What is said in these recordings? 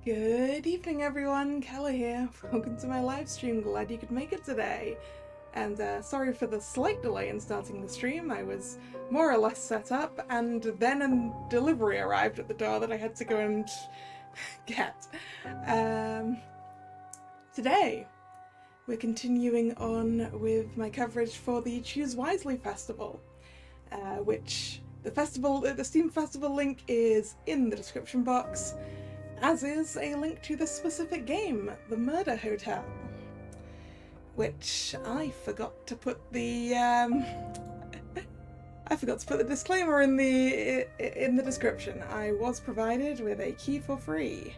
Good evening, everyone. Kalla here. Welcome to my live stream. Glad you could make it today. And sorry for the slight delay in starting the stream. I was more or less set up, and then a delivery arrived at the door that I had to go and get. Today, we're continuing on with my coverage for the Choose Wisely Festival, which the Steam Festival link is in the description box, as is a link to the specific game, The Murder Hotel, which I forgot to put the disclaimer in the description. I was provided with a key for free.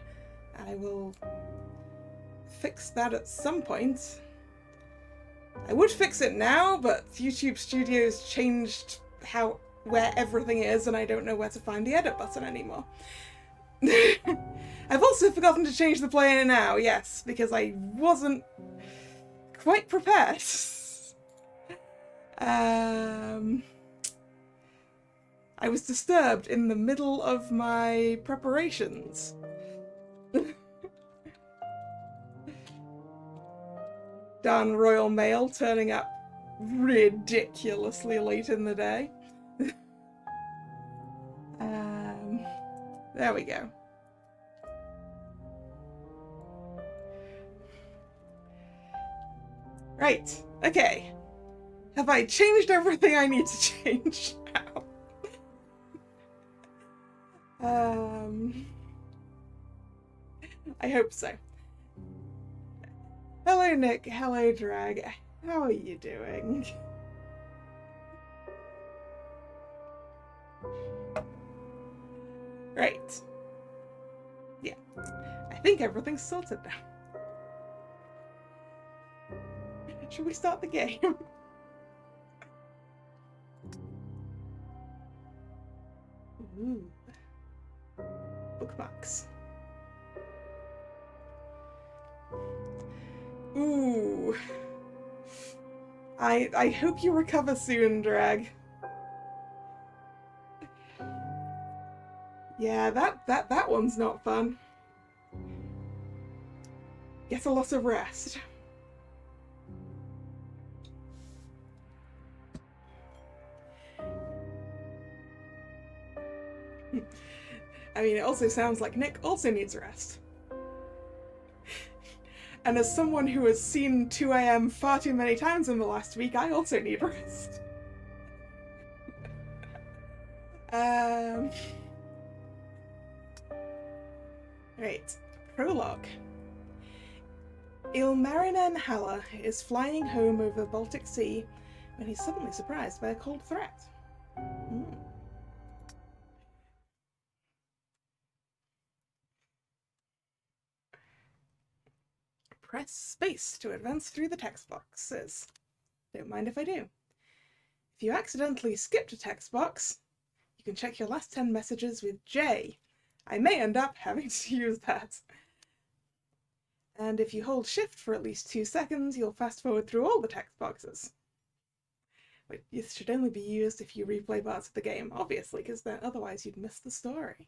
I will fix that at some point. I would fix it now, but YouTube Studios changed where everything is, and I don't know where to find the edit button anymore. I've also forgotten to change the player now, yes, because I wasn't quite prepared. I was disturbed in the middle of my preparations. Darn Royal Mail turning up ridiculously late in the day. There we go. Right, okay. Have I changed everything I need to change now? I hope so. Hello, Nick. Hello, Drag. How are you doing? Right. Yeah. I think everything's sorted now. Should we start the game? Ooh. Bookmarks. Ooh. I hope you recover soon, Drag. Yeah, that one's not fun. Get a lot of rest. I mean, it also sounds like Nick also needs rest. And as someone who has seen 2 AM far too many times in the last week, I also need rest. Right, prologue. Ilmarinen Haller is flying home over the Baltic Sea when he's suddenly surprised by a cold threat. Press space to advance through the text boxes. Don't mind if I do. If you accidentally skipped a text box, you can check your last 10 messages with J. I may end up having to use that. And if you hold shift for at least 2 seconds, you'll fast forward through all the text boxes. But this should only be used if you replay parts of the game, obviously, because then otherwise you'd miss the story.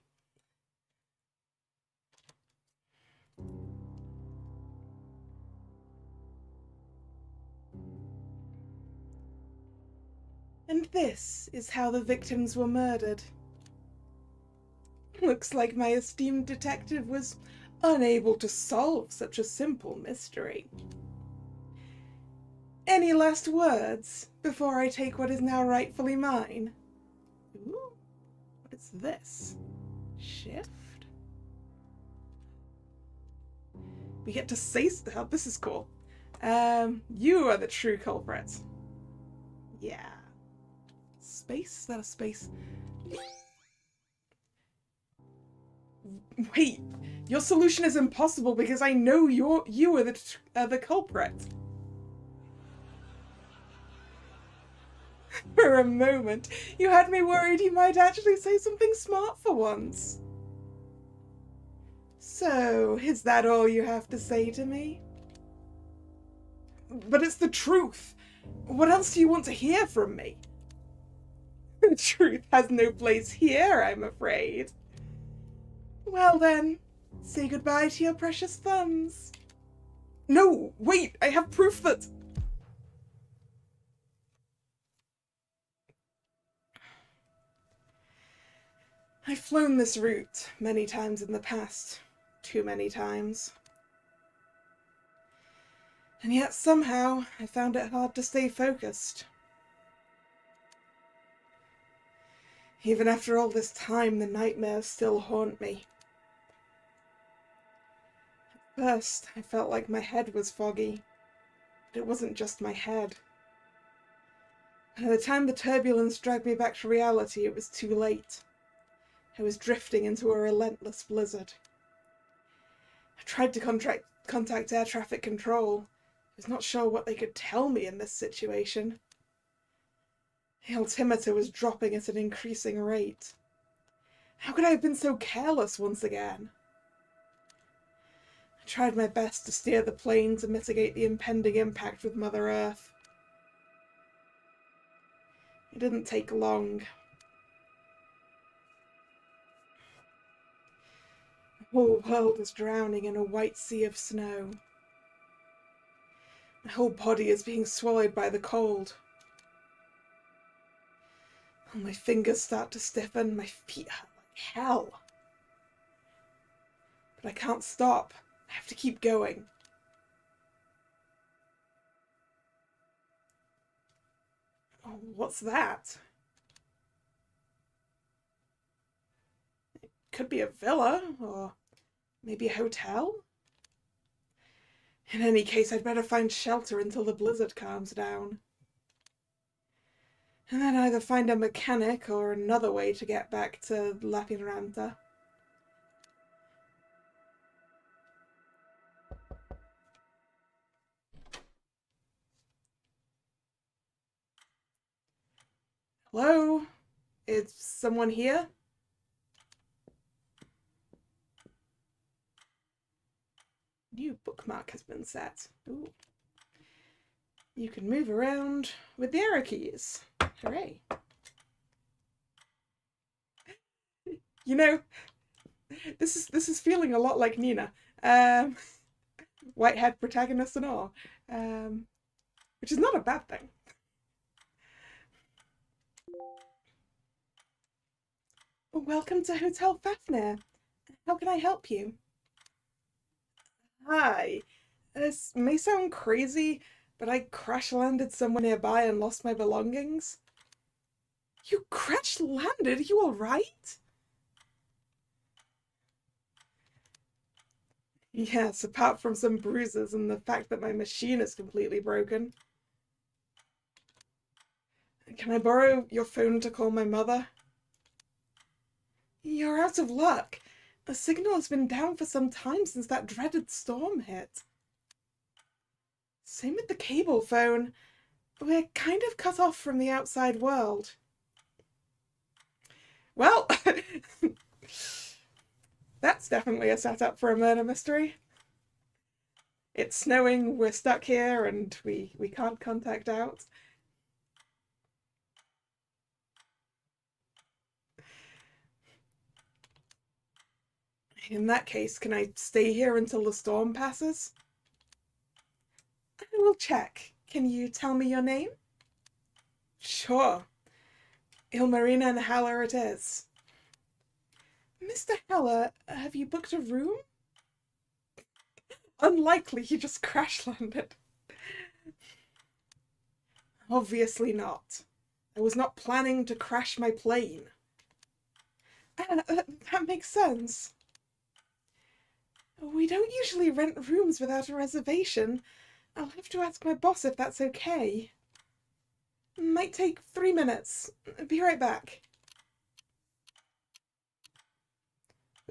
And this is how the victims were murdered. Looks like my esteemed detective was unable to solve such a simple mystery. Any last words before I take what is now rightfully mine? Ooh, what is this? Shift? We get to say stuff. This is cool. You are the true culprit. Yeah. Space? Is that a space? Wait, your solution is impossible because I know you are the culprit. For a moment, you had me worried you might actually say something smart for once. So, is that all you have to say to me? But it's the truth. What else do you want to hear from me? Truth has no place here, I'm afraid. Well then, Say goodbye to your precious thumbs. No, wait, I have proof that... I've flown this route many times in the past. Too many times. And yet somehow I found it hard to stay focused. Even after all this time, the nightmares still haunt me. At first, I felt like my head was foggy, but it wasn't just my head. By the time the turbulence dragged me back to reality, it was too late. I was drifting into a relentless blizzard. I tried to contact air traffic control. I was not sure what they could tell me in this situation. The altimeter was dropping at an increasing rate. How could I have been so careless once again? I tried my best to steer the plane to mitigate the impending impact with Mother Earth. It didn't take long. The whole world is drowning in a white sea of snow. My whole body is being swallowed by the cold. My fingers start to stiffen, my feet hurt like hell. But I can't stop. I have to keep going. Oh, what's that? It could be a villa, or maybe a hotel? In any case, I'd better find shelter until the blizzard calms down. And then either find a mechanic or another way to get back to Lapinranta. Hello? Is someone here? New bookmark has been set. Ooh. You can move around with the arrow keys. Hooray. You know, this is feeling a lot like Nina. Whitehead protagonist and all. Which is not a bad thing. Welcome to Hotel Fafnir. How can I help you? Hi. This may sound crazy, but I crash landed somewhere nearby and lost my belongings. You crash landed? Are you alright? Yes, apart from some bruises and the fact that my machine is completely broken. Can I borrow your phone to call my mother? You're out of luck. The signal has been down for some time since that dreaded storm hit. Same with the cable phone. We're kind of cut off from the outside world. Well, that's definitely a setup for a murder mystery. It's snowing, we're stuck here, and we can't contact out. In that case, can I stay here until the storm passes? I will check. Can you tell me your name? Sure. Ilmarina and Haller it is. Mr. Haller, have you booked a room? Unlikely, he just crash landed. Obviously not. I was not planning to crash my plane. That makes sense. We don't usually rent rooms without a reservation. I'll have to ask my boss if that's okay. Might take 3 minutes. Be right back.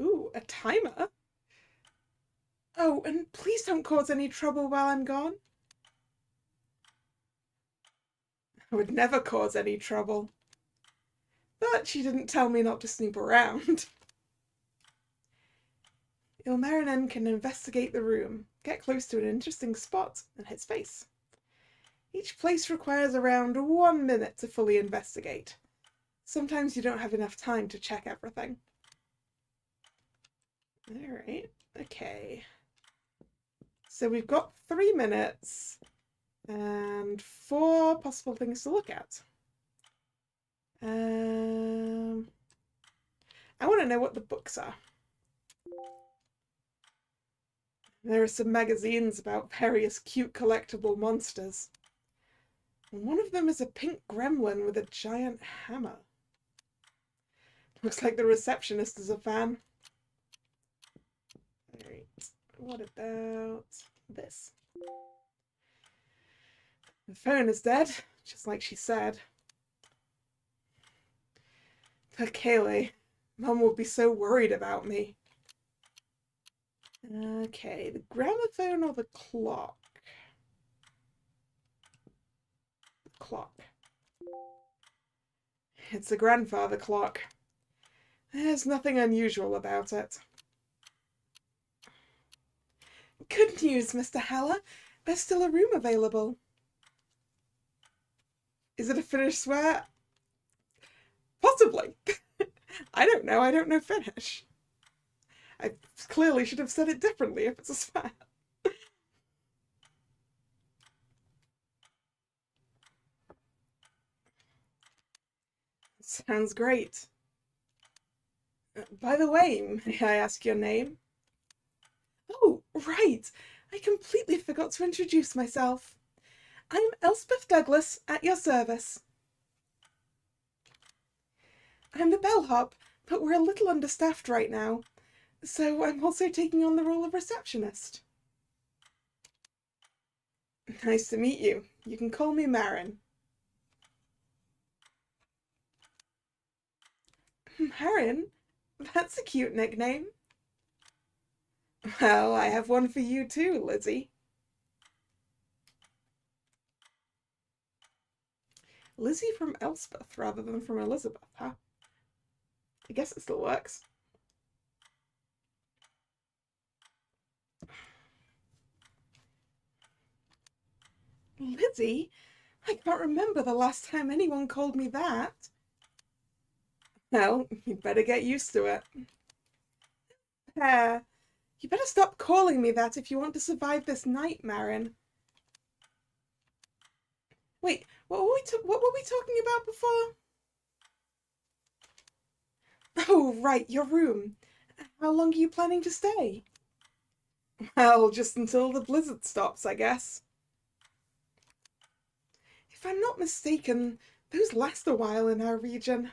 Ooh, a timer? Oh, and please don't cause any trouble while I'm gone. I would never cause any trouble. But she didn't tell me not to snoop around. Ilmarinen can investigate the room, get close to an interesting spot, and hit space. Each place requires around 1 minute to fully investigate. Sometimes you don't have enough time to check everything. Alright, okay. So we've got 3 minutes and 4 possible things to look at. I want to know what the books are. There are some magazines about various cute collectible monsters. One of them is a pink gremlin with a giant hammer. Looks like the receptionist is a fan. Alright, what about this? The phone is dead, just like she said. But Kaylee, Mum will be so worried about me. Okay, the gramophone or the clock? The clock. It's a grandfather clock. There's nothing unusual about it. Good news, Mr. Haller. There's still a room available. Is it a Finnish swear? Possibly. I don't know. I don't know Finnish. I clearly should have said it differently if it's a swear. Sounds great. By the way, may I ask your name? Oh, right. I completely forgot to introduce myself. I'm Elspeth Douglas, at your service. I'm the bellhop, but we're a little understaffed right now, so I'm also taking on the role of receptionist. Nice to meet you. You can call me Marin. Marin? That's a cute nickname. Well, I have one for you too, Lizzie. Lizzie from Elspeth rather than from Elizabeth, huh? I guess it still works. Lizzie? I can't remember the last time anyone called me that. Well, you'd better get used to it. You better stop calling me that if you want to survive this night, Marin. Wait, what were we talking about before? Oh, right, your room. How long are you planning to stay? Well, just until the blizzard stops, I guess. If I'm not mistaken, those last a while in our region.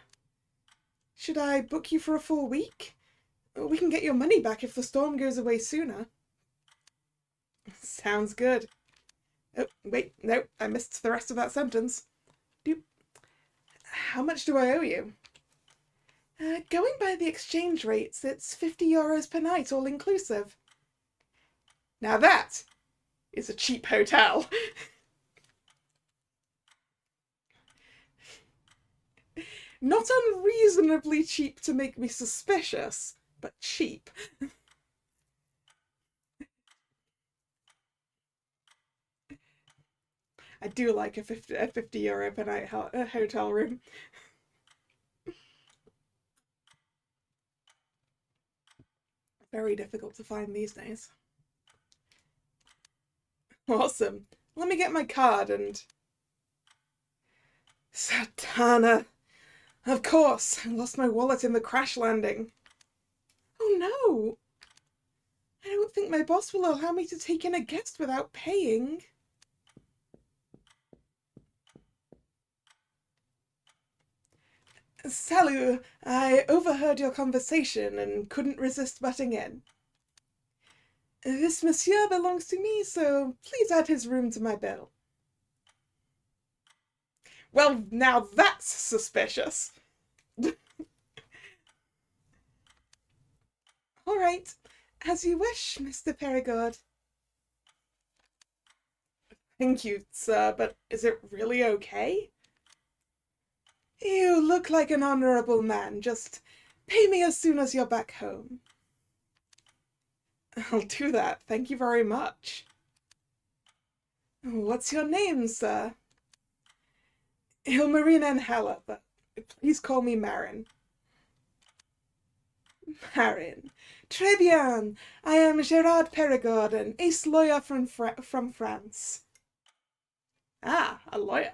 Should I book you for a full week? We can get your money back if the storm goes away sooner. Sounds good. Oh, wait, no, I missed the rest of that sentence. Doop. How much do I owe you? Going by the exchange rates, it's €50 per night, all inclusive. Now that is a cheap hotel. Not unreasonably cheap to make me suspicious, but cheap. I do like a €50 per night hotel room. Very difficult to find these days. Awesome. Let me get my card and... Satana! Of course, I lost my wallet in the crash landing. Oh no! I don't think my boss will allow me to take in a guest without paying. Salut, I overheard your conversation and couldn't resist butting in. This monsieur belongs to me, so please add his room to my bill. Well, now that's suspicious. All right, as you wish, Mr. Perigord. Thank you, sir, but is it really okay? You look like an honorable man. Just pay me as soon as you're back home. I'll do that. Thank you very much. What's your name, sir? Ilmarina and Haller, but please call me Marin. Marin. Très bien. I am Gerard Perigord, an ace lawyer from France. Ah, a lawyer.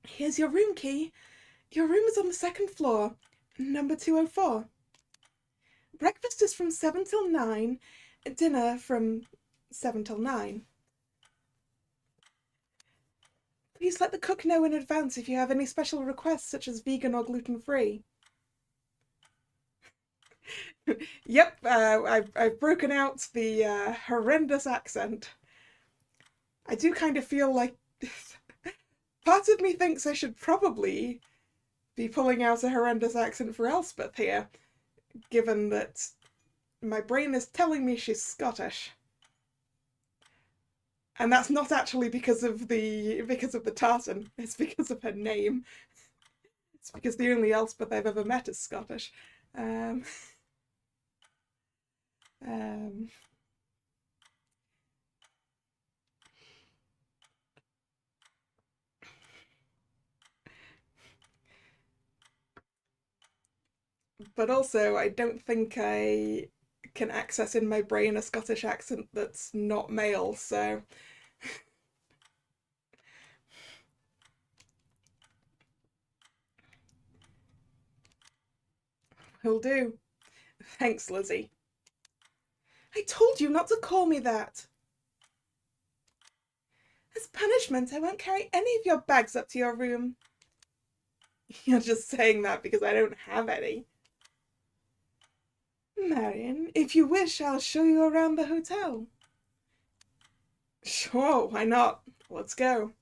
Here's your room key. Your room is on the second floor, number 204. Breakfast is from 7 till 9, dinner from 7 till 9. Please let the cook know in advance if you have any special requests, such as vegan or gluten-free. Yep, I've broken out the horrendous accent. I do kind of feel like part of me thinks I should probably be pulling out a horrendous accent for Elspeth here, given that my brain is telling me she's Scottish. And that's not actually because of the tartan, it's because of her name. It's because the only Elspeth I've ever met is Scottish. But also, I don't think I can access in my brain a Scottish accent that's not male, so... Will do. Thanks, Lizzie. I told you not to call me that. As punishment, I won't carry any of your bags up to your room. You're just saying that because I don't have any. Marion, if you wish, I'll show you around the hotel. Sure, why not? Let's go.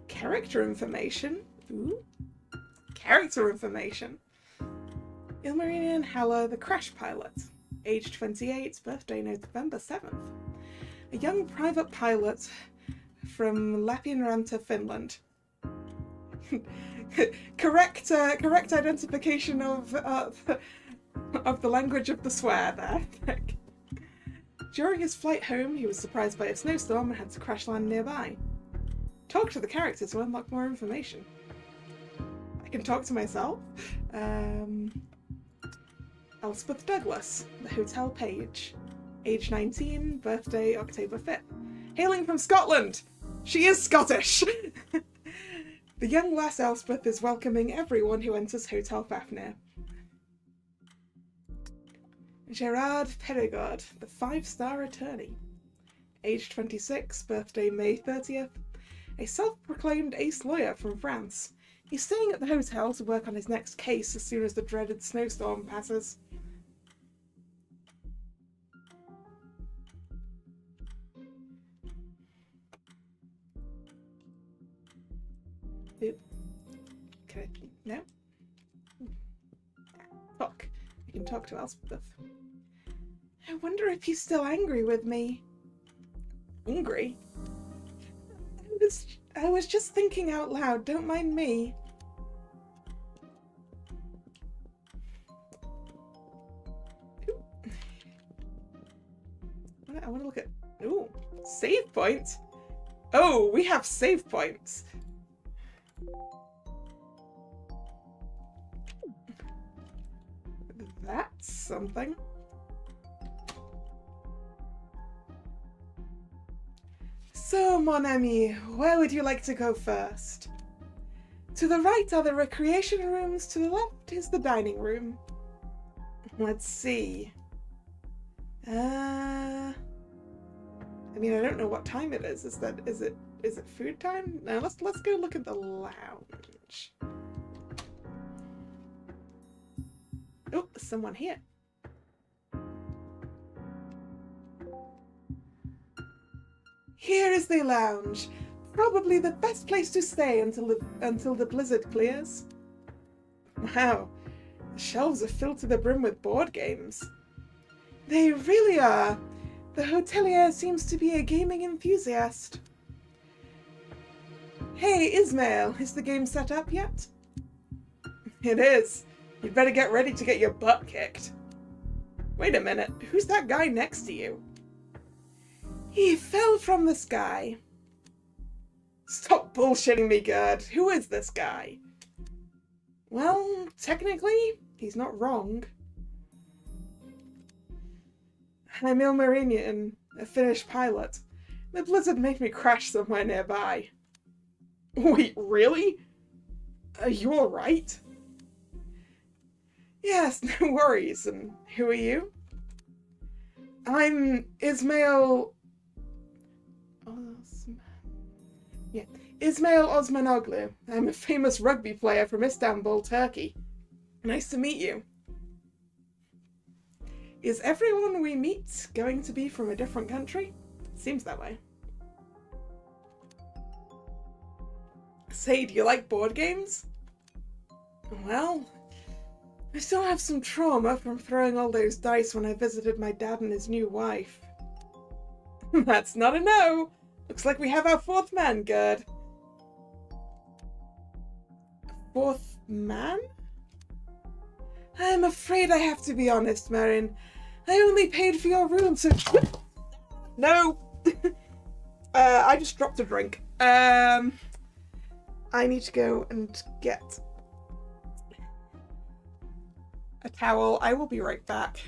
Character information? Ooh. Character information. Ilmarinian Haller, the crash pilot. Age 28, birthday November 7th. A young private pilot from Lappeenranta, Finland. Correct identification of the language of the swear there. During his flight home, he was surprised by a snowstorm and had to crash land nearby. Talk to the character to unlock more information. I can talk to myself. Elspeth Douglas, the hotel page. Age 19, birthday October 5th. Hailing from Scotland! She is Scottish! The young lass Elspeth is welcoming everyone who enters Hotel Fafnir. Gerard Perigord, the 5-star attorney. Age 26, birthday May 30th. A self-proclaimed ace lawyer from France. He's staying at the hotel to work on his next case as soon as the dreaded snowstorm passes. Okay, no? Talk. You can talk to Elspeth. I wonder if he's still angry with me. Angry? I was just thinking out loud, don't mind me. Ooh. I want to look at... Ooh, save points? Oh, we have save points. That's something. So, mon ami, where would you like to go first? To the right are the recreation rooms, to the left is the dining room. Let's see. I mean, I don't know what time it is. Is it food time? No, let's go look at the lounge. Oh, there's someone here. Here is the lounge. Probably the best place to stay until the blizzard clears. Wow, the shelves are filled to the brim with board games. They really are. The hotelier seems to be a gaming enthusiast. Hey, Ismail, is the game set up yet? It is. You'd better get ready to get your butt kicked. Wait a minute, who's that guy next to you? He fell from the sky. Stop bullshitting me, Gerd. Who is this guy? Well, technically, he's not wrong. I'm Ilmarinian, a Finnish pilot. The blizzard made me crash somewhere nearby. Wait, really? Are you alright? Yes, no worries. And who are you? I'm Ismail... Ismail Osmanoglu. I'm a famous rugby player from Istanbul, Turkey. Nice to meet you. Is everyone we meet going to be from a different country? Seems that way. Say, do you like board games? Well, I still have some trauma from throwing all those dice when I visited my dad and his new wife. That's not a no. Looks like we have our fourth man, Gerd. Fourth man? I'm afraid I have to be honest, Marin. I only paid for your room, so... No! I just dropped a drink. I need to go and get a towel. I will be right back.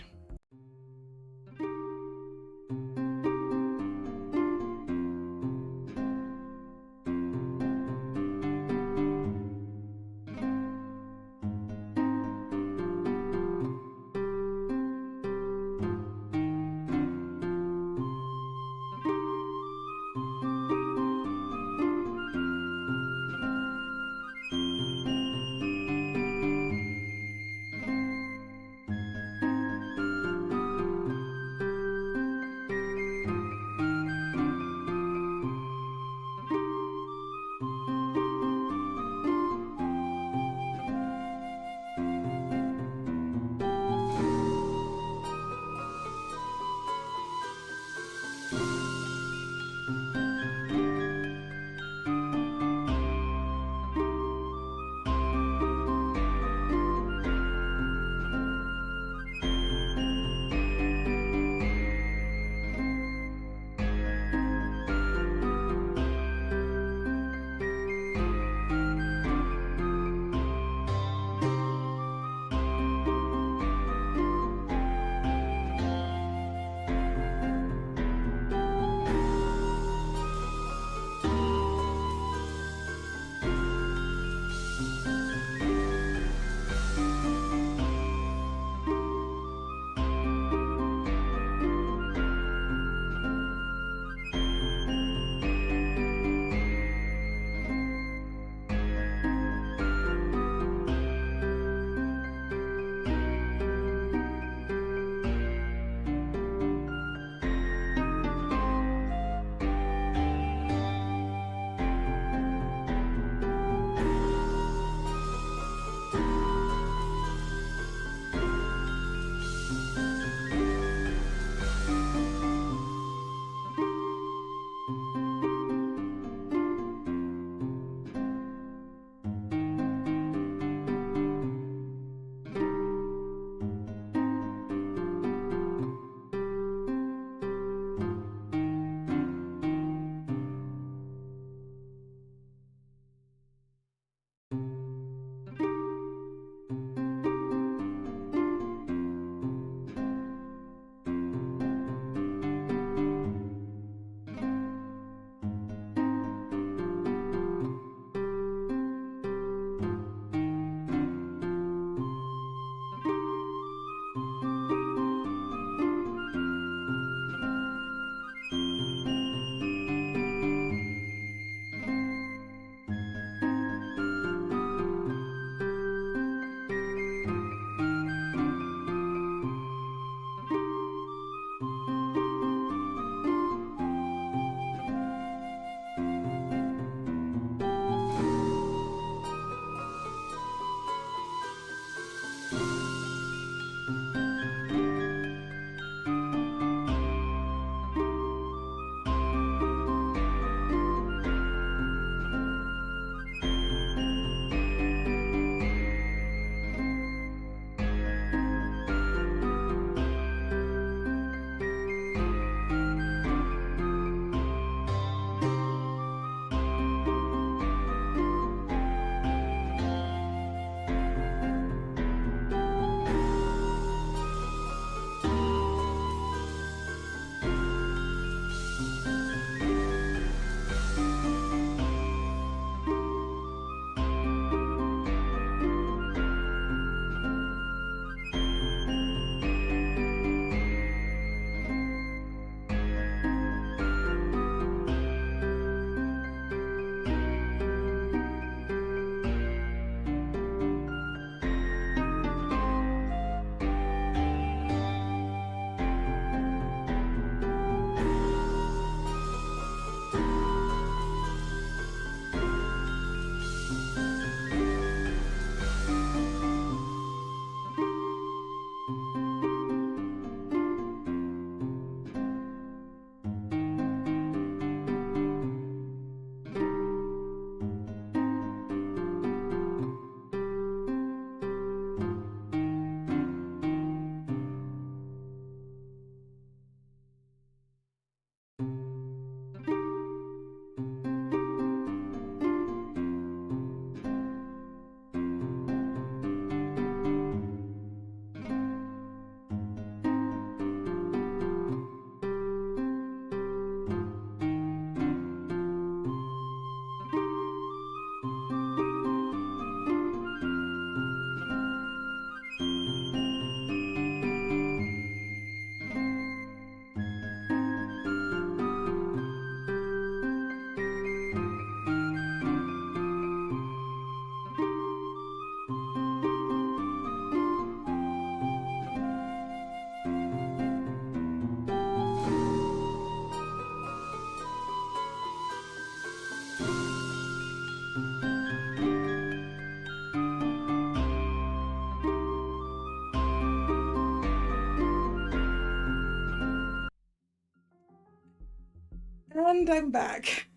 And I'm back.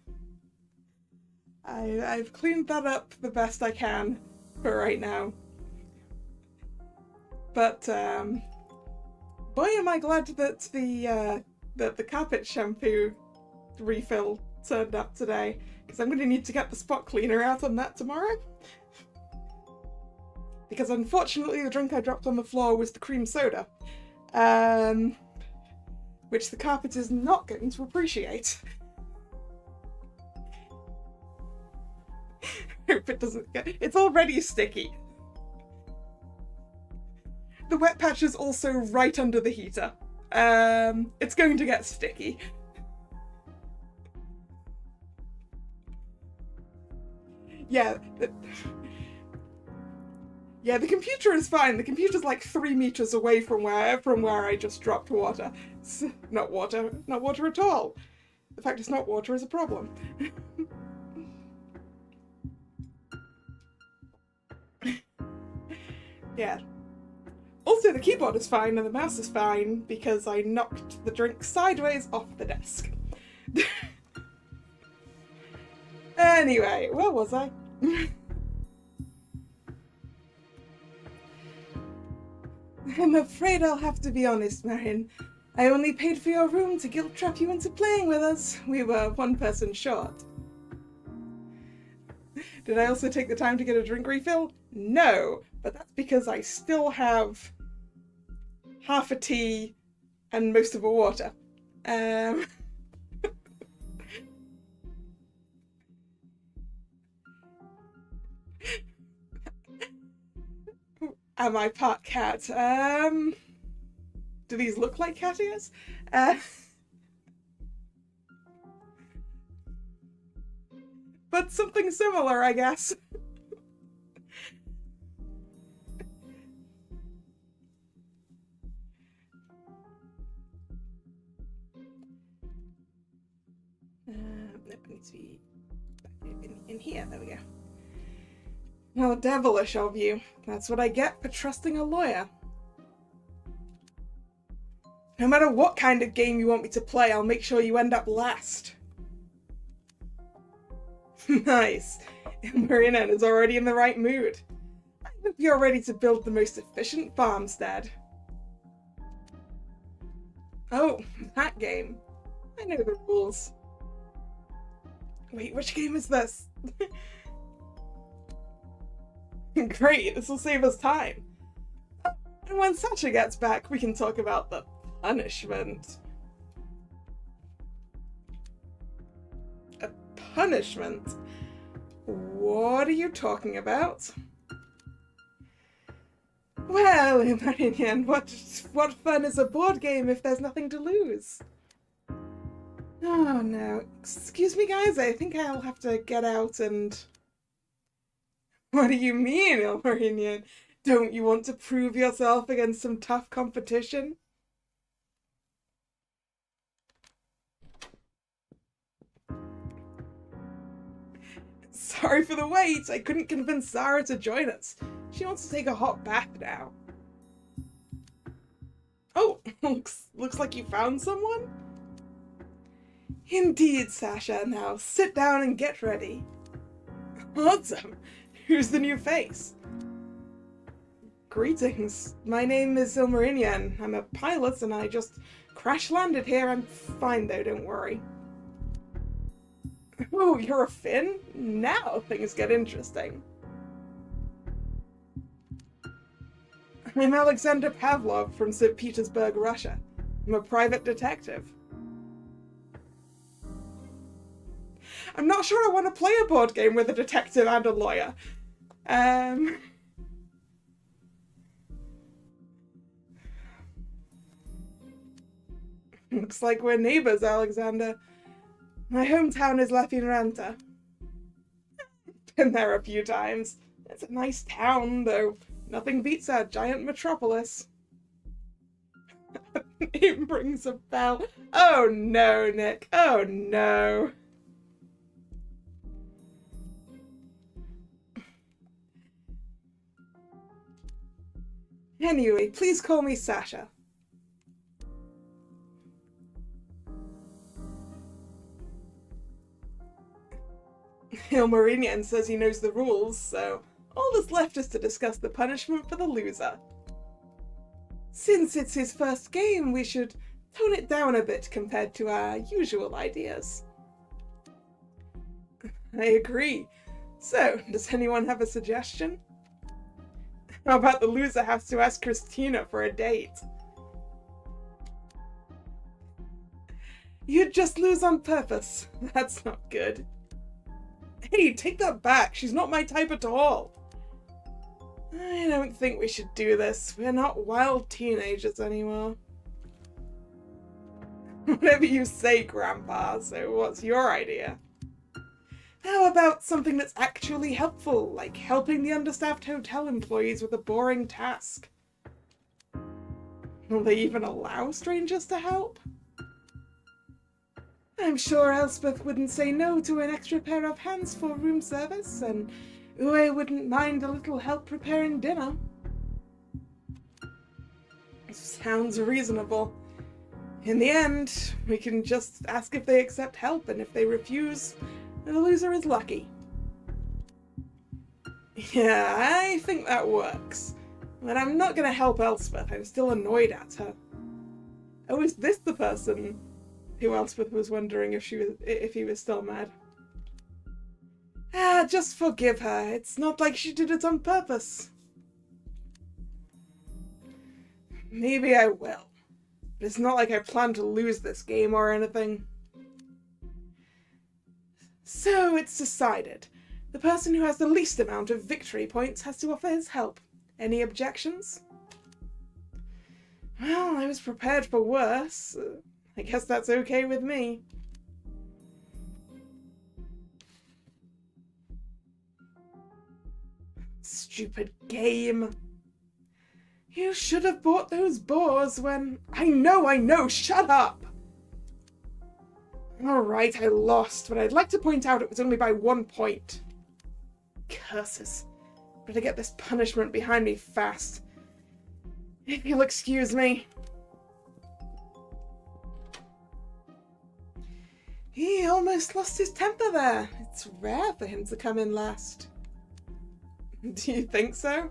I've cleaned that up the best I can for right now. But boy, am I glad that the carpet shampoo refill turned up today, because I'm going to need to get the spot cleaner out on that tomorrow. Because unfortunately the drink I dropped on the floor was the cream soda, which the carpet is not going to appreciate. Hope it doesn't get... It's already sticky. The wet patch is also right under the heater. It's going to get sticky. Yeah. Yeah, the computer is fine. The computer's like 3 meters away from where I just dropped water. It's not water at all. The fact it's not water is a problem. Yeah. Also, the keyboard is fine and the mouse is fine because I knocked the drink sideways off the desk. Anyway, where was I? I'm afraid I'll have to be honest, Marion. I only paid for your room to guilt trap you into playing with us. We were 1 person short. Did I also take the time to get a drink refill? No, but that's because I still have half a tea and most of a water. Am I part cat? Do these look like cat ears? But something similar, I guess. That needs to be in here. There we go. How devilish of you. That's what I get for trusting a lawyer. No matter what kind of game you want me to play, I'll make sure you end up last. Nice. Marina is already in the right mood. I hope you're ready to build the most efficient farmstead. Oh, that game. I know the rules. Wait, which game is this? Great, this will save us time. And when Sasha gets back, we can talk about the punishment. A punishment? What are you talking about? Well, in my opinion, what fun is a board game if there's nothing to lose? Oh no. Excuse me, guys, I think I'll have to get out and... What do you mean, Ilmarinian? Don't you want to prove yourself against some tough competition? Sorry for the wait. I couldn't convince Sarah to join us. She wants to take a hot bath now. Oh, looks like you found someone? Indeed, Sasha. Now sit down and get ready. Awesome. Who's the new face? Greetings. My name is Ilmarinian. I'm a pilot and I just crash-landed here. I'm fine though, don't worry. Oh, you're a Finn? Now things get interesting. I'm Alexander Pavlov from St. Petersburg, Russia. I'm a private detective. I'm not sure I want to play a board game with a detective and a lawyer. Looks like we're neighbors, Alexander. My hometown is Lapinranta. Been there a few times. It's a nice town, though nothing beats our giant metropolis. Name rings a bell. Oh no, Nick. Oh no. Anyway, please call me Sasha. Ilmarinian says he knows the rules, so all that's left is to discuss the punishment for the loser. Since it's his first game, we should tone it down a bit compared to our usual ideas. I agree. So, does anyone have a suggestion? How about the loser has to ask Christina for a date? You'd just lose on purpose. That's not good. Hey, take that back. She's not my type at all. I don't think we should do this. We're not wild teenagers anymore. Whatever you say, Grandpa. So what's your idea? How about something that's actually helpful, like helping the understaffed hotel employees with a boring task? Will they even allow strangers to help? I'm sure Elspeth wouldn't say no to an extra pair of hands for room service, and Uwe wouldn't mind a little help preparing dinner. Sounds reasonable. In the end, we can just ask if they accept help, and if they refuse, the loser is lucky. Yeah, I think that works. But I'm not going to help Elspeth. I'm still annoyed at her. Oh, is this the person who Elspeth was wondering if he was still mad? Ah, just forgive her. It's not like she did it on purpose. Maybe I will. But it's not like I plan to lose this game or anything. So it's decided. The person who has the least amount of victory points has to offer his help. Any objections? Well, I was prepared for worse. I guess that's okay with me. Stupid game. You should have bought those boars when... I know, shut up! Alright, I lost, but I'd like to point out it was only by 1 point. Curses. Better get this punishment behind me fast. If you'll excuse me. He almost lost his temper there. It's rare for him to come in last. Do you think so?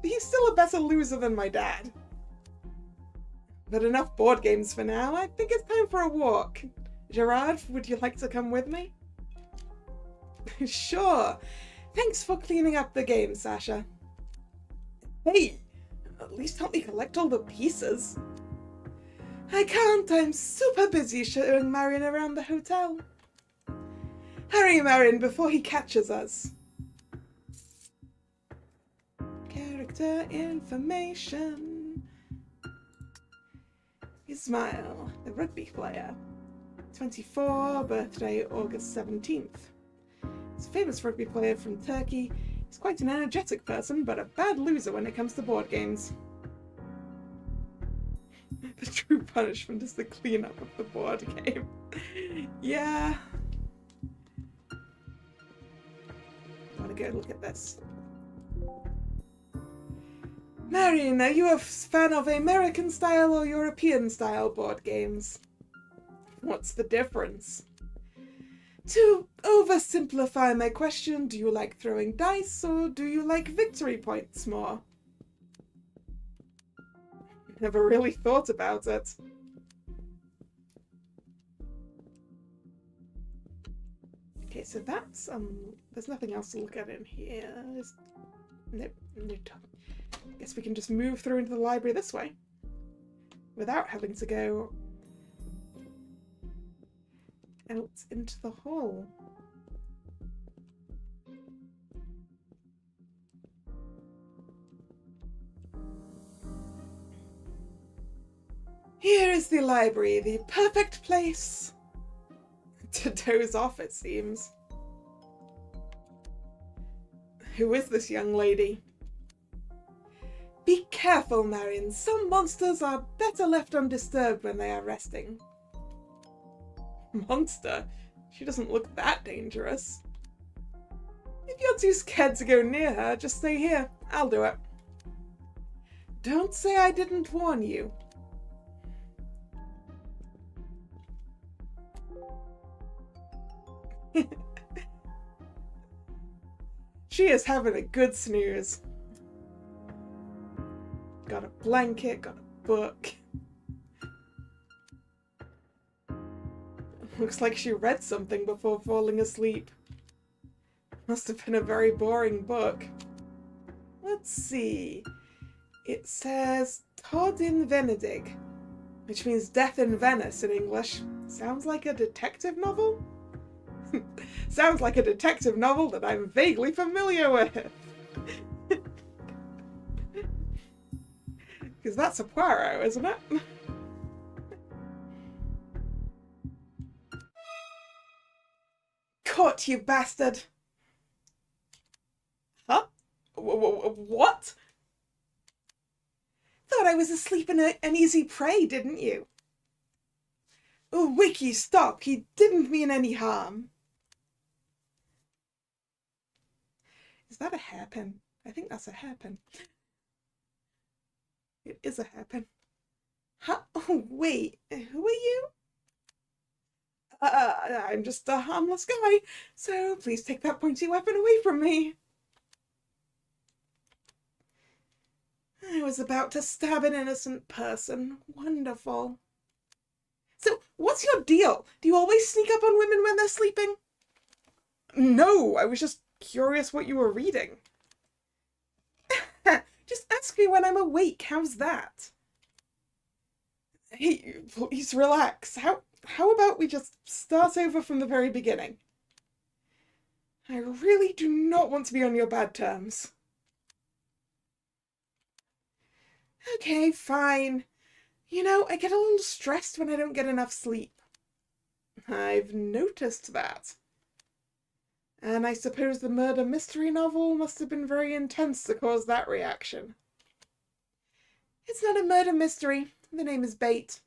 He's still a better loser than my dad. But enough board games for now. I think it's time for a walk. Gerard, would you like to come with me? Sure. Thanks for cleaning up the game, Sasha. Hey, at least help me collect all the pieces. I can't. I'm super busy showing Marion around the hotel. Hurry, Marion, before he catches us. Character information. Ismail, the rugby player. 24, birthday August 17th. He's a famous rugby player from Turkey. He's quite an energetic person, but a bad loser when it comes to board games. The true punishment is the cleanup of the board game. Yeah. Wanna go look at this. Marion, are you a fan of American-style or European-style board games? What's the difference? To oversimplify my question, do you like throwing dice or do you like victory points more? Never really thought about it. Okay, so that's, there's nothing else to look at in here. Nope. Guess we can just move through into the library this way without having to go out into the hall. Here is the library, the perfect place to doze off, it seems. Who is this young lady? Be careful, Marion. Some monsters are better left undisturbed when they are resting. Monster? She doesn't look that dangerous. If you're too scared to go near her, just stay here. I'll do it. Don't say I didn't warn you. She is having a good snooze. Got a blanket, got a book. Looks like she read something before falling asleep. Must have been a very boring book. Let's see. It says Tod in Venedig, which means death in Venice in English. Sounds like a detective novel? Sounds like a detective novel that I'm vaguely familiar with. Because that's a Poirot, isn't it? Caught, you bastard! Huh? What? Thought I was asleep in an easy prey, didn't you? Oh, Wiki, stop! He didn't mean any harm. Is that a hairpin? I think that's a hairpin. It is a hairpin. Huh? Oh, wait. Who are you? I'm just a harmless guy, so please take that pointy weapon away from me. I was about to stab an innocent person. Wonderful. So, what's your deal? Do you always sneak up on women when they're sleeping? No, I was just curious what you were reading. Just ask me when I'm awake, how's that? Hey, please relax. How about we just start over from the very beginning? I really do not want to be on your bad terms. Okay, fine. You know, I get a little stressed when I don't get enough sleep. I've noticed that. And I suppose the murder mystery novel must have been very intense to cause that reaction. It's not a murder mystery. The name is Bait.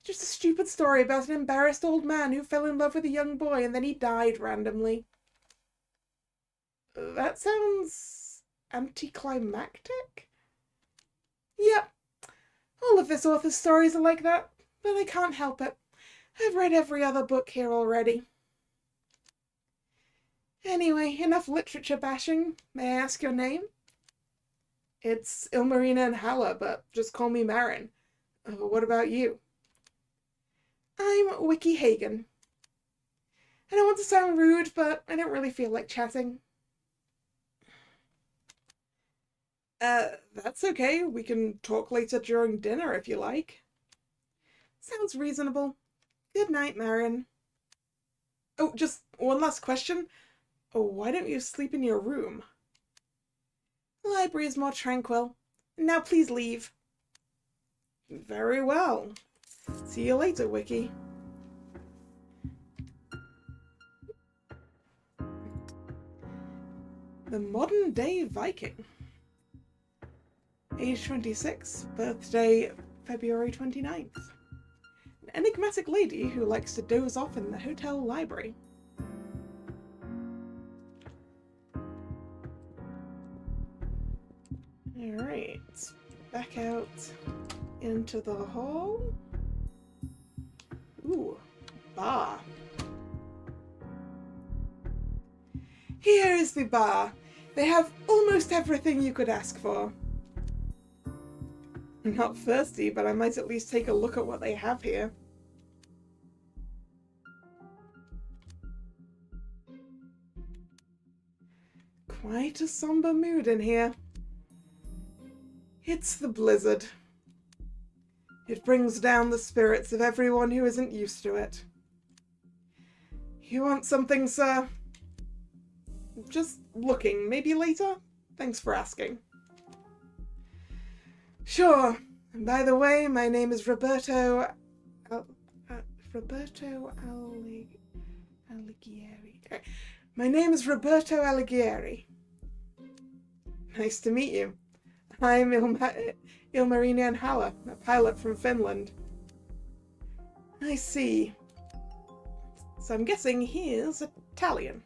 Just a stupid story about an embarrassed old man who fell in love with a young boy and then he died randomly. That sounds anticlimactic? Yep. All of this author's stories are like that, but I can't help it. I've read every other book here already. Anyway, enough literature bashing. May I ask your name? It's Ilmarina and Halla, but just call me Marin. What about you? I'm Wiki Hagen. I don't want to sound rude, but I don't really feel like chatting. That's okay. We can talk later during dinner if you like. Sounds reasonable. Good night, Marin. Oh, just one last question. Oh, why don't you sleep in your room? The library is more tranquil. Now please leave. Very well. See you later, Wiki. The modern day Viking. Age 26, birthday February 29th. An enigmatic lady who likes to doze off in the hotel library. Alright, back out into the hall. Ooh, bar. Here is the bar. They have almost everything you could ask for. I'm not thirsty, but I might at least take a look at what they have here. Quite a somber mood in here. It's the blizzard. It brings down the spirits of everyone who isn't used to it. You want something, sir? Just looking. Maybe later? Thanks for asking. Sure. And by the way, my name is Roberto Alighieri. My name is Roberto Alighieri. Nice to meet you. I'm Ilmarina and Halla, a pilot from Finland. I see. So I'm guessing he is Italian.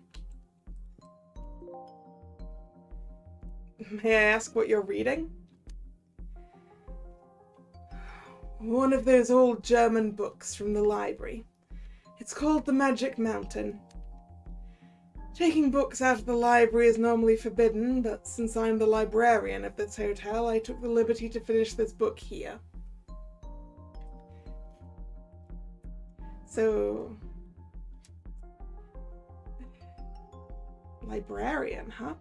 May I ask what you're reading? One of those old German books from the library. It's called The Magic Mountain. Taking books out of the library is normally forbidden, but since I'm the librarian of this hotel, I took the liberty to finish this book here. So... librarian, huh?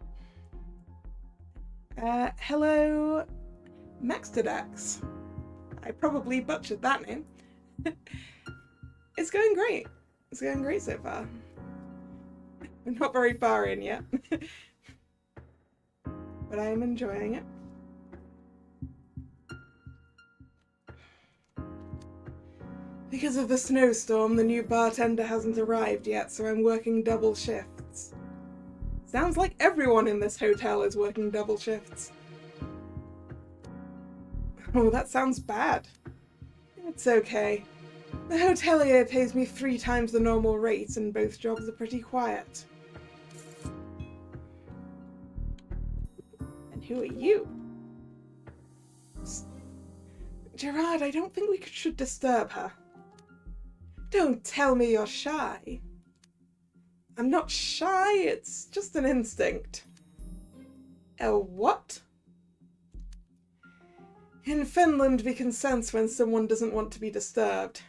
Hello, Maxtedax. I probably butchered that name. It's going great. It's going great so far. I'm not very far in yet. But I am enjoying it. Because of the snowstorm, the new bartender hasn't arrived yet, so I'm working double shifts. Sounds like everyone in this hotel is working double shifts. Oh, that sounds bad. It's okay. The hotelier pays me 3 times the normal rate, and both jobs are pretty quiet. And who are you? Gerard, I don't think we should disturb her. Don't tell me you're shy. I'm not shy, it's just an instinct. A what? In Finland, we can sense when someone doesn't want to be disturbed.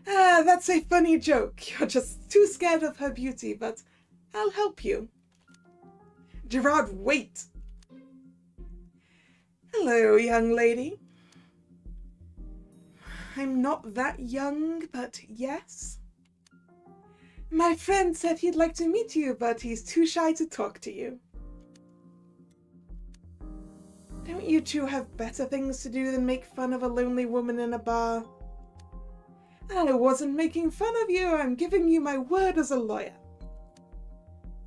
Ah, that's a funny joke. You're just too scared of her beauty, but I'll help you. Gerard, wait! Hello, young lady. I'm not that young, but yes. My friend said he'd like to meet you, but he's too shy to talk to you. Don't you two have better things to do than make fun of a lonely woman in a bar? I wasn't making fun of you, I'm giving you my word as a lawyer.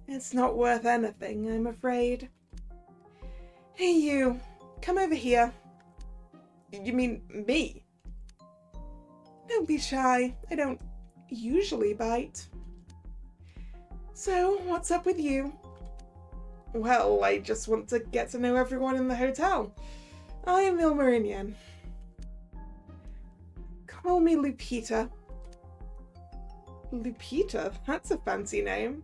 It's not worth anything, I'm afraid. Hey you, come over here. You mean me? Don't be shy, I don't usually bite. So, what's up with you? Well, I just want to get to know everyone in the hotel. I am Ilmarinian. Call me Lupita. Lupita? That's a fancy name.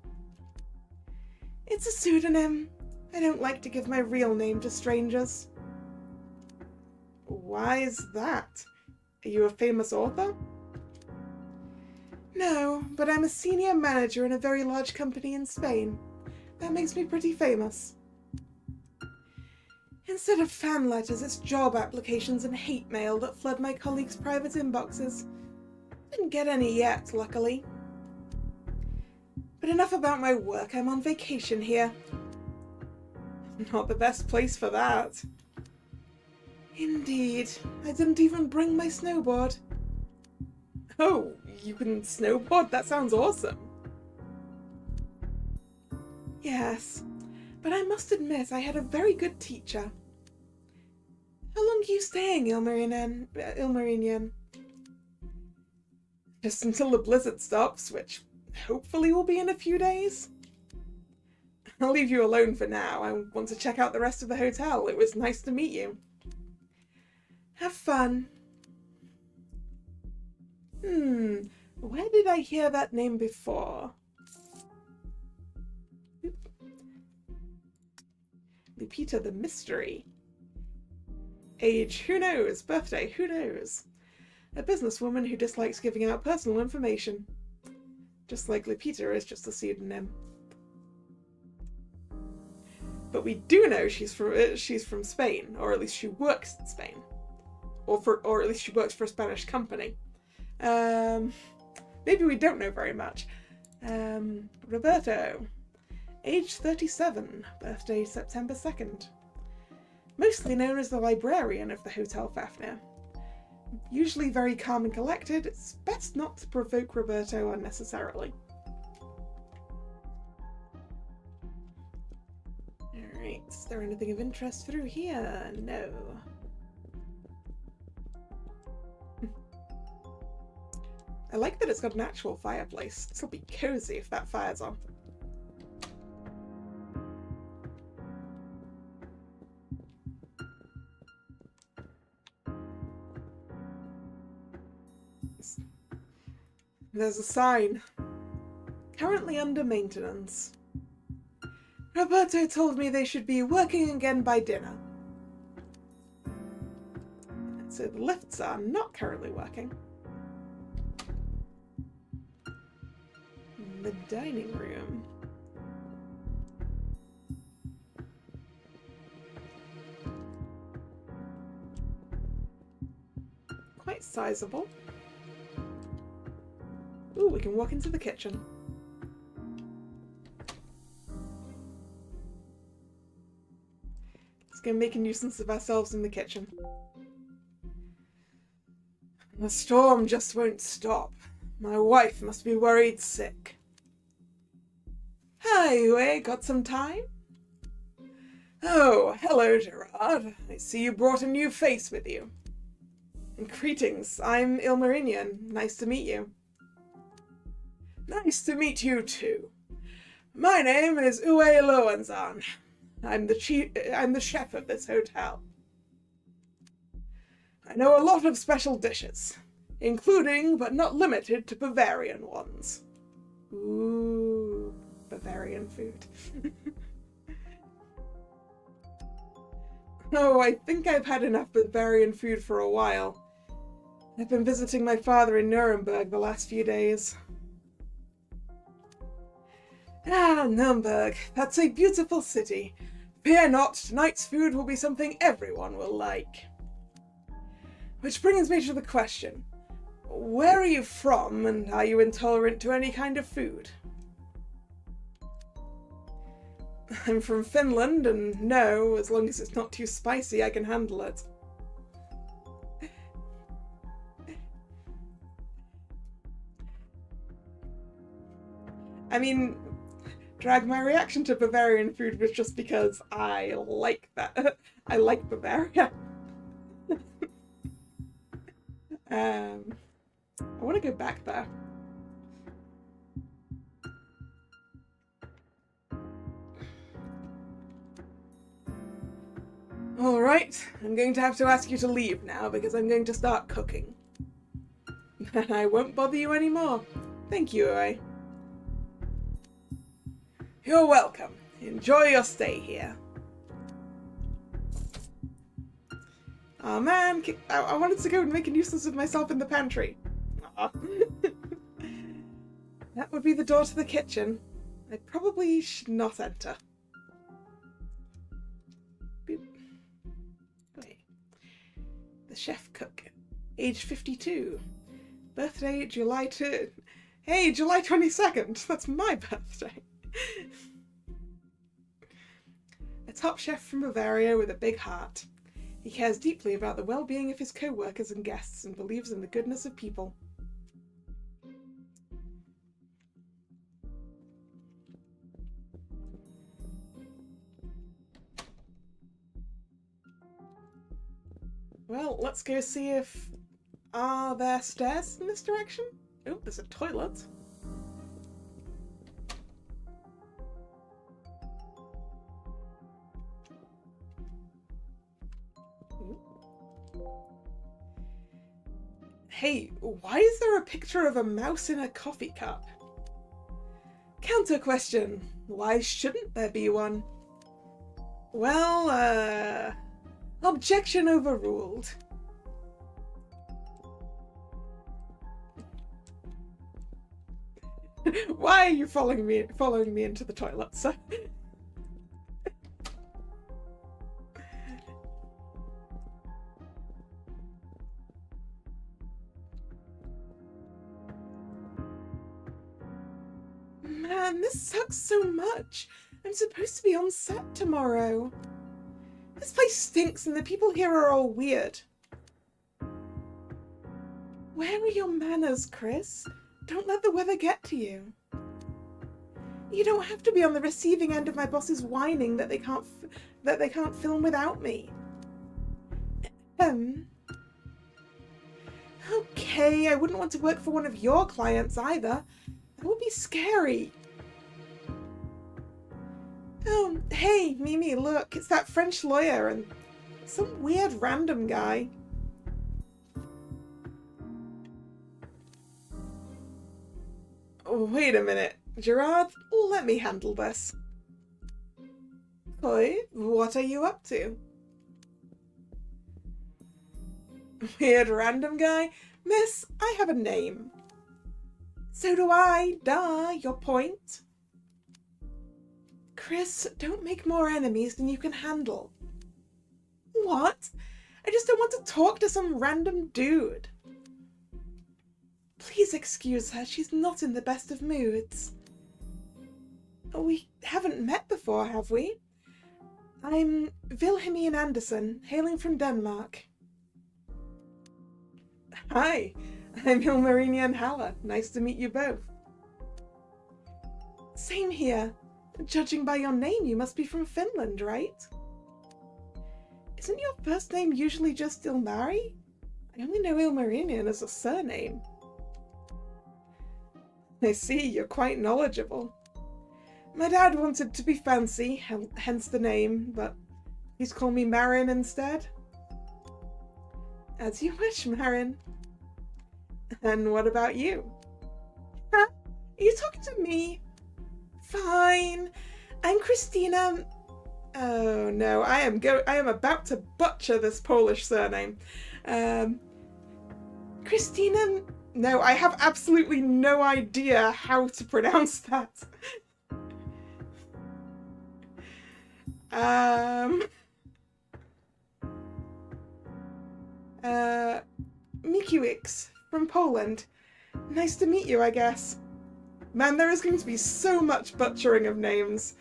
It's a pseudonym. I don't like to give my real name to strangers. Why is that? Are you a famous author? No, but I'm a senior manager in a very large company in Spain. That makes me pretty famous. Instead of fan letters, it's job applications and hate mail that flood my colleagues' private inboxes. Didn't get any yet, luckily. But enough about my work, I'm on vacation here. Not the best place for that. Indeed, I didn't even bring my snowboard. Oh, you can snowboard? That sounds awesome. Yes, but I must admit I had a very good teacher. How long are you staying, Ilmarinian? Just until the blizzard stops, which hopefully will be in a few days. I'll leave you alone for now. I want to check out the rest of the hotel. It was nice to meet you. Have fun. Where did I hear that name before? Lupita the Mystery. Age, who knows? Birthday, who knows? A businesswoman who dislikes giving out personal information. Just like Lupita is just a pseudonym. But we do know she's from Spain, or at least she works in Spain. Or at least she works for a Spanish company. Maybe we don't know very much. Roberto. Age 37, birthday September 2nd. Mostly known as the librarian of the Hotel Fafnir. Usually very calm and collected, it's best not to provoke Roberto unnecessarily. Alright, is there anything of interest through here? No. I like that it's got an actual fireplace. This'll be cozy if that fire's on. There's a sign. Currently under maintenance. Roberto told me they should be working again by dinner. So the lifts are not currently working. The dining room. Quite sizable. Ooh, we can walk into the kitchen. Let's go make a nuisance of ourselves in the kitchen. The storm just won't stop. My wife must be worried sick. Hi, Uwe, got some time? Oh, hello, Gerard. I see you brought a new face with you. Greetings, I'm Ilmarinian. Nice to meet you. Nice to meet you too. My name is Uwe Loenzan. I'm the chef of this hotel. I know a lot of special dishes, including but not limited to Bavarian ones. Ooh, Bavarian food. Oh, I think I've had enough Bavarian food for a while. I've been visiting my father in Nuremberg the last few days. Ah, Nuremberg, that's a beautiful city. Fear not, tonight's food will be something everyone will like. Which brings me to the question, where are you from and are you intolerant to any kind of food? I'm from Finland and no, as long as it's not too spicy, I can handle it. I mean, drag my reaction to Bavarian food was just because I like that. I like Bavaria. I want to go back there. Alright, I'm going to have to ask you to leave now because I'm going to start cooking. And I won't bother you anymore. Thank you, Uwe. You're welcome. Enjoy your stay here. Oh man, I wanted to go and make a nuisance of myself in the pantry. That would be the door to the kitchen. I probably should not enter. Boop. Wait. The chef cook, age 52. Birthday July 2. Hey, July 22nd. That's my birthday. A top chef from Bavaria with a big heart. He cares deeply about the well-being of his co-workers and guests and believes in the goodness of people. Well, let's go see if... Are there stairs in this direction? Oh, there's a toilet. Hey, why is there a picture of a mouse in a coffee cup? Counter question. Why shouldn't there be one? Well, objection overruled. Why are you following me into the toilet, sir? Man, this sucks so much. I'm supposed to be on set tomorrow. This place stinks and the people here are all weird. Where are your manners, Chris? Don't let the weather get to you. You don't have to be on the receiving end of my boss's whining that they can't film without me. Okay, I wouldn't want to work for one of your clients either. That would be scary. Oh, hey, Mimi, look, it's that French lawyer and some weird random guy. Wait a minute, Gerard, let me handle this. Oi, what are you up to? Weird random guy? Miss, I have a name. So do I, duh, your point. Chris, don't make more enemies than you can handle. What? I just don't want to talk to some random dude. Please excuse her, she's not in the best of moods. We haven't met before, have we? I'm Wilhelmine Andersen, hailing from Denmark. Hi, I'm Ilmarinian Haller. Nice to meet you both. Same here. Judging by your name, you must be from Finland, right? Isn't your first name usually just Ilmari? I only know Ilmarinian as a surname. I see, you're quite knowledgeable. My dad wanted to be fancy, hence the name, but he's called me Marin instead. As you wish, Marin. And what about you? Huh? Are you talking to me? Fine. I'm Christina. Oh no, I am about to butcher this Polish surname. Christina. No, I have absolutely no idea how to pronounce that. Mikuix from Poland. Nice to meet you, I guess. Man, there is going to be so much butchering of names.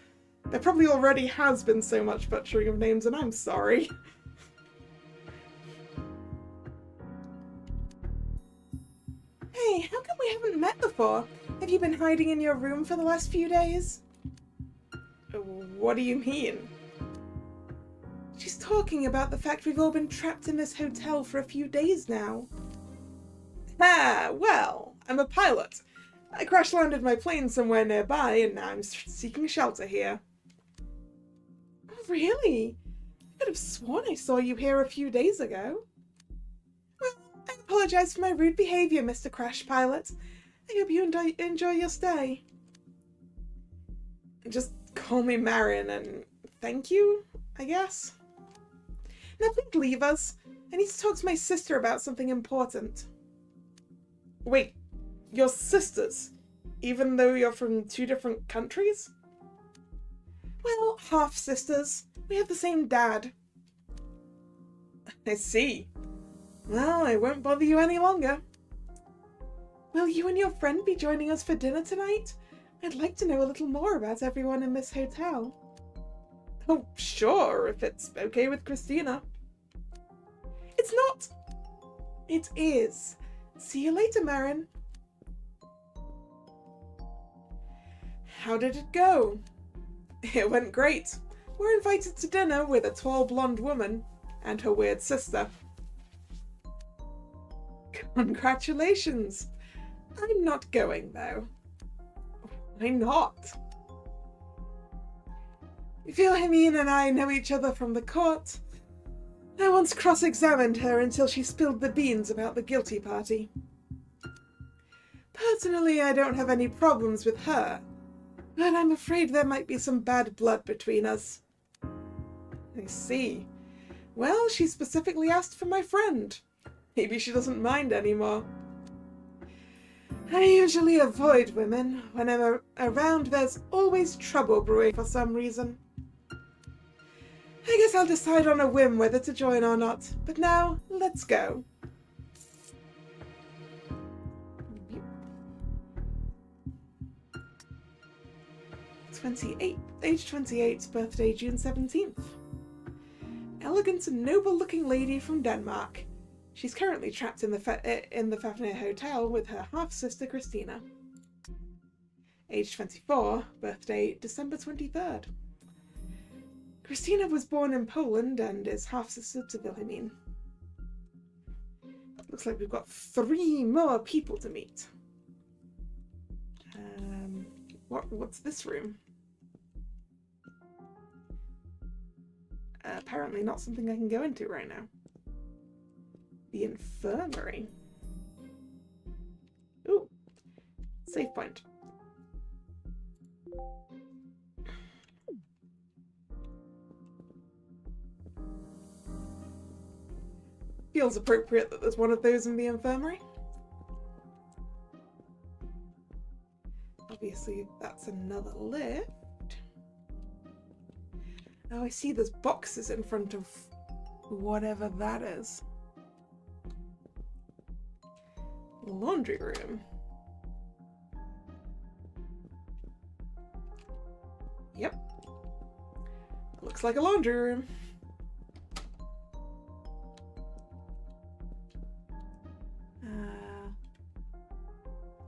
There probably already has been so much butchering of names, and I'm sorry. Hey, how come we haven't met before? Have you been hiding in your room for the last few days? What do you mean? She's talking about the fact we've all been trapped in this hotel for a few days now. Ah, well, I'm a pilot. I crash-landed my plane somewhere nearby, and now I'm seeking shelter here. Oh, really? I could have sworn I saw you here a few days ago. Well, I apologize for my rude behavior, Mr. Crash Pilot. I hope you enjoy your stay. Just call me Marin, and thank you, I guess. Now please leave us. I need to talk to my sister about something important. Wait, you're sisters, even though you're from two different countries? Well, half-sisters. We have the same dad. I see. Well, I won't bother you any longer. Will you and your friend be joining us for dinner tonight? I'd like to know a little more about everyone in this hotel. Oh, sure, if it's okay with Christina. It's not. It is. See you later, Marin. How did it go? It went great. We're invited to dinner with a tall blonde woman and her weird sister. Congratulations. I'm not going, though. Why not? Wilhelmine and I know each other from the court. I once cross-examined her until she spilled the beans about the guilty party. Personally, I don't have any problems with her, but I'm afraid there might be some bad blood between us. I see. Well, she specifically asked for my friend. Maybe she doesn't mind anymore. I usually avoid women. When I'm around, there's always trouble brewing for some reason. I guess I'll decide on a whim whether to join or not. But now, let's go. Age 28, birthday June 17th. Elegant and noble-looking lady from Denmark. She's currently trapped in the Fafnir Hotel with her half-sister Christina. Age 24, birthday December 23rd. Christina was born in Poland and is half-sister to Wilhelmine. Looks like we've got 3 more people to meet. What's this room? Apparently not something I can go into right now. The infirmary. Ooh, save point. Feels appropriate that there's one of those in the infirmary. Obviously, that's another lift. Oh, I see there's boxes in front of whatever that is. Laundry room. Yep. Looks like a laundry room.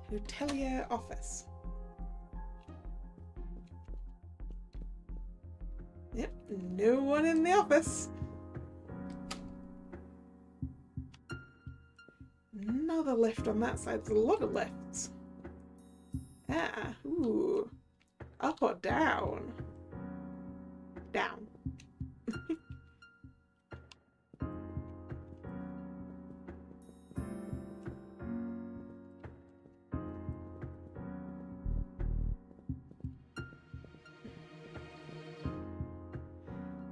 Hotelier office. Yep, no one in the office. Another lift on that side. There's a lot of lifts. Ah, ooh. Up or down? Down.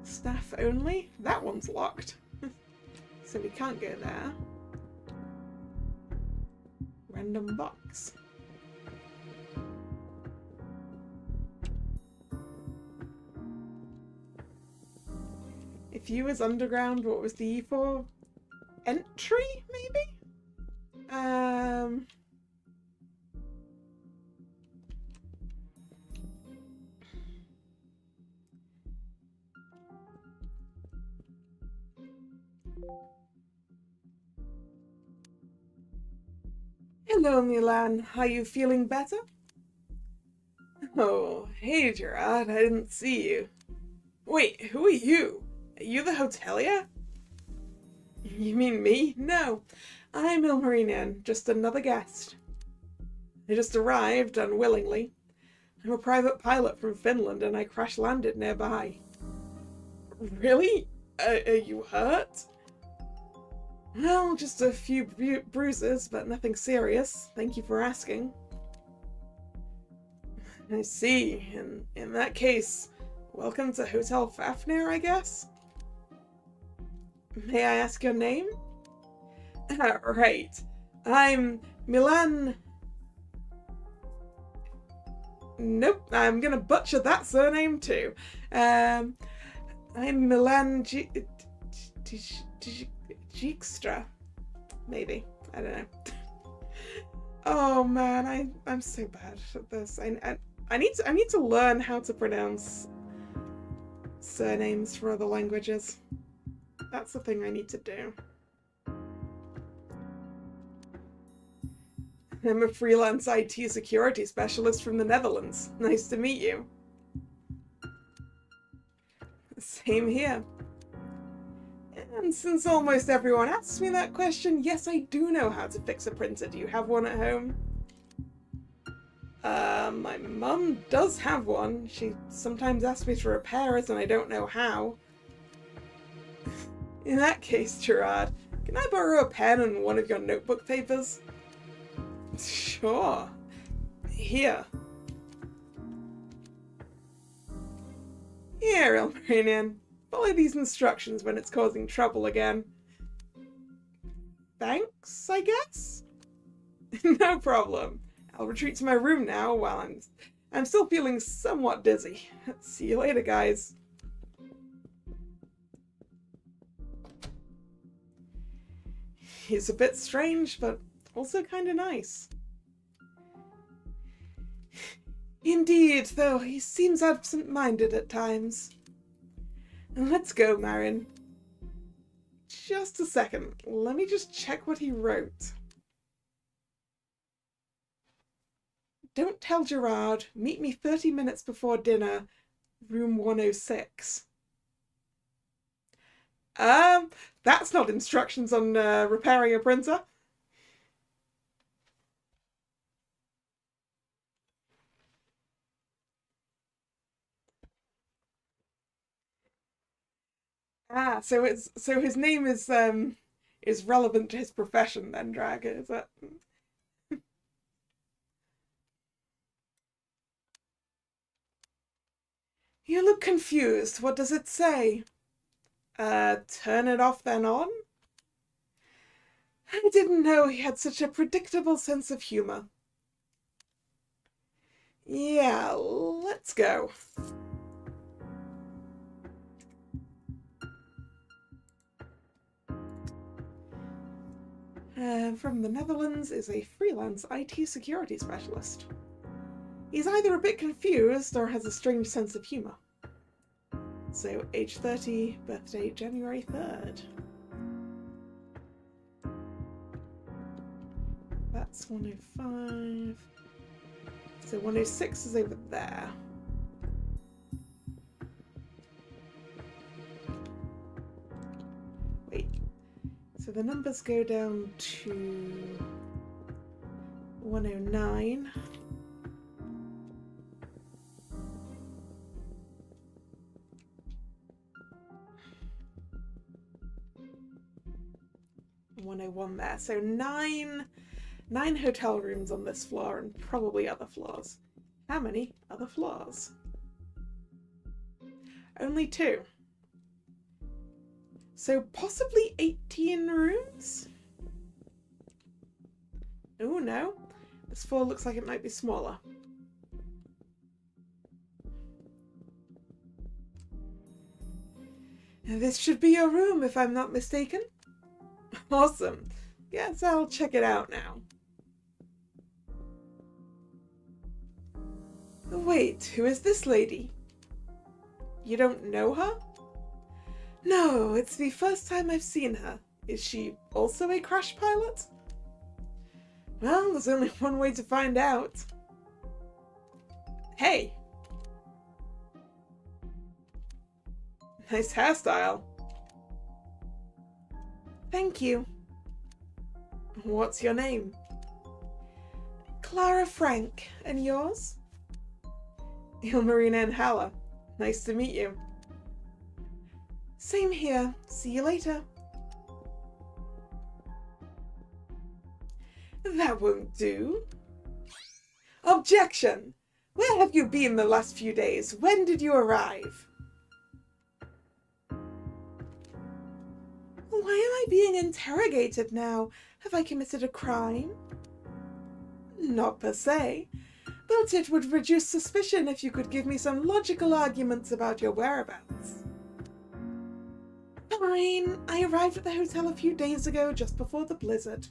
Staff only? That one's locked. So we can't go there. Random box. If you was underground, what was the E for? Entry, maybe? Hello, Milan. Are you feeling better? Oh, hey, Gerard. I didn't see you. Wait, who are you? Are you the hotelier? You mean me? No, I'm Ilmarinian, just another guest. I just arrived unwillingly. I'm a private pilot from Finland and I crash landed nearby. Really? Are you hurt? Well, just a few bruises, but nothing serious. Thank you for asking. I see. In that case, welcome to Hotel Fafnir, I guess? May I ask your name? Right. I'm Milan... Nope, I'm gonna butcher that surname too. I'm Milan Jikstra. Maybe. I don't know. Oh man, I'm so bad at this. I need to learn how to pronounce surnames for other languages. That's the thing I need to do. I'm a freelance IT security specialist from the Netherlands. Nice to meet you. Same here. And since almost everyone asks me that question, yes, I do know how to fix a printer. Do you have one at home? My mum does have one. She sometimes asks me to repair it and I don't know how. In that case, Gerard, can I borrow a pen and one of your notebook papers? Sure. Here. Here, Ilmarinian. Follow these instructions when it's causing trouble again. Thanks, I guess? No problem. I'll retreat to my room now while I'm still feeling somewhat dizzy. See you later, guys. He's a bit strange, but also kind of nice. Indeed, though he seems absent-minded at times. Let's go, Marin. Just a second. Let me just check what he wrote. Don't tell Gerard. Meet me 30 minutes before dinner. Room 106. That's not instructions on repairing a printer. Ah, so his name is relevant to his profession then, Drag, is it? You look confused. What does it say? Turn it off then on? I didn't know he had such a predictable sense of humor. Yeah, let's go. From the Netherlands is a freelance IT security specialist. He's either a bit confused or has a strange sense of humor. So, age 30, birthday January 3rd. That's 105. So 106 is over there. Wait. So the numbers go down to 109. And 101 there. So nine hotel rooms on this floor and probably other floors. How many other floors? Only 2. So possibly 18 rooms? Oh no, this floor looks like it might be smaller. This should be your room if I'm not mistaken. Awesome. Guess I'll check it out now. Wait, who is this lady? You don't know her? No, it's the first time I've seen her. Is she also a crash pilot? Well, there's only one way to find out. Hey! Nice hairstyle. Thank you. What's your name? Clara Frank. And yours? Ilmarina and Halla. Nice to meet you. Same here. See you later. That won't do. Objection! Where have you been the last few days? When did you arrive? Why am I being interrogated now? Have I committed a crime? Not per se, but it would reduce suspicion if you could give me some logical arguments about your whereabouts. Fine. I arrived at the hotel a few days ago, just before the blizzard.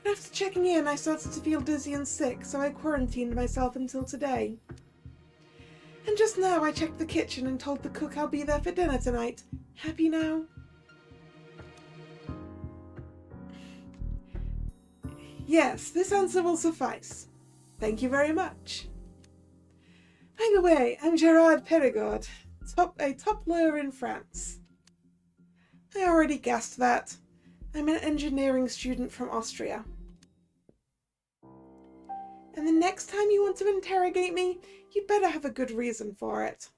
But after checking in, I started to feel dizzy and sick, so I quarantined myself until today. And just now I checked the kitchen and told the cook I'll be there for dinner tonight. Happy now? Yes, this answer will suffice. Thank you very much. By the way, I'm Gerard Perigord, a top lawyer in France. I already guessed that. I'm an engineering student from Austria. And the next time you want to interrogate me, you'd better have a good reason for it.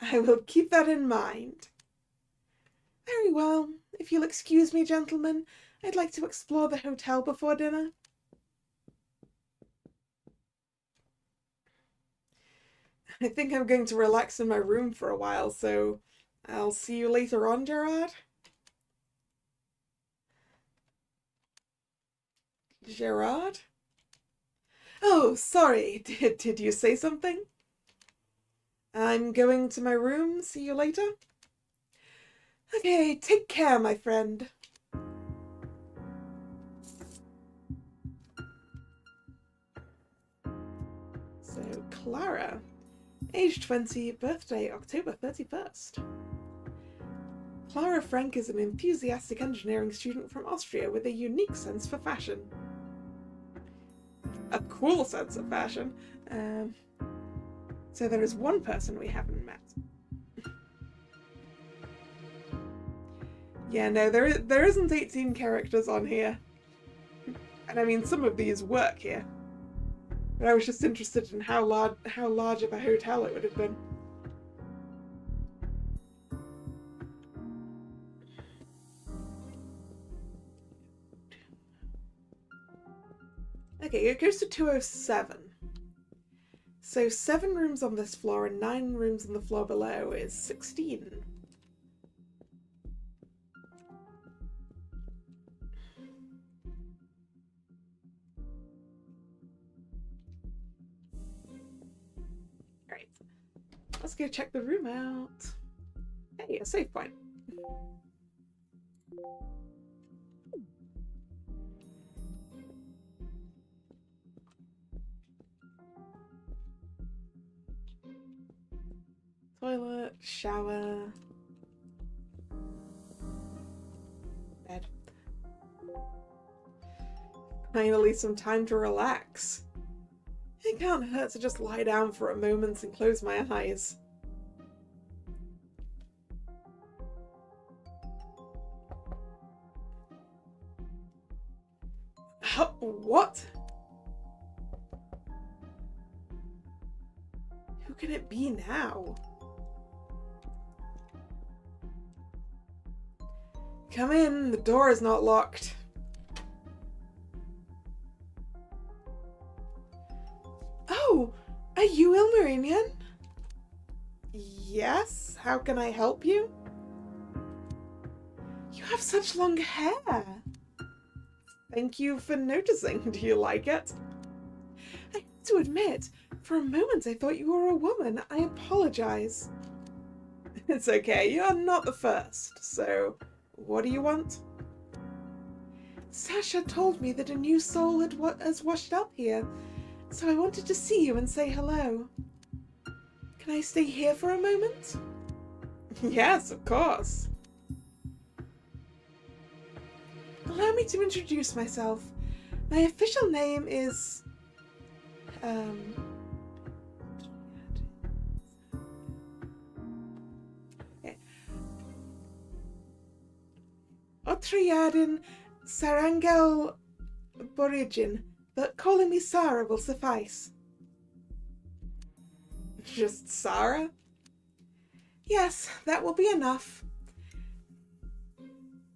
I will keep that in mind. Very well. If you'll excuse me, gentlemen, I'd like to explore the hotel before dinner. I think I'm going to relax in my room for a while, so I'll see you later on, Gerard. Gerard? Oh, sorry. Did you say something? I'm going to my room. See you later. Okay, take care, my friend. So, Clara, age 20, birthday October 31st. Clara Frank is an enthusiastic engineering student from Austria with a unique sense for fashion. A cool sense of fashion. So there is one person we haven't met. Yeah, no, there isn't 18 characters on here. And I mean, some of these work here. But I was just interested in how large of a hotel it would have been. Okay, it goes to 207. So 7 rooms on this floor and 9 rooms on the floor below is 16. Alright. Let's go check the room out. Hey, a save point. Toilet, shower, bed. Finally some time to relax. It can't hurt to just lie down for a moment and close my eyes. What? Who can it be now? Come in, the door is not locked. Oh, are you Ilmarinian? Yes, how can I help you? You have such long hair. Thank you for noticing. Do you like it? I have to admit, for a moment I thought you were a woman. I apologize. It's okay, you're not the first, so what do you want? Sasha told me that a new soul has washed up here, so I wanted to see you and say hello. Can I stay here for a moment? Yes, of course. Allow me to introduce myself. My official name is... Otriadin Sarangel Borigin, but calling me Sarah will suffice. Just Sarah? Yes, that will be enough.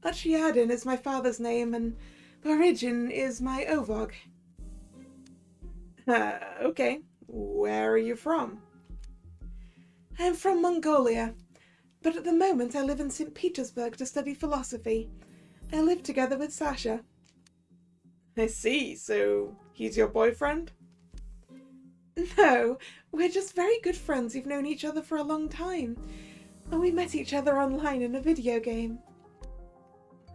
Otriadin is my father's name, and Borigin is my ovog. Okay. Where are you from? I am from Mongolia, but at the moment I live in St. Petersburg to study philosophy. I live together with Sasha. I see, so he's your boyfriend? No, we're just very good friends who've known each other for a long time. And we met each other online in a video game.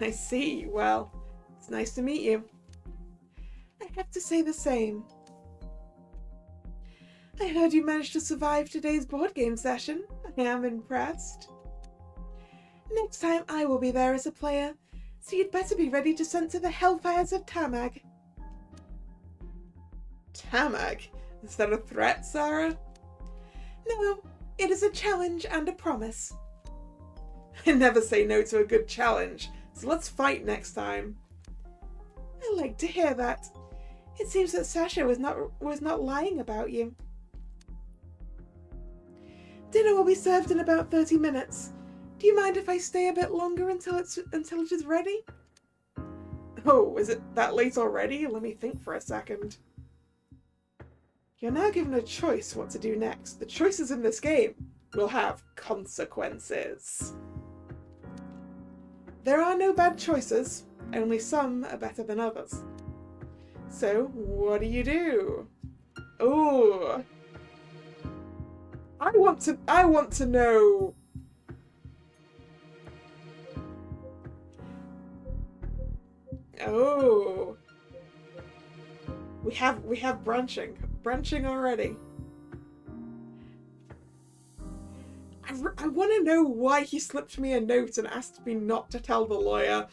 I see, well, it's nice to meet you. I have to say the same. I heard you managed to survive today's board game session. I am impressed. Next time I will be there as a player, so you'd better be ready to censor the hellfires of Tamag. Tamag? Is that a threat, Sarah? No, it is a challenge and a promise. I never say no to a good challenge, so let's fight next time. I like to hear that. It seems that Sasha was not lying about you. Dinner will be served in about 30 minutes. Do you mind if I stay a bit longer until it is ready? Oh, is it that late already? Let me think for a second. You're now given a choice what to do next. The choices in this game will have consequences. There are no bad choices, only some are better than others. So, what do? Oh, I want to know. Oh, we have branching already. I want to know why he slipped me a note and asked me not to tell the lawyer.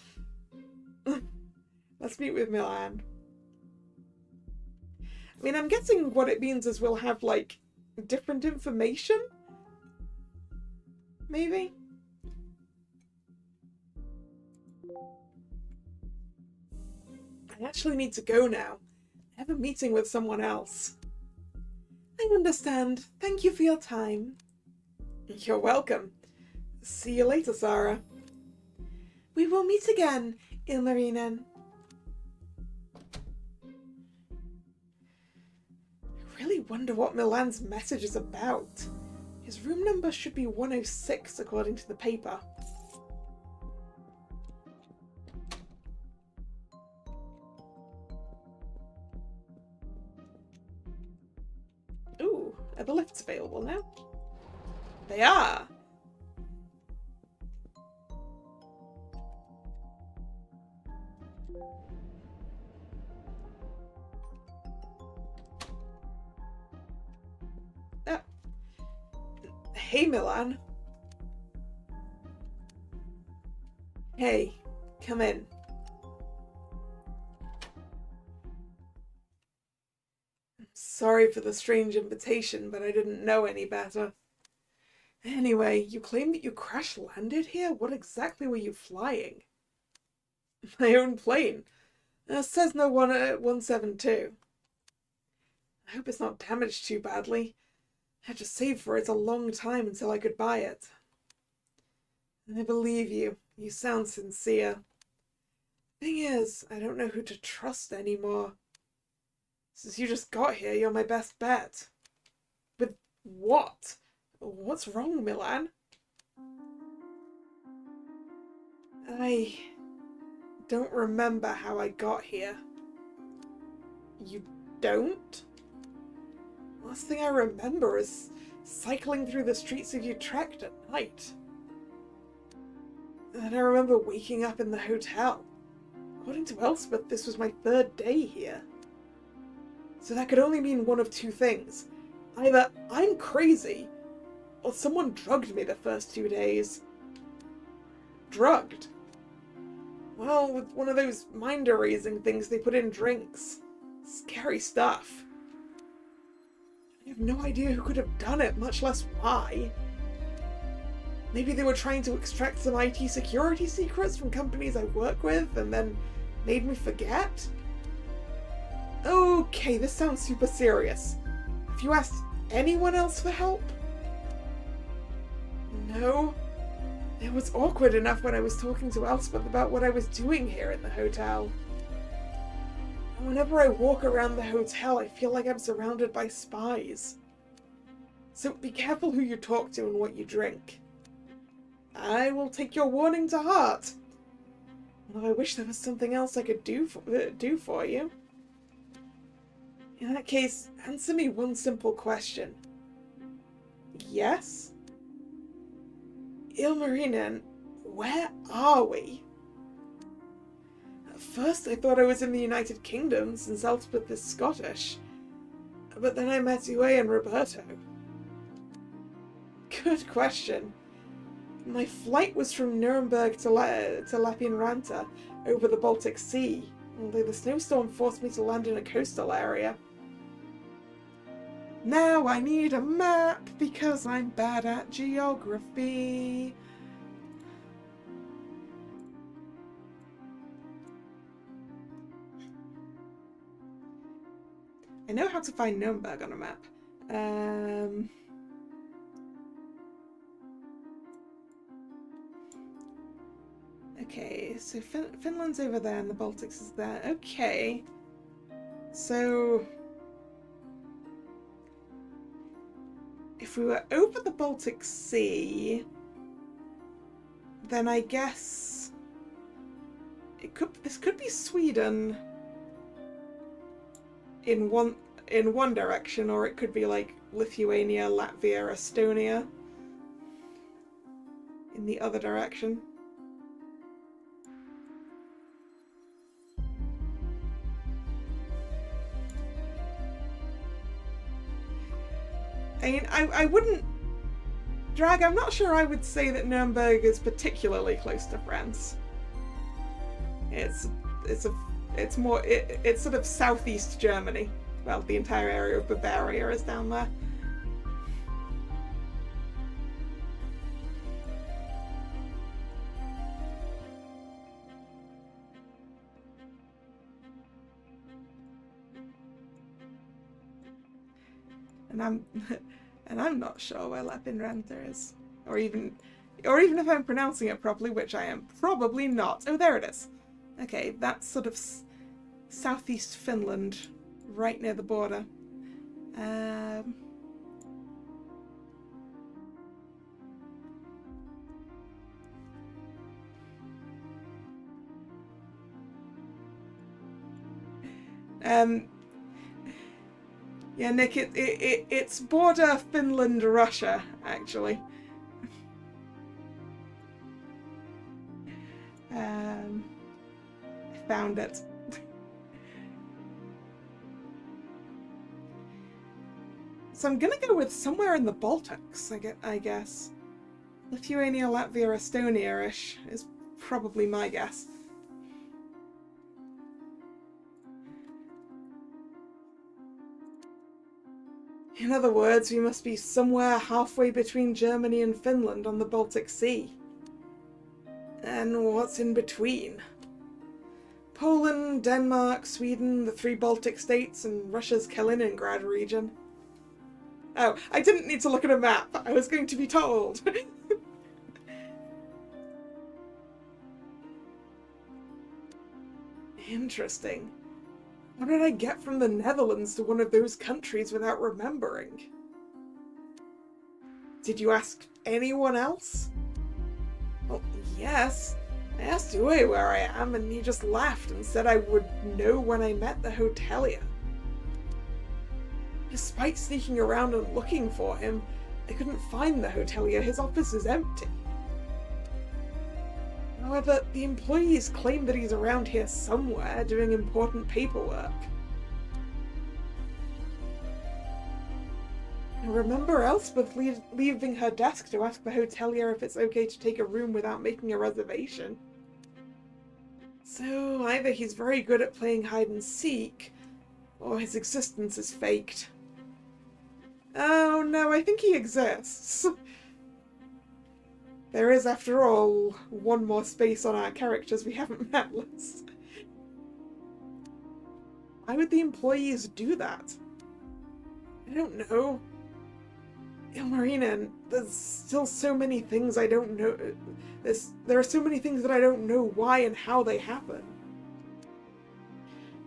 Let's meet with Milan. I mean, I'm guessing what it means is we'll have, like, different information? Maybe? I actually need to go now. I have a meeting with someone else. I understand. Thank you for your time. You're welcome. See you later, Sarah. We will meet again, Ilmarinen. I really wonder what Milan's message is about. His room number should be 106 according to the paper. Ooh, are the lifts available now? They are! Oh. Hey, Milan. Hey, come in. Sorry for the strange invitation, but I didn't know any better. Anyway, you claim that you crash-landed here? What exactly were you flying? My own plane. Cessna 172. I hope it's not damaged too badly. I had to save for it a long time until I could buy it. I believe you. You sound sincere. Thing is, I don't know who to trust anymore. Since you just got here, you're my best bet. With what? What's wrong, Milan? I don't remember how I got here. You don't? Last thing I remember is cycling through the streets of Utrecht at night. And I remember waking up in the hotel. According to Elspeth, this was my 3rd day here. So that could only mean one of two things. Either I'm crazy, or someone drugged me the first 2 days. Drugged? Well, with one of those mind-erasing things they put in drinks. Scary stuff. I have no idea who could have done it, much less why. Maybe they were trying to extract some IT security secrets from companies I work with, and then made me forget? Okay, this sounds super serious. Have you asked anyone else for help? No. It was awkward enough when I was talking to Elspeth about what I was doing here in the hotel. Whenever I walk around the hotel, I feel like I'm surrounded by spies. So be careful who you talk to and what you drink. I will take your warning to heart. Although I wish there was something else I could do for you. In that case, answer me one simple question. Yes? Ilmarinen, where are we? At first I thought I was in the United Kingdom, since Elspeth is Scottish. But then I met Ue and Roberto. Good question. My flight was from Nuremberg to Lapinranta over the Baltic Sea, although the snowstorm forced me to land in a coastal area. Now I need a map because I'm bad at geography. I know how to find Nuremberg on a map. Okay, so Finland's over there and the Baltics is there. Okay. So if we were over the Baltic Sea, then I guess this could be Sweden in one direction, or it could be like Lithuania, Latvia, Estonia in the other direction. I mean, I wouldn't... Drag, I'm not sure I would say that Nuremberg is particularly close to France. It's sort of southeast Germany. Well, the entire area of Bavaria is down there. And I'm not sure where Lapinranta is, or even if I'm pronouncing it properly, which I am probably not. Oh, there it is. Okay, that's sort of southeast Finland, right near the border. Um... Yeah, Nick, it's border Finland, Russia, actually. I found it. So I'm gonna go with somewhere in the Baltics, I guess. Lithuania, Latvia, Estonia-ish is probably my guess. In other words, we must be somewhere halfway between Germany and Finland on the Baltic Sea. And what's in between? Poland, Denmark, Sweden, the 3 Baltic states, and Russia's Kaliningrad region. Oh, I didn't need to look at a map. I was going to be told. Interesting. How did I get from the Netherlands to one of those countries without remembering? Did you ask anyone else? Well, yes. I asked Uwe where I am, and he just laughed and said I would know when I met the hotelier. Despite sneaking around and looking for him, I couldn't find the hotelier. His office is empty. However, the employees claim that he's around here somewhere doing important paperwork. I remember Elspeth leaving her desk to ask the hotelier if it's okay to take a room without making a reservation. So either he's very good at playing hide and seek, or his existence is faked. Oh no, I think he exists. There is, after all, one more space on our characters we haven't met list. Why would the employees do that? I don't know. Marina, there's still so many things I don't know. There are so many things that I don't know why and how they happen.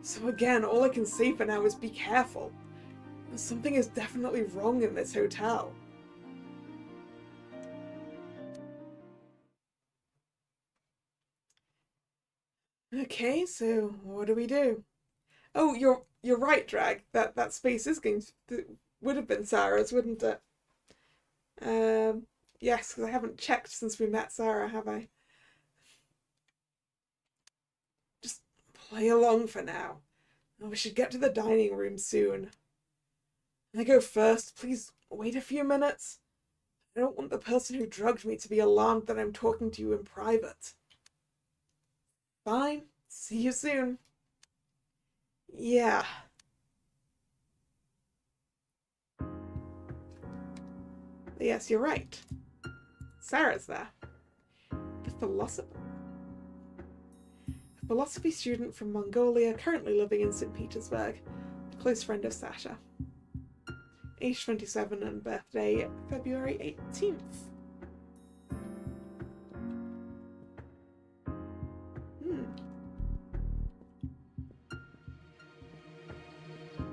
So again, all I can say for now is be careful. Something is definitely wrong in this hotel. Okay, so what do we do? Oh, you're right, Drag. That space is going to would have been Sarah's, wouldn't it? Yes, because I haven't checked since we met Sarah, have I? Just play along for now. Oh, we should get to the dining room soon. Can I go first? Please wait a few minutes. I don't want the person who drugged me to be alarmed that I'm talking to you in private. Fine. See you soon. Yeah. Yes, you're right. Sarah's there. The philosopher. A philosophy student from Mongolia, currently living in St. Petersburg. A close friend of Sasha. Age 27 and birthday February 18th.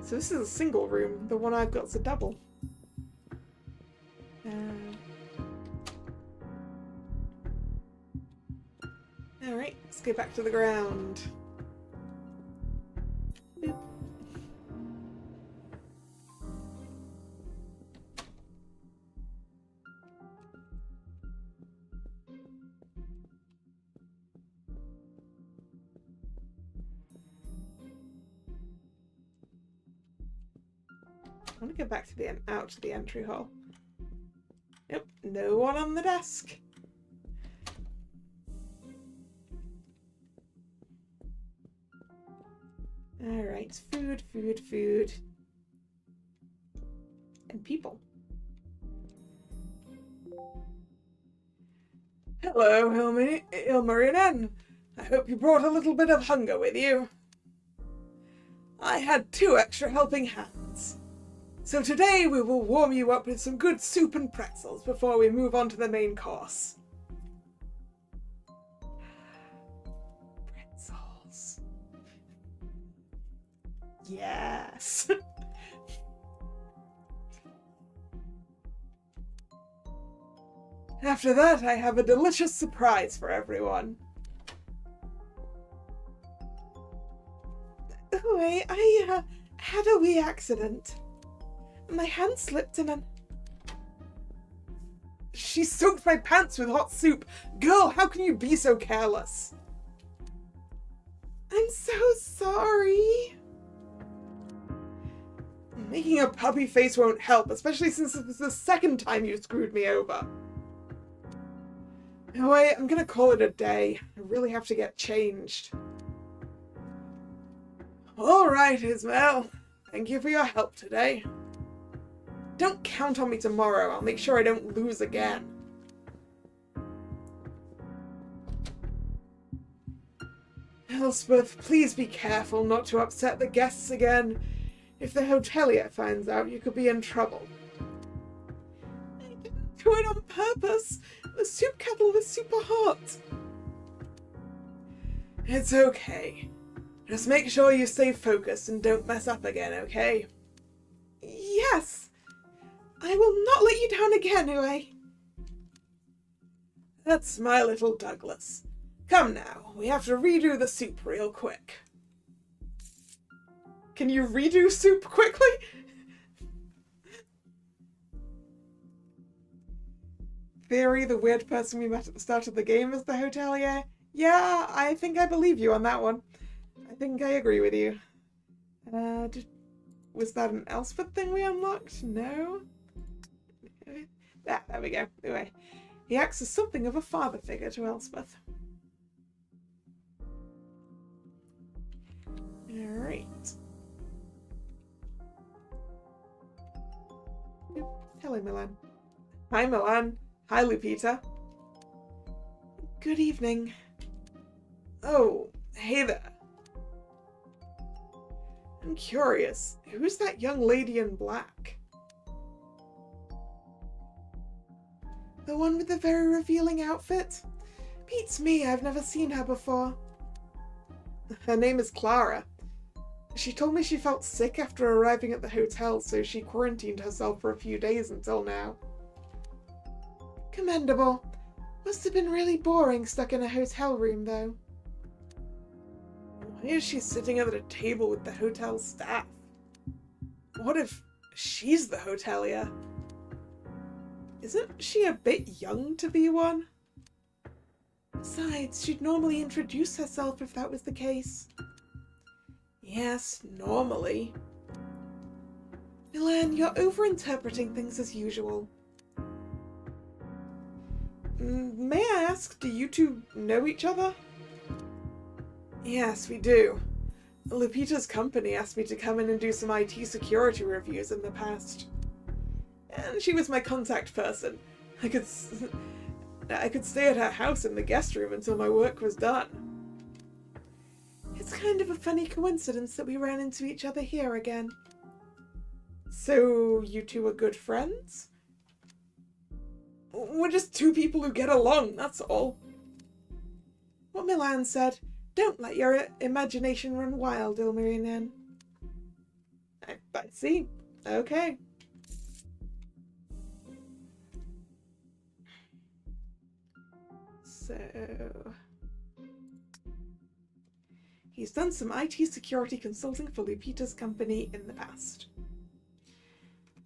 So this is a single room. The one I've got's a double. Alright, let's go back to the ground. Boop. I want to go back to the out to the entry hall. Nope, no one on the desk. Alright, food, food, food. And people. Hello, Ilmarinen. I hope you brought a little bit of hunger with you. I had 2 extra helping hands. So today we will warm you up with some good soup and pretzels before we move on to the main course. Pretzels. Yes. After that, I have a delicious surprise for everyone. Oh, I had a wee accident. My hand slipped and she soaked my pants with hot soup. Girl, how can you be so careless? I'm so sorry. Making a puppy face won't help, especially since this is the second time you screwed me over. Anyway, I'm gonna call it a day. I really have to get changed. Alright, Ismael. Thank you for your help today. Don't count on me tomorrow. I'll make sure I don't lose again. Elspeth, please be careful not to upset the guests again. If the hotelier finds out, you could be in trouble. I didn't do it on purpose. The soup kettle was super hot. It's okay. Just make sure you stay focused and don't mess up again, okay? Yes. I will not let you down again, Uwe. That's my little Douglas. Come now, we have to redo the soup real quick. Can you redo soup quickly? Theory, the weird person we met at the start of the game is the hotelier. Yeah, I think I believe you on that one. I think I agree with you. Was that an Elspeth thing we unlocked? No? There we go. Anyway, he acts as something of a father figure to Elspeth. Alright. Hello, Milan. Hi, Milan. Hi, Lupita. Good evening. Oh, hey there. I'm curious. Who's that young lady in black? The one with the very revealing outfit? Beats me, I've never seen her before. Her name is Clara. She told me she felt sick after arriving at the hotel, so she quarantined herself for a few days until now. Commendable. Must have been really boring stuck in a hotel room, though. Why is she sitting at a table with the hotel staff? What if she's the hotelier? Isn't she a bit young to be one? Besides, she'd normally introduce herself if that was the case. Yes, normally. Milan, you're overinterpreting things as usual. May I ask, do you two know each other? Yes, we do. Lupita's company asked me to come in and do some IT security reviews in the past. And she was my contact person. I could stay at her house in the guest room until my work was done. It's kind of a funny coincidence that we ran into each other here again. So, you two are good friends? We're just two people who get along, that's all. What Milan said, don't let your imagination run wild, Ilmarinen. I see. Okay. So... he's done some IT security consulting for Lupita's company in the past.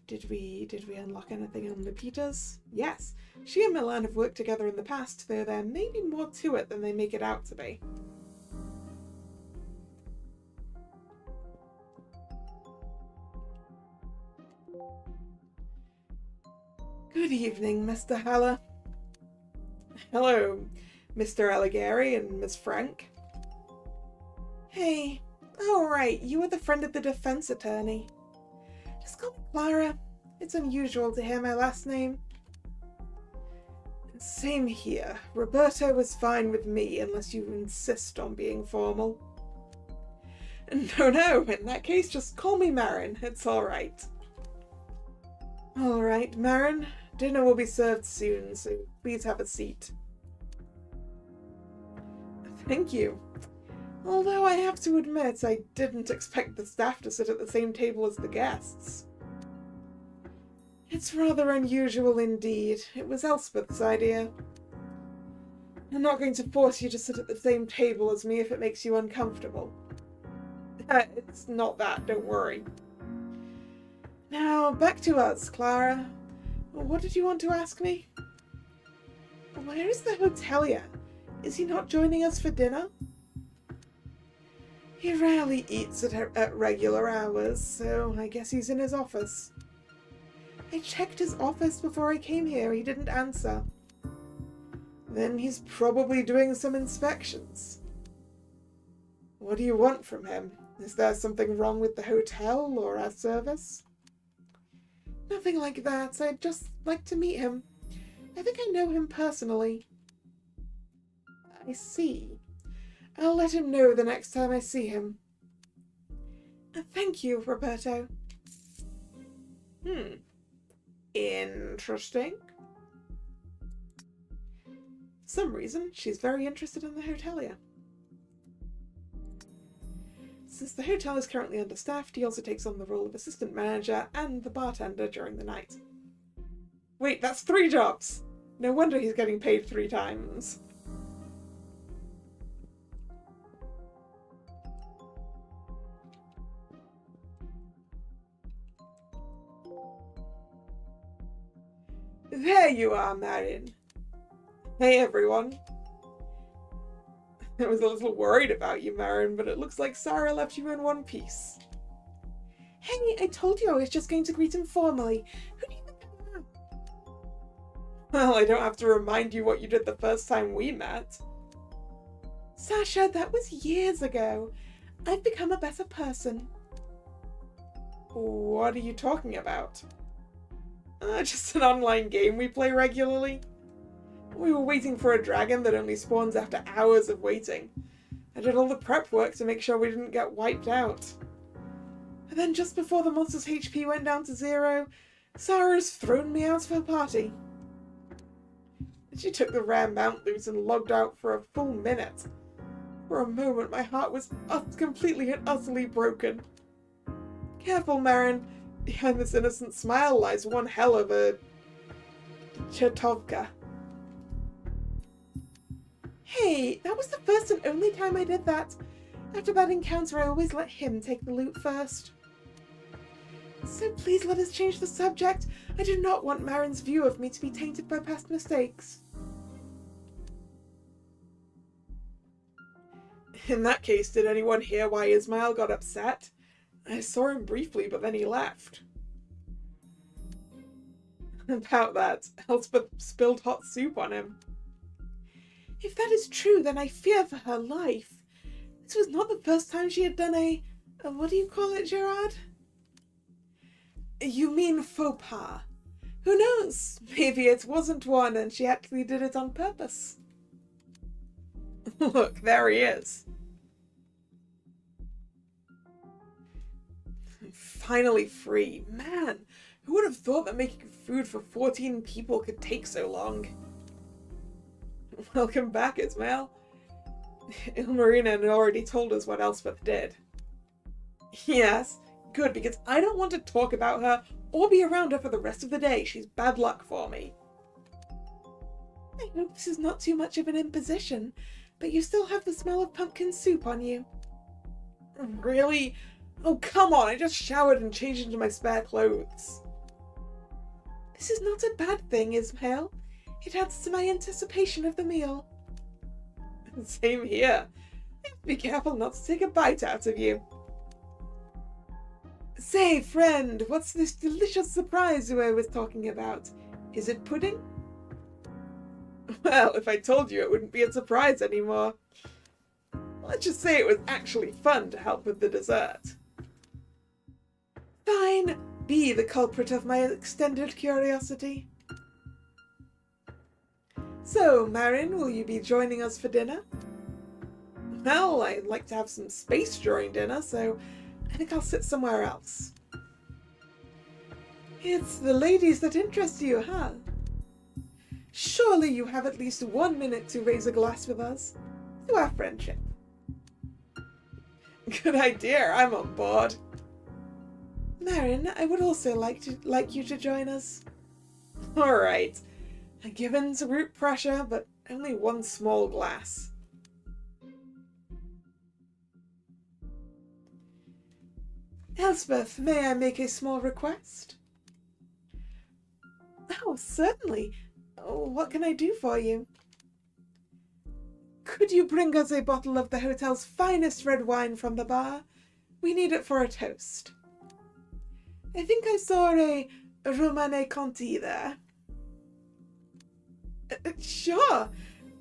Did we unlock anything on Lupita's? Yes. She and Milan have worked together in the past, though there may be more to it than they make it out to be. Good evening, Mr. Haller. Hello, Mr. Alighieri and Miss Frank. Hey. Oh, right, you are the friend of the defense attorney. Just call me Clara. It's unusual to hear my last name. Same here. Roberto was fine with me, unless you insist on being formal. No, in that case, just call me Marin. It's alright. Alright, Marin. Dinner will be served soon, so please have a seat. Thank you. Although I have to admit, I didn't expect the staff to sit at the same table as the guests. It's rather unusual indeed. It was Elspeth's idea. I'm not going to force you to sit at the same table as me if it makes you uncomfortable. It's not that, don't worry. Now, back to us, Clara. What did you want to ask me? Where is the hotelier? Is he not joining us for dinner? He rarely eats at regular hours, so I guess he's in his office. I checked his office before I came here. He didn't answer. Then he's probably doing some inspections. What do you want from him? Is there something wrong with the hotel or our service? Nothing like that. I'd just like to meet him. I think I know him personally. I see. I'll let him know the next time I see him. Thank you, Roberto. Interesting. For some reason, she's very interested in the hotelier. Since the hotel is currently understaffed, he also takes on the role of assistant manager and the bartender during the night. Wait, that's 3 jobs! No wonder he's getting paid 3 times. There you are, Marion. Hey, everyone. I was a little worried about you, Marin, but it looks like Sarah left you in one piece. Hey, I told you I was just going to greet him formally. Who do you think I am? Well, I don't have to remind you what you did the first time we met. Sasha, that was years ago. I've become a better person. What are you talking about? Just an online game we play regularly. We were waiting for a dragon that only spawns after hours of waiting. I did all the prep work to make sure we didn't get wiped out. And then just before the monster's HP went down to 0, Sarah's thrown me out of her party. She took the rare mount loot and logged out for a full minute. For a moment my heart was completely and utterly broken. Careful, Marin. Behind this innocent smile lies one hell of a Chetovka. Hey, that was the first and only time I did that. After that encounter, I always let him take the loot first. So please let us change the subject. I do not want Marin's view of me to be tainted by past mistakes. In that case, did anyone hear why Ismail got upset? I saw him briefly, but then he left. About that, Elspeth spilled hot soup on him. If that is true, then I fear for her life. This was not the first time she had done a what do you call it, Gerard? You mean faux pas. Who knows? Maybe it wasn't one and she actually did it on purpose. Look, there he is. I'm finally free. Man, who would have thought that making food for 14 people could take so long? Welcome back, Ismail. Ilmarina had already told us what Elspeth did. Yes, good, because I don't want to talk about her or be around her for the rest of the day. She's bad luck for me. I hope this is not too much of an imposition, but you still have the smell of pumpkin soup on you. Really? Oh, come on, I just showered and changed into my spare clothes. This is not a bad thing, Ismail. It adds to my anticipation of the meal. Same here. Be careful not to take a bite out of you. Say, friend, what's this delicious surprise I was talking about? Is it pudding? Well, if I told you, it wouldn't be a surprise anymore. Let's just say it was actually fun to help with the dessert. Fine, be the culprit of my extended curiosity. So, Marin, will you be joining us for dinner? Well, I'd like to have some space during dinner, so I think I'll sit somewhere else. It's the ladies that interest you, huh? Surely you have at least 1 minute to raise a glass with us, to our friendship. Good idea, I'm on board. Marin, I would also like you to join us. Alright. I give in to group pressure, but only one small glass. Elspeth, may I make a small request? Oh, certainly. What can I do for you? Could you bring us a bottle of the hotel's finest red wine from the bar? We need it for a toast. I think I saw a Romane Conti there. Sure.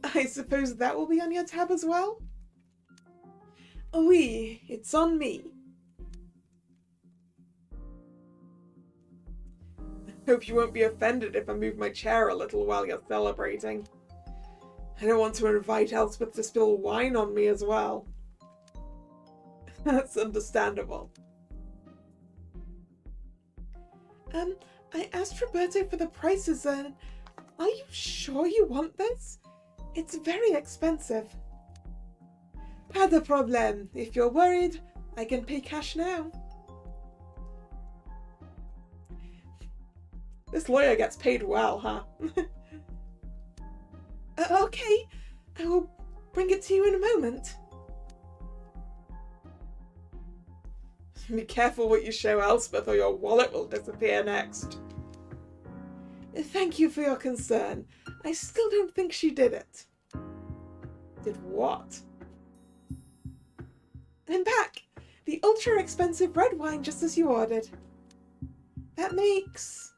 I suppose that will be on your tab as well? Oui, it's on me. Hope you won't be offended if I move my chair a little while you're celebrating. I don't want to invite Elspeth to spill wine on me as well. That's understandable. I asked Roberto for the prices and are you sure you want this? It's very expensive. Pas de problème. If you're worried, I can pay cash now. This lawyer gets paid well, huh? Okay, I will bring it to you in a moment. Be careful what you show Elspeth or your wallet will disappear next. Thank you for your concern. I still don't think she did it. Did what? I'm back! The ultra-expensive red wine just as you ordered. That makes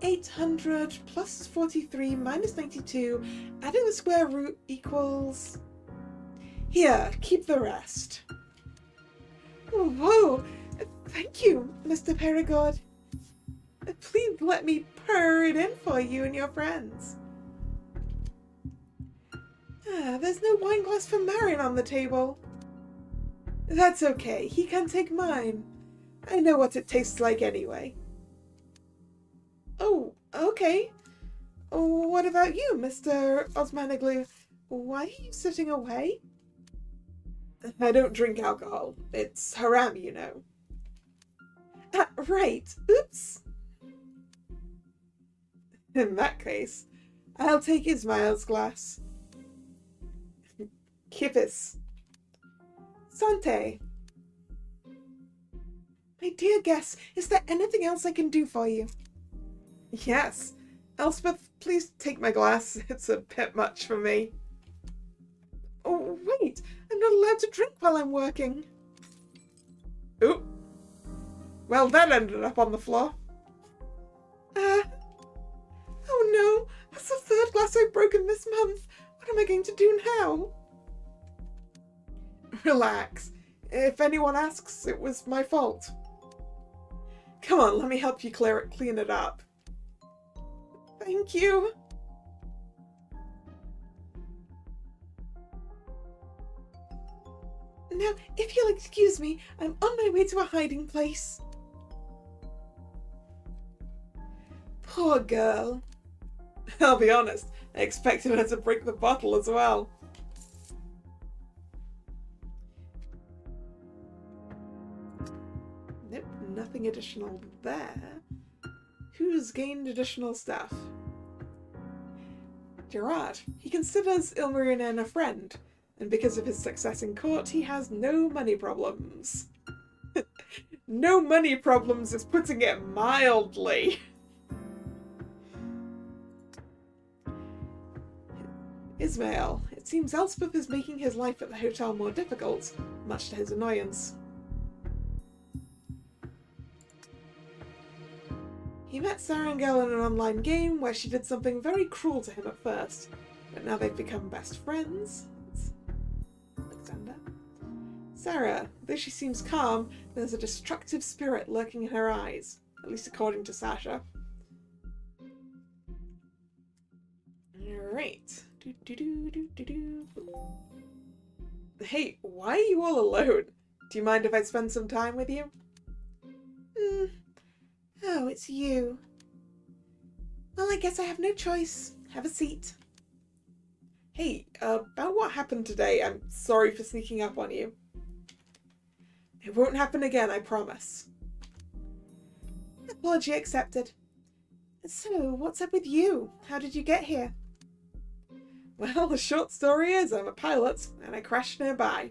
800 plus 43 minus 92, adding the square root equals... Here, keep the rest. Whoa! Thank you, Mr. Perigord. Please let me pour it in for you and your friends. There's no wine glass for Marion on the table. That's okay, he can take mine. I know what it tastes like anyway. Oh, okay. What about you, Mr. Osmanoglu? Why are you sitting away? I don't drink alcohol. It's haram, you know. Right. Oops. In that case, I'll take Ismail's glass. Kippis. Sante. My dear guest, is there anything else I can do for you? Yes. Elspeth, please take my glass. It's a bit much for me. Oh, wait. I'm not allowed to drink while I'm working. Oop. Well, that ended up on the floor. Oh no. That's the third glass I've broken this month. What am I going to do now? Relax. If anyone asks, it was my fault. Come on, let me help you clean it up. Thank you. Now, if you'll excuse me, I'm on my way to a hiding place. Poor girl. I'll be honest, I expected her to break the bottle as well. Nope, nothing additional there. Who's gained additional stuff? Gerard. He considers Ilmarinen a friend, and because of his success in court, he has no money problems. No money problems is putting it mildly. Ismail. It seems Elspeth is making his life at the hotel more difficult, much to his annoyance. He met Sarangel in an online game where she did something very cruel to him at first, but now they've become best friends. Alexander. Sarah, though she seems calm, there's a destructive spirit lurking in her eyes, at least according to Sasha. Alright. Hey, why are you all alone? Do you mind if I spend some time with you? Oh, it's you. Well, I guess I have no choice. Have a seat. Hey, about what happened today, I'm sorry for sneaking up on you. It won't happen again, I promise. Apology accepted. So, what's up with you? How did you get here? Well, the short story is I'm a pilot, and I crashed nearby.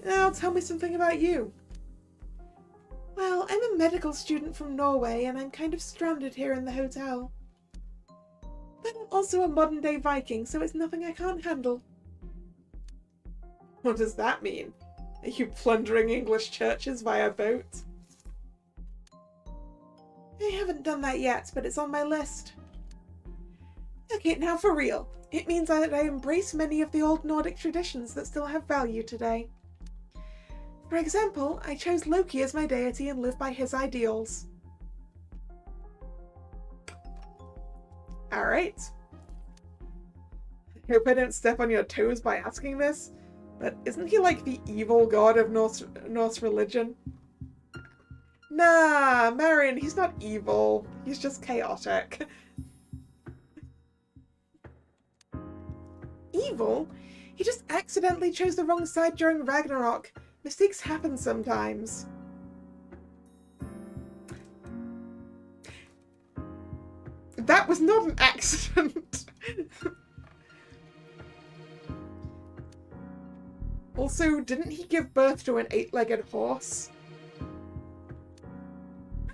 Now, tell me something about you. Well, I'm a medical student from Norway, and I'm kind of stranded here in the hotel. But I'm also a modern-day Viking, so it's nothing I can't handle. What does that mean? Are you plundering English churches via boat? I haven't done that yet, but it's on my list. Okay, now for real. It means that I embrace many of the old Nordic traditions that still have value today. For example, I chose Loki as my deity and live by his ideals. Alright. I hope I don't step on your toes by asking this, but isn't he like the evil god of Norse religion? Nah, Marion, he's not evil. He's just chaotic. Evil? He just accidentally chose the wrong side during Ragnarok. Mistakes happen sometimes. That was not an accident. Also, didn't he give birth to an 8-legged horse?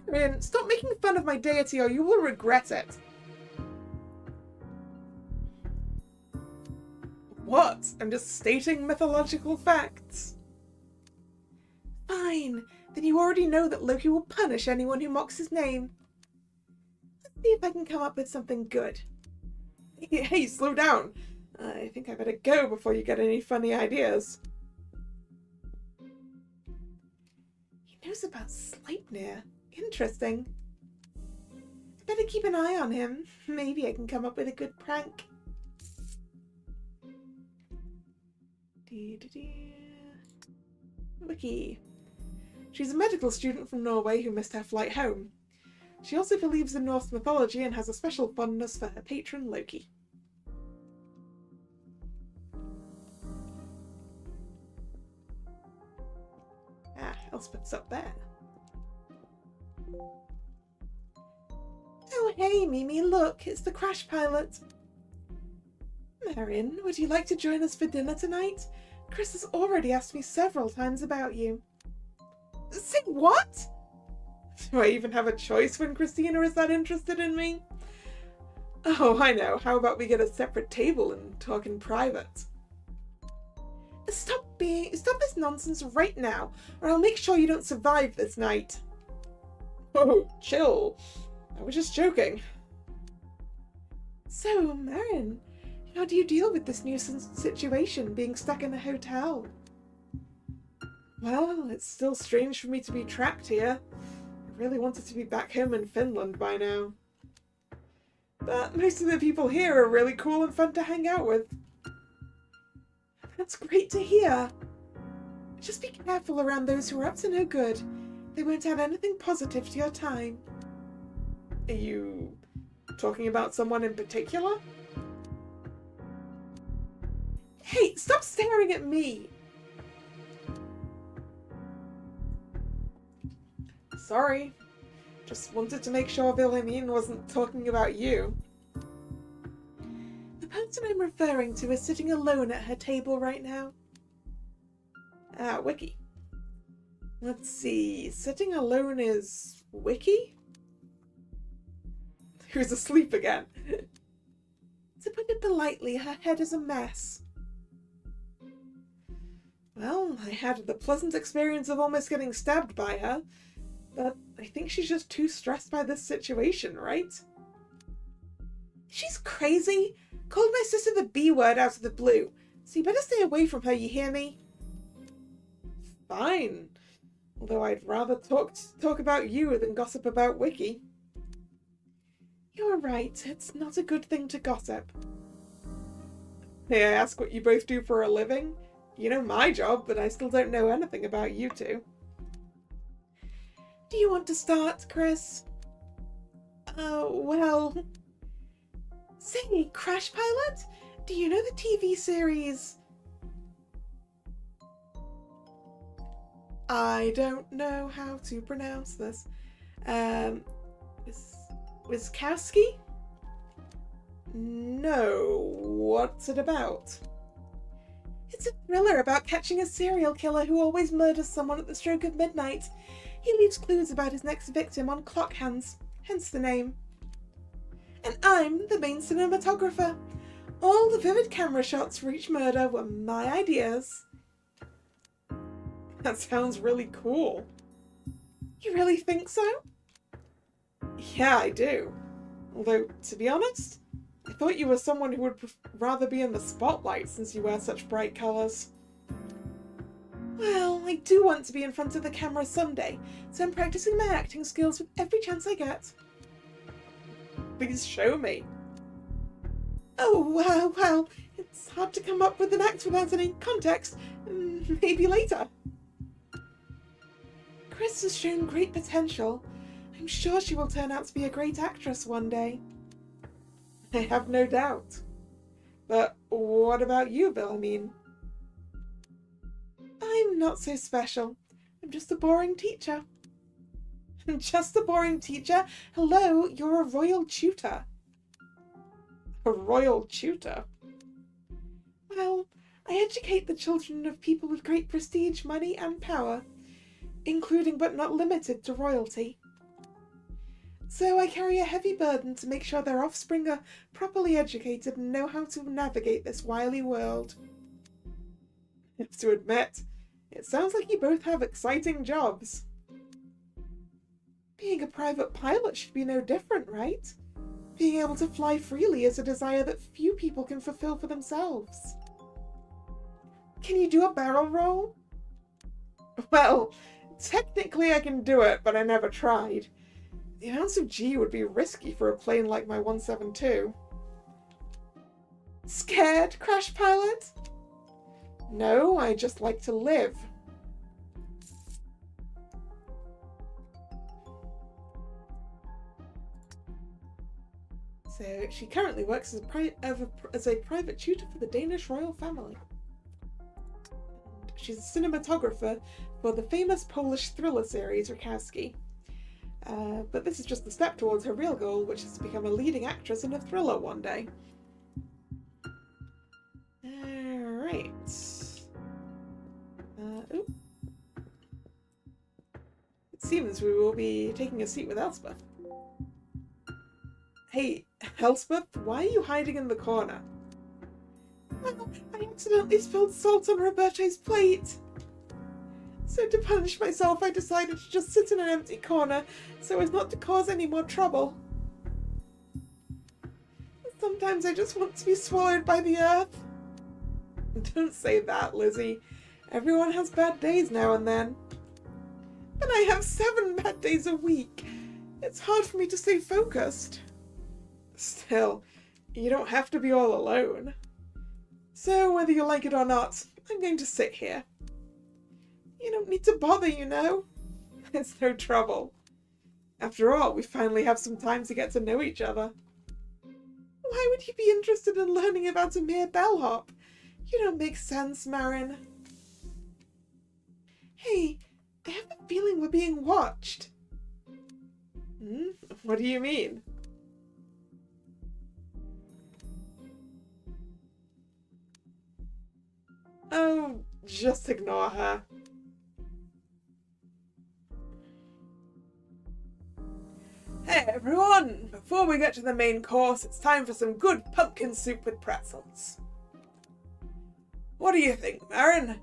Marion, stop making fun of my deity or you will regret it. What? I'm just stating mythological facts. Fine. Then you already know that Loki will punish anyone who mocks his name. Let's see if I can come up with something good. Hey, slow down. I think I better go before you get any funny ideas. He knows about Sleipnir. Interesting. I better keep an eye on him. Maybe I can come up with a good prank. Wiki. She's a medical student from Norway who missed her flight home. She also believes in Norse mythology and has a special fondness for her patron Loki. Ah, Elspeth's up there. Oh hey Mimi, look, it's the crash pilot. Marion, would you like to join us for dinner tonight? Chris has already asked me several times about you. Say what? Do I even have a choice when Christina is that interested in me? Oh, I know. How about we get a separate table and talk in private? Stop this nonsense right now, or I'll make sure you don't survive this night. Oh, chill. I was just joking. So, Marion, how do you deal with this nuisance situation, being stuck in a hotel? Well, it's still strange for me to be trapped here. I really wanted to be back home in Finland by now. But most of the people here are really cool and fun to hang out with. That's great to hear. Just be careful around those who are up to no good. They won't add anything positive to your time. Are you talking about someone in particular? Hey, stop staring at me! Sorry. Just wanted to make sure Wilhelmine wasn't talking about you. The person I'm referring to is sitting alone at her table right now. Ah, Wiki. Let's see. Sitting alone is Wiki? Who's asleep again? To put it politely, her head is a mess. Well, I had the pleasant experience of almost getting stabbed by her, but I think she's just too stressed by this situation, right? She's crazy. Called my sister the B word out of the blue, so you better stay away from her, you hear me? Fine. Although I'd rather talk about you than gossip about Wiki. You're right, it's not a good thing to gossip. May I ask what you both do for a living? You know my job, but I still don't know anything about you two. Do you want to start, Chris? Well... Say, Crash Pilot? Do you know the TV series... I don't know how to pronounce this. Wiskowski? No. What's it about? It's a thriller about catching a serial killer who always murders someone at the stroke of midnight. He leaves clues about his next victim on clock hands, hence the name. And I'm the main cinematographer. All the vivid camera shots for each murder were my ideas. That sounds really cool. You really think so? Yeah, I do. Although, to be honest, I thought you were someone who would rather be in the spotlight since you wear such bright colours. Well, I do want to be in front of the camera someday, so I'm practicing my acting skills with every chance I get. Please show me. Oh, well, it's hard to come up with an act without any context. Maybe later. Chris has shown great potential. I'm sure she will turn out to be a great actress one day. I have no doubt. But what about you, Bill? I'm not so special. I'm just a boring teacher. Just a boring teacher? Hello, you're a royal tutor. A royal tutor? Well, I educate the children of people with great prestige, money, and power, including but not limited to royalty. So I carry a heavy burden to make sure their offspring are properly educated and know how to navigate this wily world. I have to admit, it sounds like you both have exciting jobs. Being a private pilot should be no different, right? Being able to fly freely is a desire that few people can fulfill for themselves. Can you do a barrel roll? Well, technically I can do it, but I never tried. The ounce of G would be risky for a plane like my 172. Scared, Crash Pilot? No, I just like to live. So she currently works as a private tutor for the Danish royal family. She's a cinematographer for the famous Polish thriller series Rakowski. But this is just the step towards her real goal, which is to become a leading actress in a thriller one day. Alright. It seems we will be taking a seat with Elspeth. Hey, Elspeth, why are you hiding in the corner? Well, I accidentally spilled salt on Roberto's plate. So to punish myself, I decided to just sit in an empty corner so as not to cause any more trouble. Sometimes I just want to be swallowed by the earth. Don't say that, Lizzie. Everyone has bad days now and then. But I have 7 bad days a week. It's hard for me to stay focused. Still, you don't have to be all alone. So whether you like it or not, I'm going to sit here. You don't need to bother, you know. It's no trouble. After all, we finally have some time to get to know each other. Why would you be interested in learning about a mere bellhop? You don't make sense, Marin. Hey, I have a feeling we're being watched. What do you mean? Oh, just ignore her. Hey everyone! Before we get to the main course, it's time for some good pumpkin soup with pretzels. What do you think, Marin?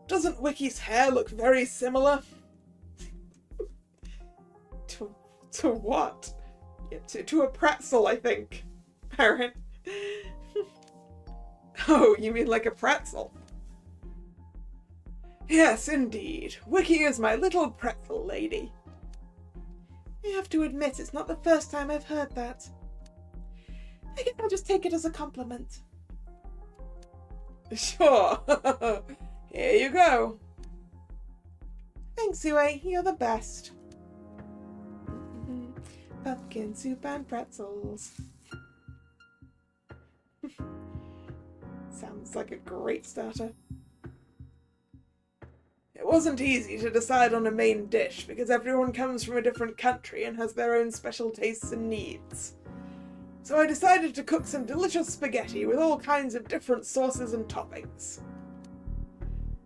Doesn't Wiki's hair look very similar? To what? To a pretzel, I think. Marin. Oh, you mean like a pretzel? Yes, indeed. Wiki is my little pretzel lady. I have to admit, it's not the first time I've heard that. I guess I'll just take it as a compliment. Sure. Here you go. Thanks, Ue. You're the best. Pumpkin soup and pretzels. Sounds like a great starter. wasn't easy to decide on a main dish because everyone comes from a different country and has their own special tastes and needs. So I decided to cook some delicious spaghetti with all kinds of different sauces and toppings.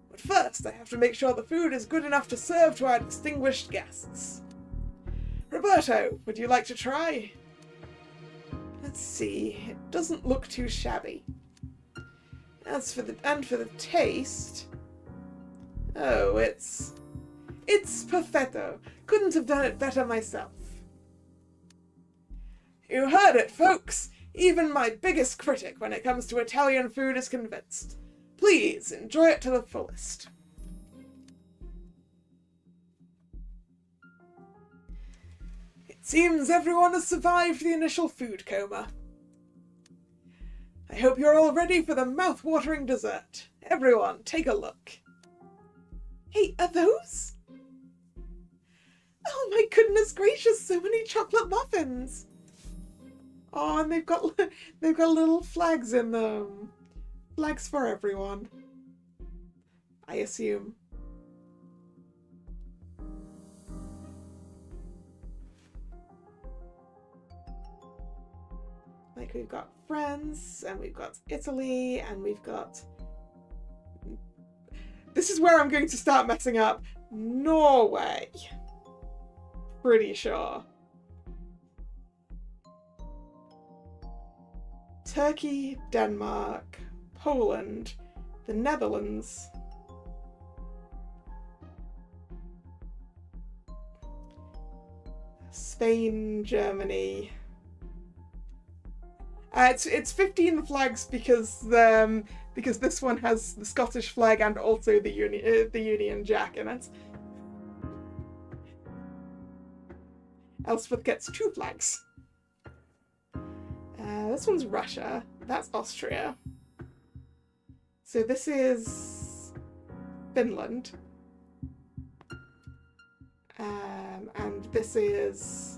But first, I have to make sure the food is good enough to serve to our distinguished guests. Roberto, would you like to try? Let's see, it doesn't look too shabby. As for the taste, oh, it's perfetto. Couldn't have done it better myself. You heard it, folks. Even my biggest critic when it comes to Italian food is convinced. Please enjoy it to the fullest. It seems everyone has survived the initial food coma. I hope you're all ready for the mouth-watering dessert. Everyone, take a look. Hey, are those? Oh my goodness gracious, so many chocolate muffins! Oh, and they've got little flags in them. Flags for everyone, I assume. Like, we've got France, and we've got Italy, and we've got... This is where I'm going to start messing up. Norway. Pretty sure. Turkey, Denmark, Poland, the Netherlands, Spain, Germany. It's 15 flags because this one has the Scottish flag and also the Union Jack in it. Elspeth gets 2 flags. This one's Russia. That's Austria. So this is Finland. And this is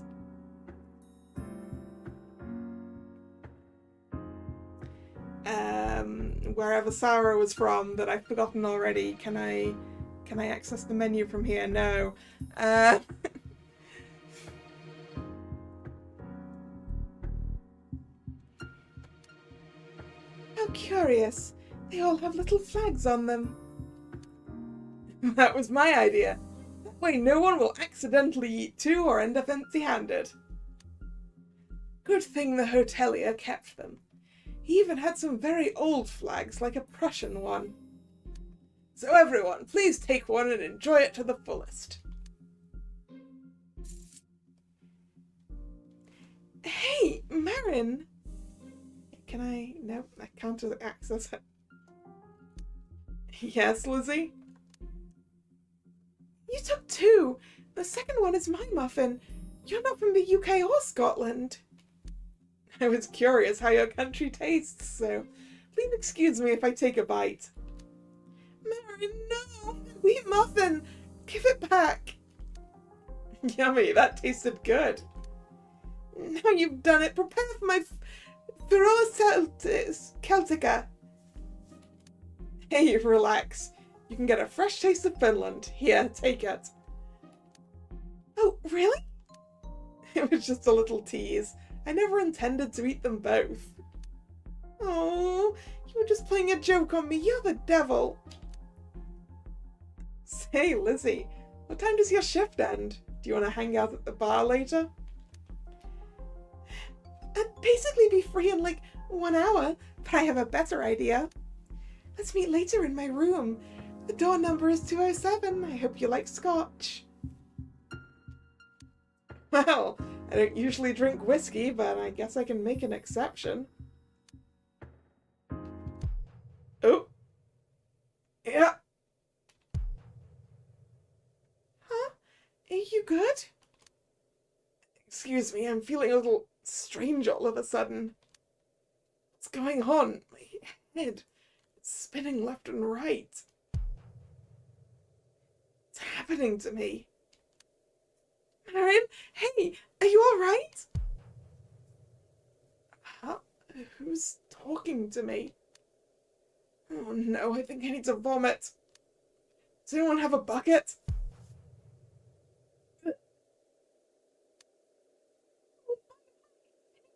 wherever Sarah was from that I've forgotten already. Can I access the menu from here? No. How curious. They all have little flags on them. That was my idea. That way no one will accidentally eat 2 or end up empty-handed. Good thing the hotelier kept them. He even had some very old flags, like a Prussian one. So everyone, please take one and enjoy it to the fullest. Hey, Marin! Can I... No, I can't access it. Yes, Lizzie? You took 2! The second one is my muffin. You're not from the UK or Scotland. I was curious how your country tastes, so please excuse me if I take a bite. Mary, no! Wheat muffin! Give it back! Yummy, that tasted good. Now you've done it, prepare for my Furor Celtica. Hey, relax. You can get a fresh taste of Finland. Here, take it. Oh, really? It was just a little tease. I never intended to eat them both. Oh, you were just playing a joke on me. You're the devil. Say, Lizzie, what time does your shift end? Do you want to hang out at the bar later? I'd basically be free in like 1 hour, but I have a better idea. Let's meet later in my room. The door number is 207. I hope you like scotch. Well, I don't usually drink whiskey, but I guess I can make an exception. Oh. Yeah. Huh? Are you good? Excuse me, I'm feeling a little strange all of a sudden. What's going on? My head is spinning left and right. What's happening to me? Marin, hey, are you alright? Huh? Who's talking to me? Oh no, I think I need to vomit. Does anyone have a bucket? Anyone?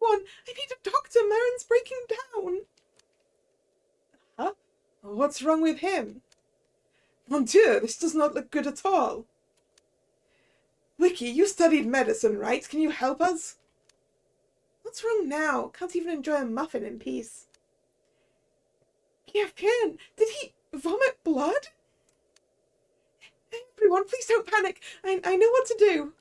I need a doctor. Marin's breaking down. Huh? What's wrong with him? Mon Dieu, this does not look good at all. Wiki, you studied medicine, right? Can you help us? What's wrong now? Can't even enjoy a muffin in peace. Kevin, did he vomit blood? Everyone, please don't panic. I know what to do.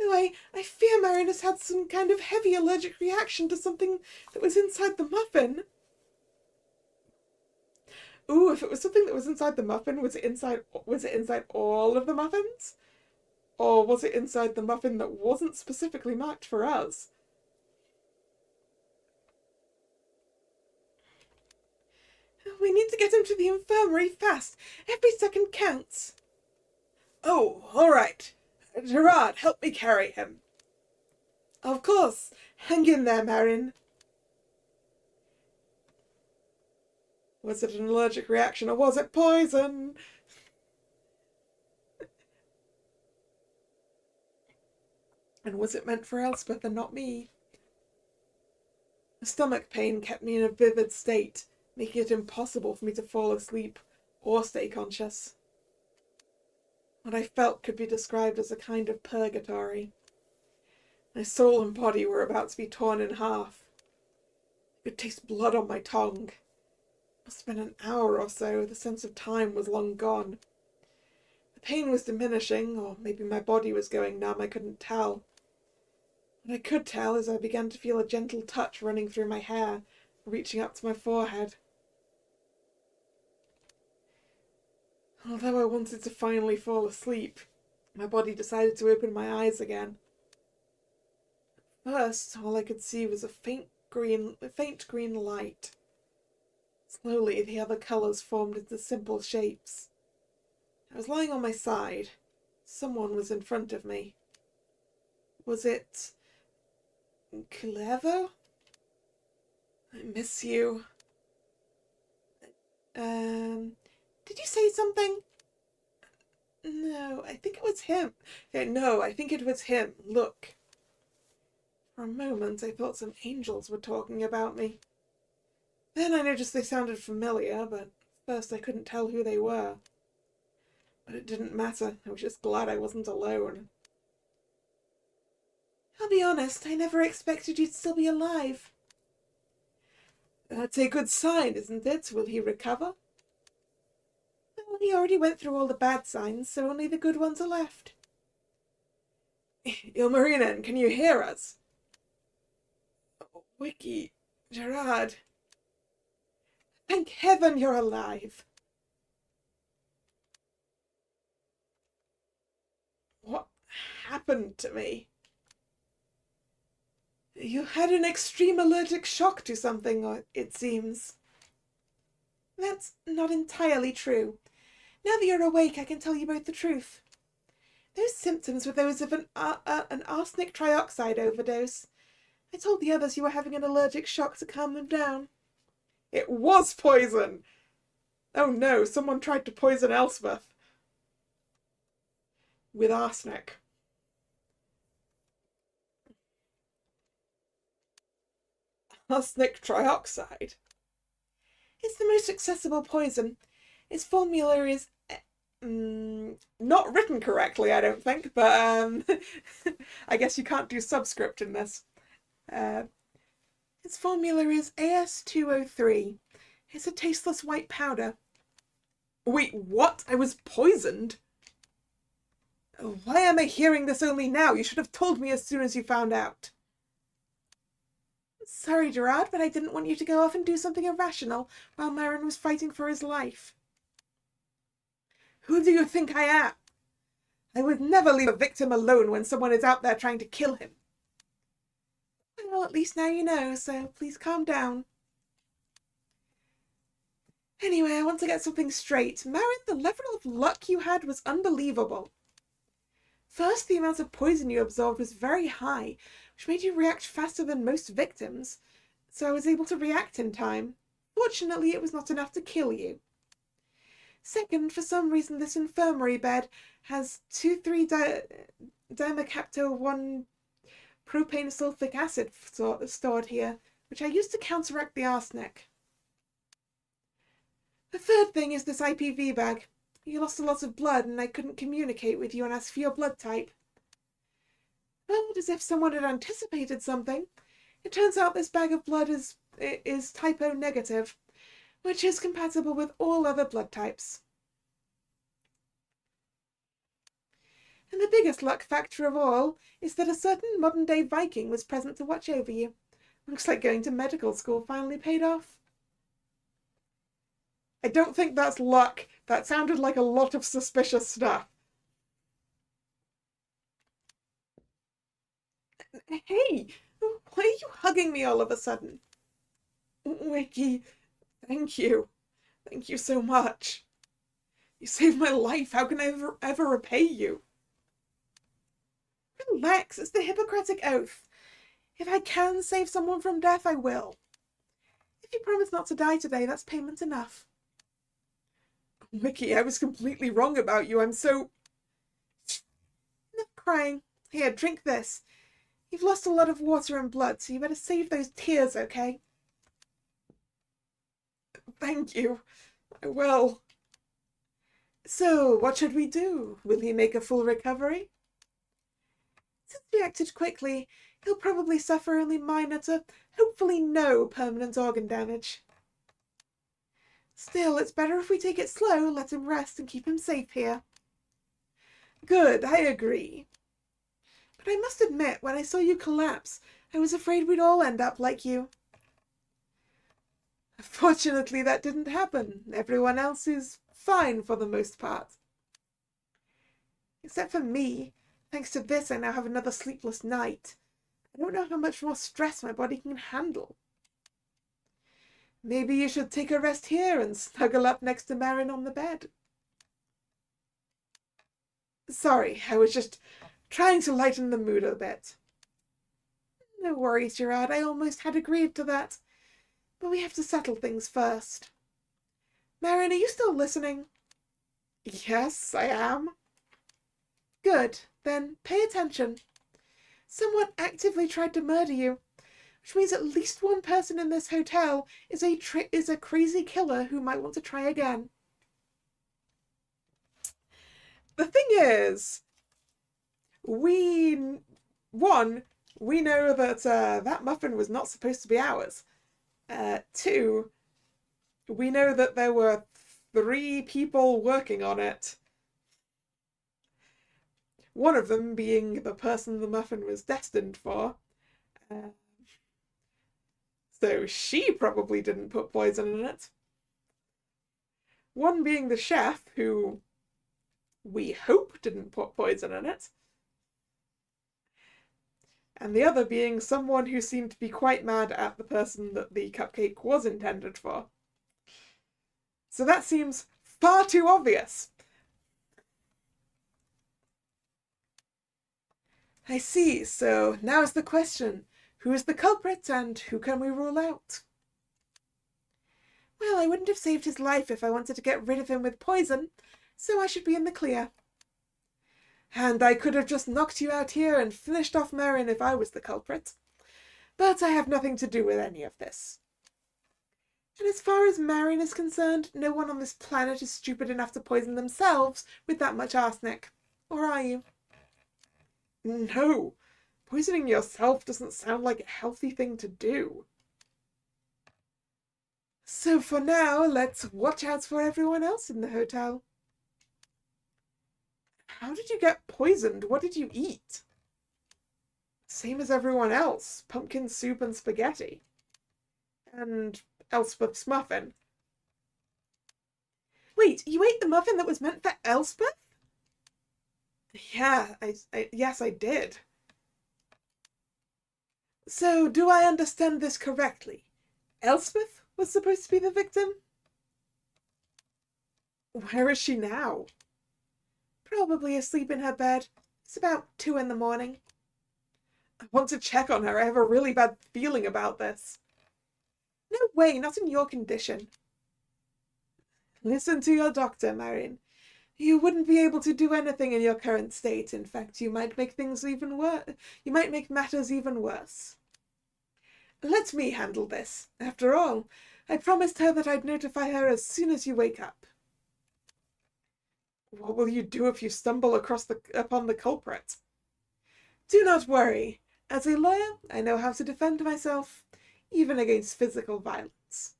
Oh, I fear Marin has had some kind of heavy allergic reaction to something that was inside the muffin. Ooh, if it was something that was inside the muffin, was it inside all of the muffins? Or was it inside the muffin that wasn't specifically marked for us? We need to get him to the infirmary fast. Every second counts. Oh, all right. Gerard, help me carry him. Of course. Hang in there, Marin. Was it an allergic reaction or was it poison? And was it meant for Elspeth and not me? The stomach pain kept me in a vivid state, making it impossible for me to fall asleep or stay conscious. What I felt could be described as a kind of purgatory. My soul and body were about to be torn in half. I could taste blood on my tongue. It must have been an hour or so. The sense of time was long gone. The pain was diminishing, or maybe my body was going numb, I couldn't tell. What I could tell is I began to feel a gentle touch running through my hair, reaching up to my forehead. Although I wanted to finally fall asleep, my body decided to open my eyes again. First, all I could see was a faint green light. Slowly, the other colours formed into simple shapes. I was lying on my side. Someone was in front of me. Was it Clever? I miss you. Did you say something? No, I think it was him. No, I think it was him. Look. For a moment, I thought some angels were talking about me. Then I noticed they sounded familiar, but first I couldn't tell who they were. But it didn't matter. I was just glad I wasn't alone. I'll be honest, I never expected you'd still be alive. That's a good sign, isn't it? Will he recover? Well, he already went through all the bad signs, so only the good ones are left. Ilmarinen, can you hear us? Oh, Wiki, Gerard. Thank heaven you're alive. What happened to me? You had an extreme allergic shock to something, it seems. That's not entirely true. Now that you're awake, I can tell you both the truth. Those symptoms were those of an arsenic trioxide overdose. I told the others you were having an allergic shock to calm them down. It was poison! Oh no, someone tried to poison Elspeth. With arsenic. Arsenic trioxide. It's the most accessible poison. Its formula is not written correctly, I don't think, but I guess you can't do subscript in this. Its formula is AS203. It's a tasteless white powder. Wait, what? I was poisoned? Why am I hearing this only now? You should have told me as soon as you found out. Sorry, Gerard, but I didn't want you to go off and do something irrational while Marin was fighting for his life. Who do you think I am? I would never leave a victim alone when someone is out there trying to kill him. Well, at least now you know, so please calm down. Anyway, I want to get something straight. Marin, the level of luck you had was unbelievable. First, the amount of poison you absorbed was very high, which made you react faster than most victims, so I was able to react in time. Fortunately, it was not enough to kill you. Second, for some reason this infirmary bed has 2,3-dimecapto-1 propane sulfic acid stored here, which I used to counteract the arsenic. The third thing is this IPV bag. You lost a lot of blood and I couldn't communicate with you and ask for your blood type. But as if someone had anticipated something, it turns out this bag of blood is type O negative, which is compatible with all other blood types. And the biggest luck factor of all is that a certain modern-day Viking was present to watch over you. Looks like going to medical school finally paid off. I don't think that's luck. That sounded like a lot of suspicious stuff. Hey, why are you hugging me all of a sudden? Wiki, thank you. Thank you so much. You saved my life. How can I ever repay you? Relax, it's the Hippocratic Oath. If I can save someone from death, I will. If you promise not to die today, that's payment enough. Wiki, I was completely wrong about you. I'm so... Enough crying. Here, drink this. You've lost a lot of water and blood, so you better save those tears, okay? Thank you. I will. So, what should we do? Will he make a full recovery? Since he acted quickly, he'll probably suffer only minor to hopefully no permanent organ damage. Still, it's better if we take it slow, let him rest, and keep him safe here. Good, I agree. But I must admit, when I saw you collapse, I was afraid we'd all end up like you. Fortunately, that didn't happen. Everyone else is fine for the most part. Except for me. Thanks to this, I now have another sleepless night. I don't know how much more stress my body can handle. Maybe you should take a rest here and snuggle up next to Marin on the bed. Sorry, I was just trying to lighten the mood a bit. No worries, Gerard. I almost had agreed to that. But we have to settle things first. Marin, are you still listening? Yes, I am. Good. Then pay attention. Someone actively tried to murder you, which means at least one person in this hotel is a crazy killer who might want to try again. The thing is, we know that that muffin was not supposed to be ours. 2, we know that there were 3 people working on it. One of them being the person the muffin was destined for. So she probably didn't put poison in it. One being the chef, who we hope didn't put poison in it. And the other being someone who seemed to be quite mad at the person that the cupcake was intended for. So that seems far too obvious. I see, so now is the question. Who is the culprit and who can we rule out? Well, I wouldn't have saved his life if I wanted to get rid of him with poison, so I should be in the clear. And I could have just knocked you out here and finished off Marin if I was the culprit. But I have nothing to do with any of this. And as far as Marin is concerned, no one on this planet is stupid enough to poison themselves with that much arsenic. Or are you? No. Poisoning yourself doesn't sound like a healthy thing to do. So for now, let's watch out for everyone else in the hotel. How did you get poisoned? What did you eat? Same as everyone else. Pumpkin soup and spaghetti. And Elspeth's muffin. Wait, you ate the muffin that was meant for Elspeth? Yeah, yes, I did. So, do I understand this correctly? Elspeth was supposed to be the victim? Where is she now? Probably asleep in her bed. It's about 2 in the morning. I want to check on her. I have a really bad feeling about this. No way, not in your condition. Listen to your doctor, Marion. You wouldn't be able to do anything in your current state. In fact, you might make things even worse. You might make matters even worse. Let me handle this. After all, I promised her that I'd notify her as soon as you wake up. What will you do if you stumble upon the culprit? Do not worry. As a lawyer, I know how to defend myself, even against physical violence.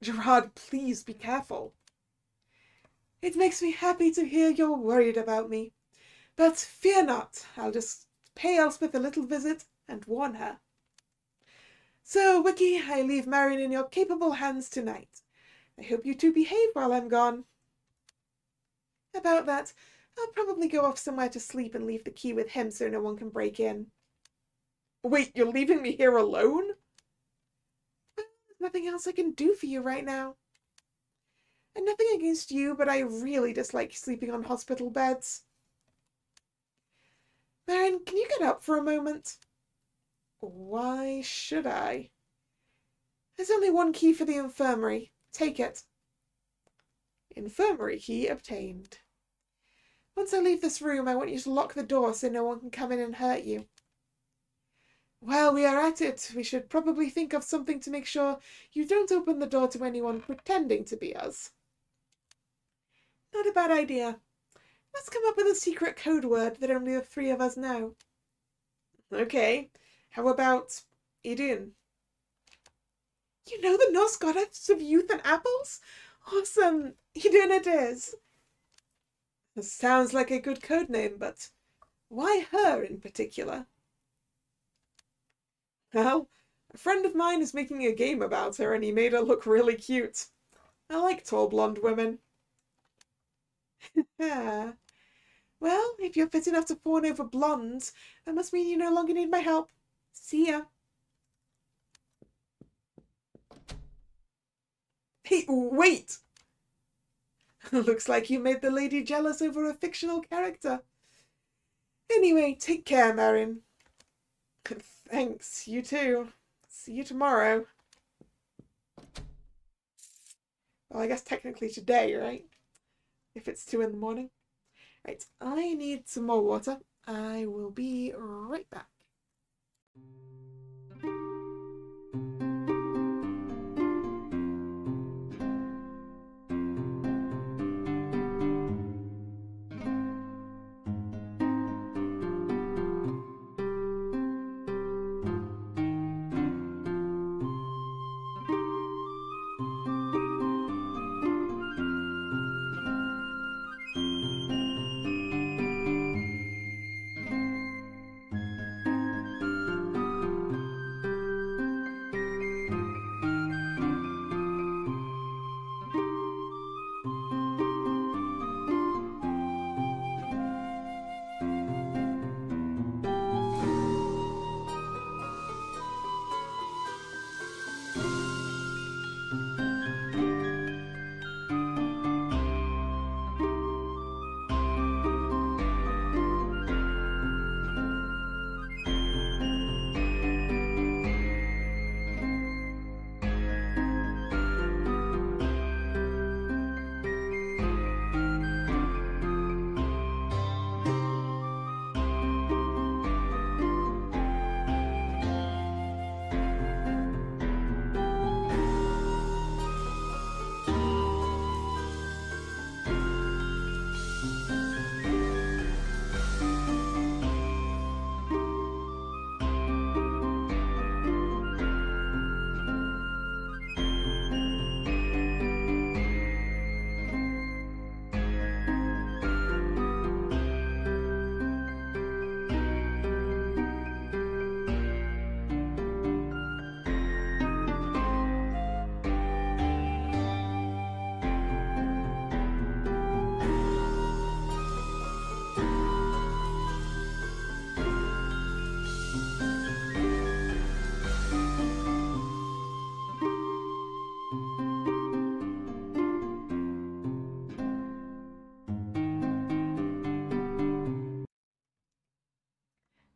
Gerard, please be careful. It makes me happy to hear you're worried about me. But fear not. I'll just pay Elspeth a little visit and warn her. So, Wiki, I leave Marion in your capable hands tonight. I hope you two behave while I'm gone. About that, I'll probably go off somewhere to sleep and leave the key with him so no one can break in. Wait, you're leaving me here alone? Well, there's nothing else I can do for you right now. And nothing against you, but I really dislike sleeping on hospital beds. Marion, can you get up for a moment? Why should I? There's only one key for the infirmary. Take it. Infirmary key obtained. Once I leave this room, I want you to lock the door so no one can come in and hurt you. While we are at it, we should probably think of something to make sure you don't open the door to anyone pretending to be us. Not a bad idea. Let's come up with a secret code word that only the three of us know. Okay, how about Idun? You know the Norse goddess of youth and apples? Awesome! Idun it is! This sounds like a good code name, but why her in particular? Well, a friend of mine is making a game about her and he made her look really cute. I like tall blonde women. Well, if you're fit enough to fawn over blondes, that must mean you no longer need my help. See ya. Hey, wait! Looks like you made the lady jealous over a fictional character. Anyway, take care, Marion. Thanks, you too. See you tomorrow. Well, I guess technically today, right? If it's 2 in the morning. Right, I need some more water. I will be right back.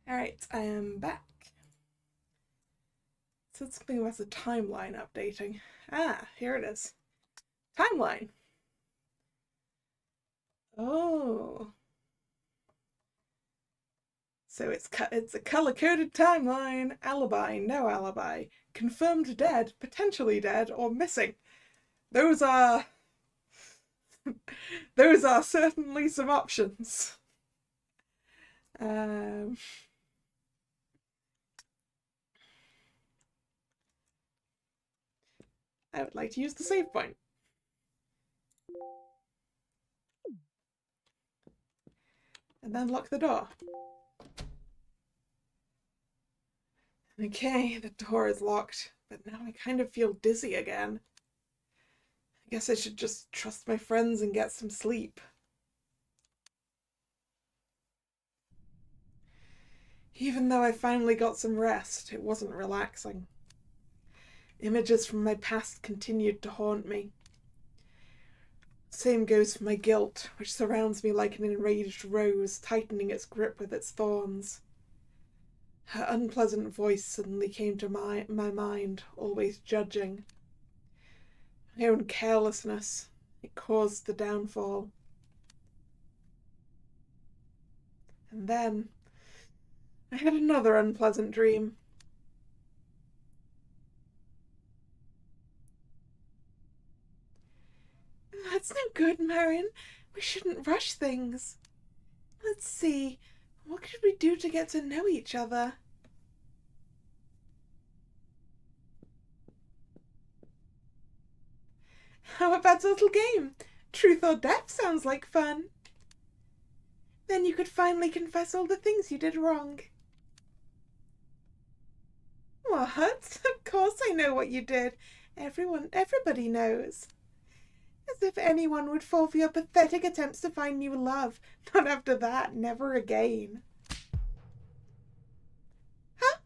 Alright, I am back. So it's something about the timeline updating. Ah, here it is. Timeline. Oh. So it's a color-coded timeline. Alibi, no alibi. Confirmed dead, potentially dead, or missing. Those are certainly some options. I would like to use the save point. And then lock the door. Okay, the door is locked, but now I kind of feel dizzy again. I guess I should just trust my friends and get some sleep. Even though I finally got some rest, it wasn't relaxing. Images from my past continued to haunt me. Same goes for my guilt, which surrounds me like an enraged rose, tightening its grip with its thorns. Her unpleasant voice suddenly came to my mind, always judging. My own carelessness, it caused the downfall. And then I had another unpleasant dream. That's no good, Marion. We shouldn't rush things. Let's see. What could we do to get to know each other? How about a little game? Truth or death sounds like fun. Then you could finally confess all the things you did wrong. What? Of course I know what you did. Everybody knows. As if anyone would fall for your pathetic attempts to find new love. Not after that, never again. Huh?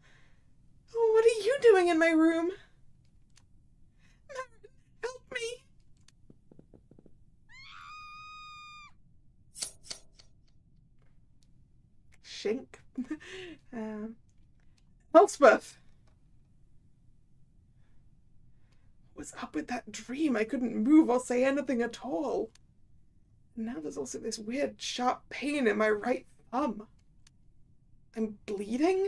What are you doing in my room? Help me. Shink. Elspeth! What's up with that dream? I couldn't move or say anything at all. And now there's also this weird sharp pain in my right thumb. I'm bleeding?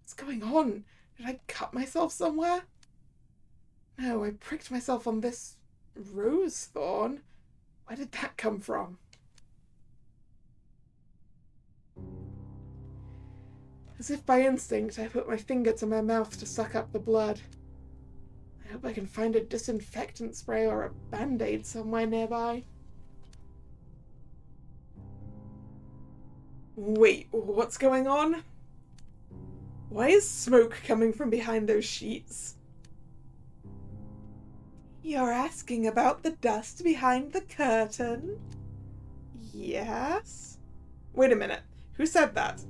What's going on? Did I cut myself somewhere? No, I pricked myself on this rose thorn. Where did that come from? As if by instinct, I put my finger to my mouth to suck up the blood. I hope I can find a disinfectant spray or a band-aid somewhere nearby. Wait, what's going on? Why is smoke coming from behind those sheets? You're asking about the dust behind the curtain? Yes? Wait a minute, who said that?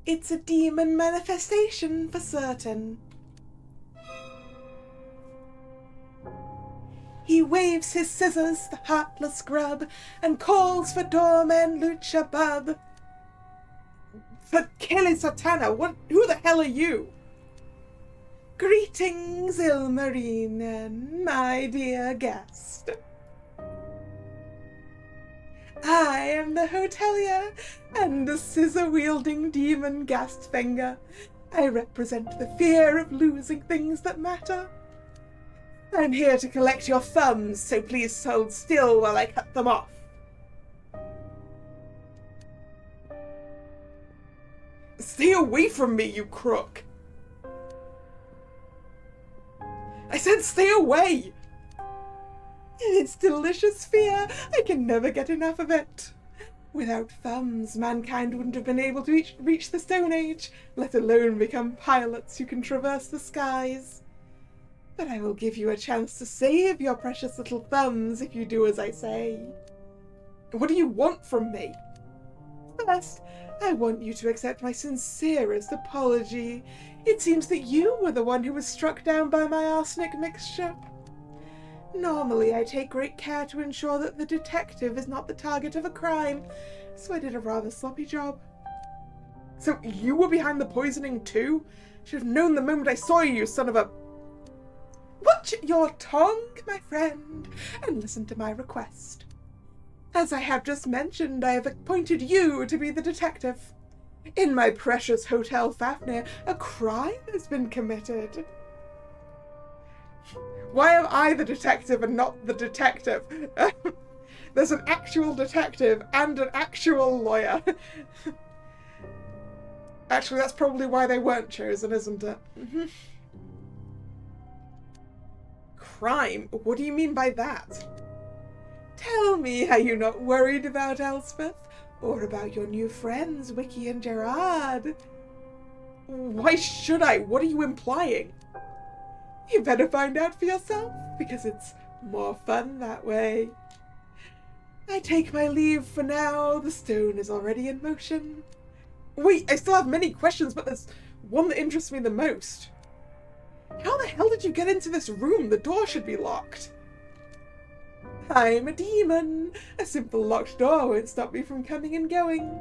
It's a demon manifestation for certain. He waves his scissors, the heartless grub, and calls for doorman Lucha Bub. For Kalla Satana, who the hell are you? Greetings, Ilmarinen, my dear guest. I am the hotelier and the scissor-wielding demon Gastfinger. I represent the fear of losing things that matter. I'm here to collect your thumbs, so please hold still while I cut them off. Stay away from me, you crook! I said stay away! It's delicious fear. I can never get enough of it. Without thumbs, mankind wouldn't have been able to reach the Stone Age, let alone become pilots who can traverse the skies. But I will give you a chance to save your precious little thumbs if you do as I say. What do you want from me? First, I want you to accept my sincerest apology. It seems that you were the one who was struck down by my arsenic mixture. Normally, I take great care to ensure that the detective is not the target of a crime, so I did a rather sloppy job. So you were behind the poisoning too? Should have known the moment I saw you, you son of a... What? watch your tongue, my friend, and listen to my request. As I have just mentioned, I have appointed you to be the detective. In my precious Hotel Fafnir, a crime has been committed. Why am I the detective and not the detective? There's an actual detective and an actual lawyer. Actually, that's probably why they weren't chosen, isn't it? Crime? What do you mean by that? Tell me, are you not worried about Elspeth? Or about your new friends, Wiki and Gerard? Why should I? What are you implying? You better find out for yourself, because it's more fun that way. I take my leave for now. The stone is already in motion. Wait, I still have many questions, but there's one that interests me the most. How the hell did you get into this room? The door should be locked. I'm a demon. A simple locked door won't stop me from coming and going.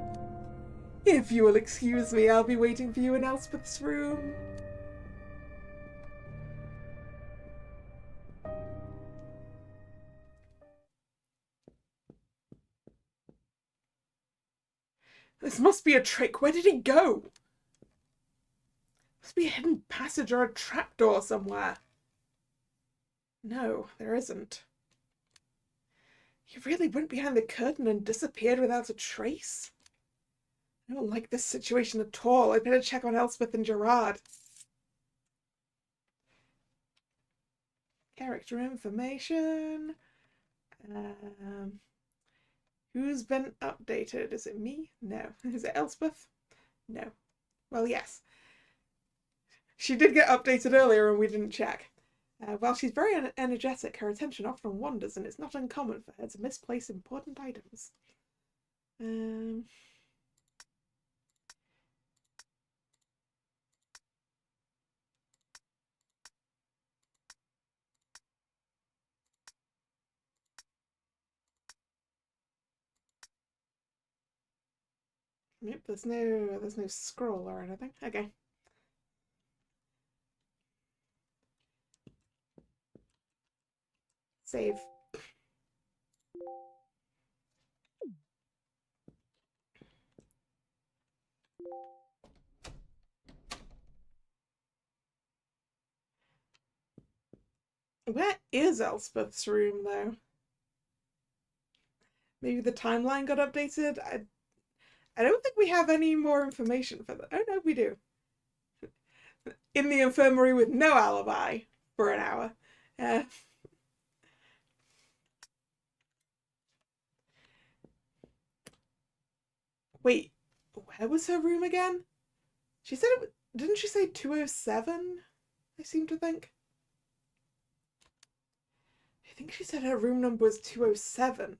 If you will excuse me, I'll be waiting for you in Elspeth's room. This must be a trick. Where did he go? Must be a hidden passage or a trapdoor somewhere. No, there isn't. He really went behind the curtain and disappeared without a trace? I don't like this situation at all. I'd better check on Elspeth and Gerard. Character information. Who's been updated? Is it me? No. Is it Elspeth? No. Well, yes. She did get updated earlier and we didn't check. While she's very energetic, her attention often wanders, and it's not uncommon for her to misplace important items. Nope, there's no scroll or anything. Okay. Save. Where is Elspeth's room, though? Maybe the timeline got updated? I don't think we have any more information for that. Oh, no, we do. In the infirmary with no alibi for an hour. Wait, where was her room again? She said it. Didn't she say 207? I seem to think. I think she said her room number was 207.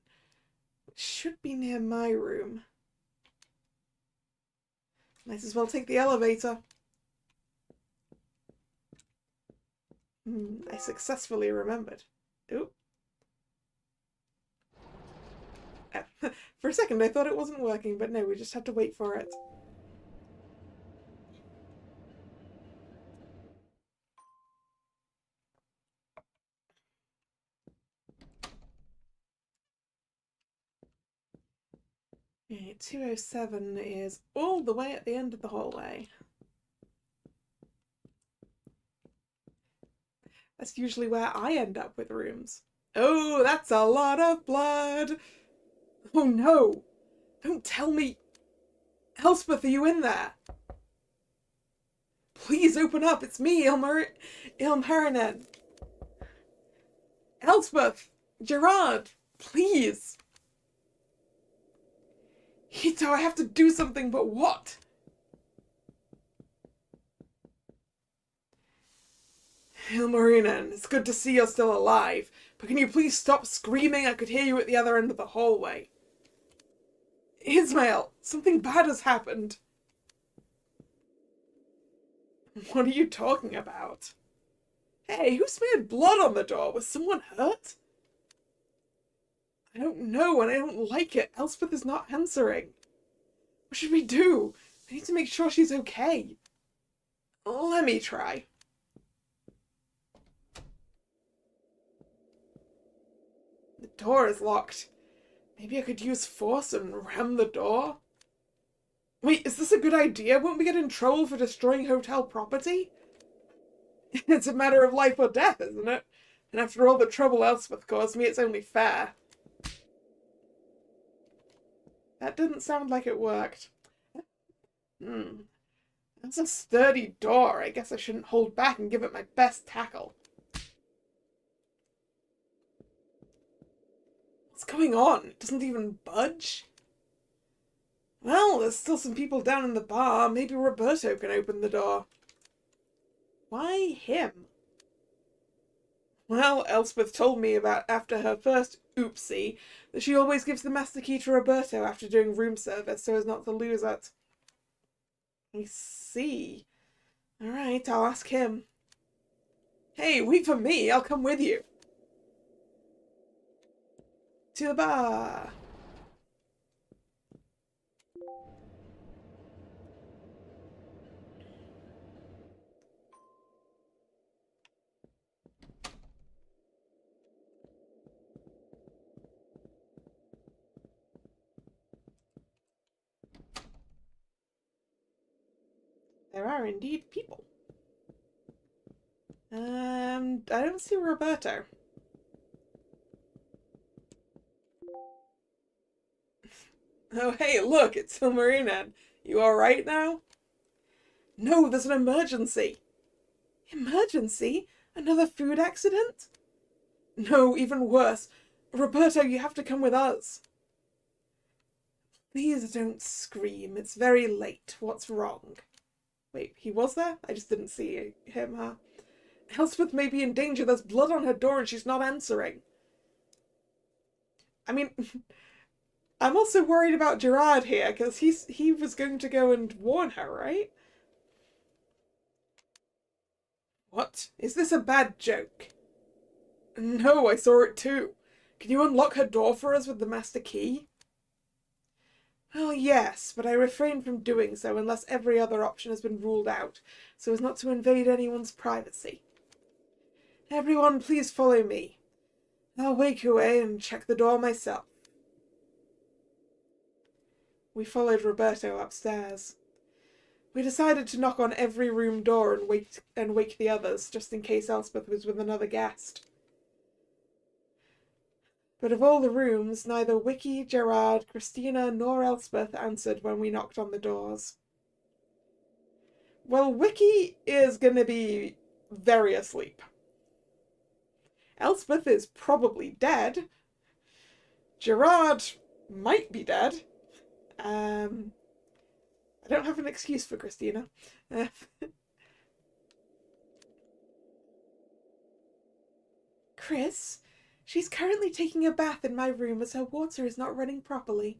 It should be near my room. Might as well take the elevator. I successfully remembered. Oop. For a second I thought it wasn't working, but no, we just had to wait for it. Okay, 207 is all the way at the end of the hallway. That's usually where I end up with rooms. Oh, that's a lot of blood! Oh no! Don't tell me! Elspeth, are you in there? Please open up, it's me, Ilmarinen. Elspeth! Gerard! Please! Hito, I have to do something, but what? Ilmarinen, it's good to see you're still alive, but can you please stop screaming? I could hear you at the other end of the hallway. Ismail, something bad has happened. What are you talking about? Hey, who smeared blood on the door? Was someone hurt? I don't know, and I don't like it. Elspeth is not answering. What should we do? I need to make sure she's okay. Let me try. door is locked. Maybe I could use force and ram the door? Wait, is this a good idea? Won't we get in trouble for destroying hotel property? It's a matter of life or death, isn't it? And after all the trouble Elspeth caused me, it's only fair. That didn't sound like it worked. That's a sturdy door. I guess I shouldn't hold back and give it my best tackle. What's going on? It doesn't even budge? Well, there's still some people down in the bar. Maybe Roberto can open the door. Why him? Well, Elspeth told me about after her first oopsie that she always gives the master key to Roberto after doing room service so as not to lose it. I see. Alright, I'll ask him. Hey, wait for me. I'll come with you. To the bar. There are indeed people. I don't see Roberto. Oh, hey, look, it's Silmarina. You alright now? No, there's an emergency. Emergency? Another food accident? No, even worse. Roberto, you have to come with us. Please don't scream. It's very late. What's wrong? Wait, he was there? I just didn't see him, huh? Elspeth may be in danger. There's blood on her door and she's not answering. I mean, I'm also worried about Gerard here, because he was going to go and warn her, right? What? Is this a bad joke? No, I saw it too. Can you unlock her door for us with the master key? Well, yes, but I refrain from doing so unless every other option has been ruled out, so as not to invade anyone's privacy. Everyone, please follow me. I'll wake away and check the door myself. We followed Roberto upstairs. We decided to knock on every room door and wake the others, just in case Elspeth was with another guest. But of all the rooms, neither Wiki, Gerard, Christina, nor Elspeth answered when we knocked on the doors. Well, Wiki is going to be very asleep. Elspeth is probably dead. Gerard might be dead. I don't have an excuse for Christina. Chris? She's currently taking a bath in my room as her water is not running properly.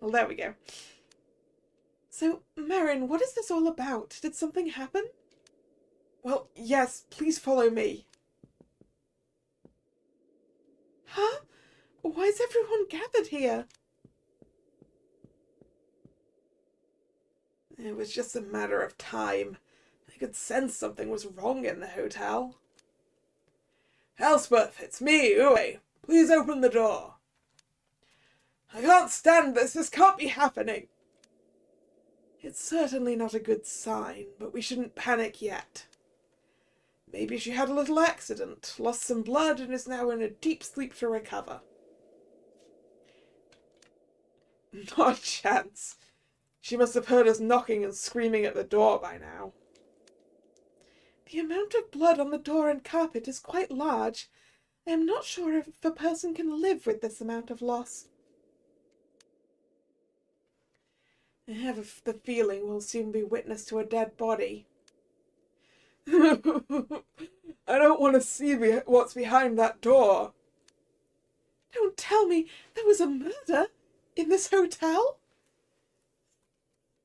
Well, there we go. So, Marin, what is this all about? Did something happen? Well, yes, please follow me. Huh? Why is everyone gathered here? It was just a matter of time. I could sense something was wrong in the hotel. Elspeth, it's me, Uwe. Please open the door. I can't stand this. This can't be happening. It's certainly not a good sign, but we shouldn't panic yet. Maybe she had a little accident, lost some blood, and is now in a deep sleep to recover. Not a chance. She must have heard us knocking and screaming at the door by now. The amount of blood on the door and carpet is quite large. I am not sure if a person can live with this amount of loss. I have the feeling we'll soon be witness to a dead body. I don't want to see what's behind that door. Don't tell me there was a murder in this hotel?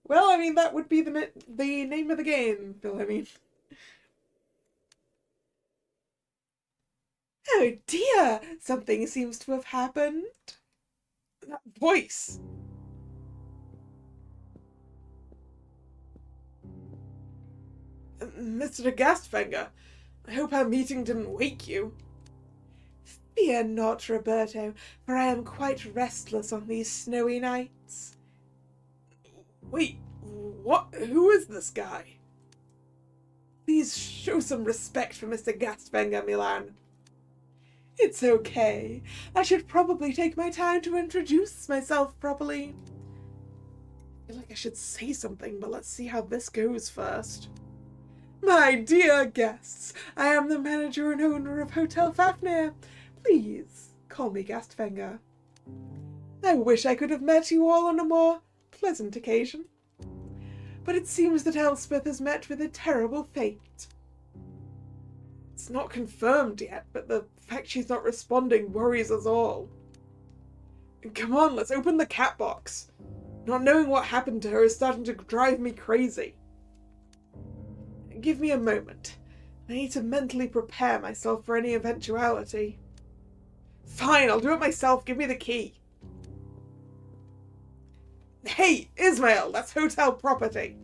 Well, I mean, that would be the name of the game, Bill, I mean. Oh dear, something seems to have happened. That voice. Mr. Gastfanger, I hope our meeting didn't wake you. Fear not, Roberto, for I am quite restless on these snowy nights. Wait, what? Who is this guy? Please show some respect for Mr. Gastwenger, Milan. It's okay. I should probably take my time to introduce myself properly. I feel like I should say something, but let's see how this goes first. My dear guests, I am the manager and owner of Hotel Fafnir. Please call me Gastwenger. I wish I could have met you all on a more pleasant occasion. But it seems that Elspeth has met with a terrible fate. It's not confirmed yet, but the fact she's not responding worries us all. Come on, let's open the cat box. Not knowing what happened to her is starting to drive me crazy. Give me a moment. I need to mentally prepare myself for any eventuality. Fine, I'll do it myself. Give me the key. Hey, Ismail, that's hotel property.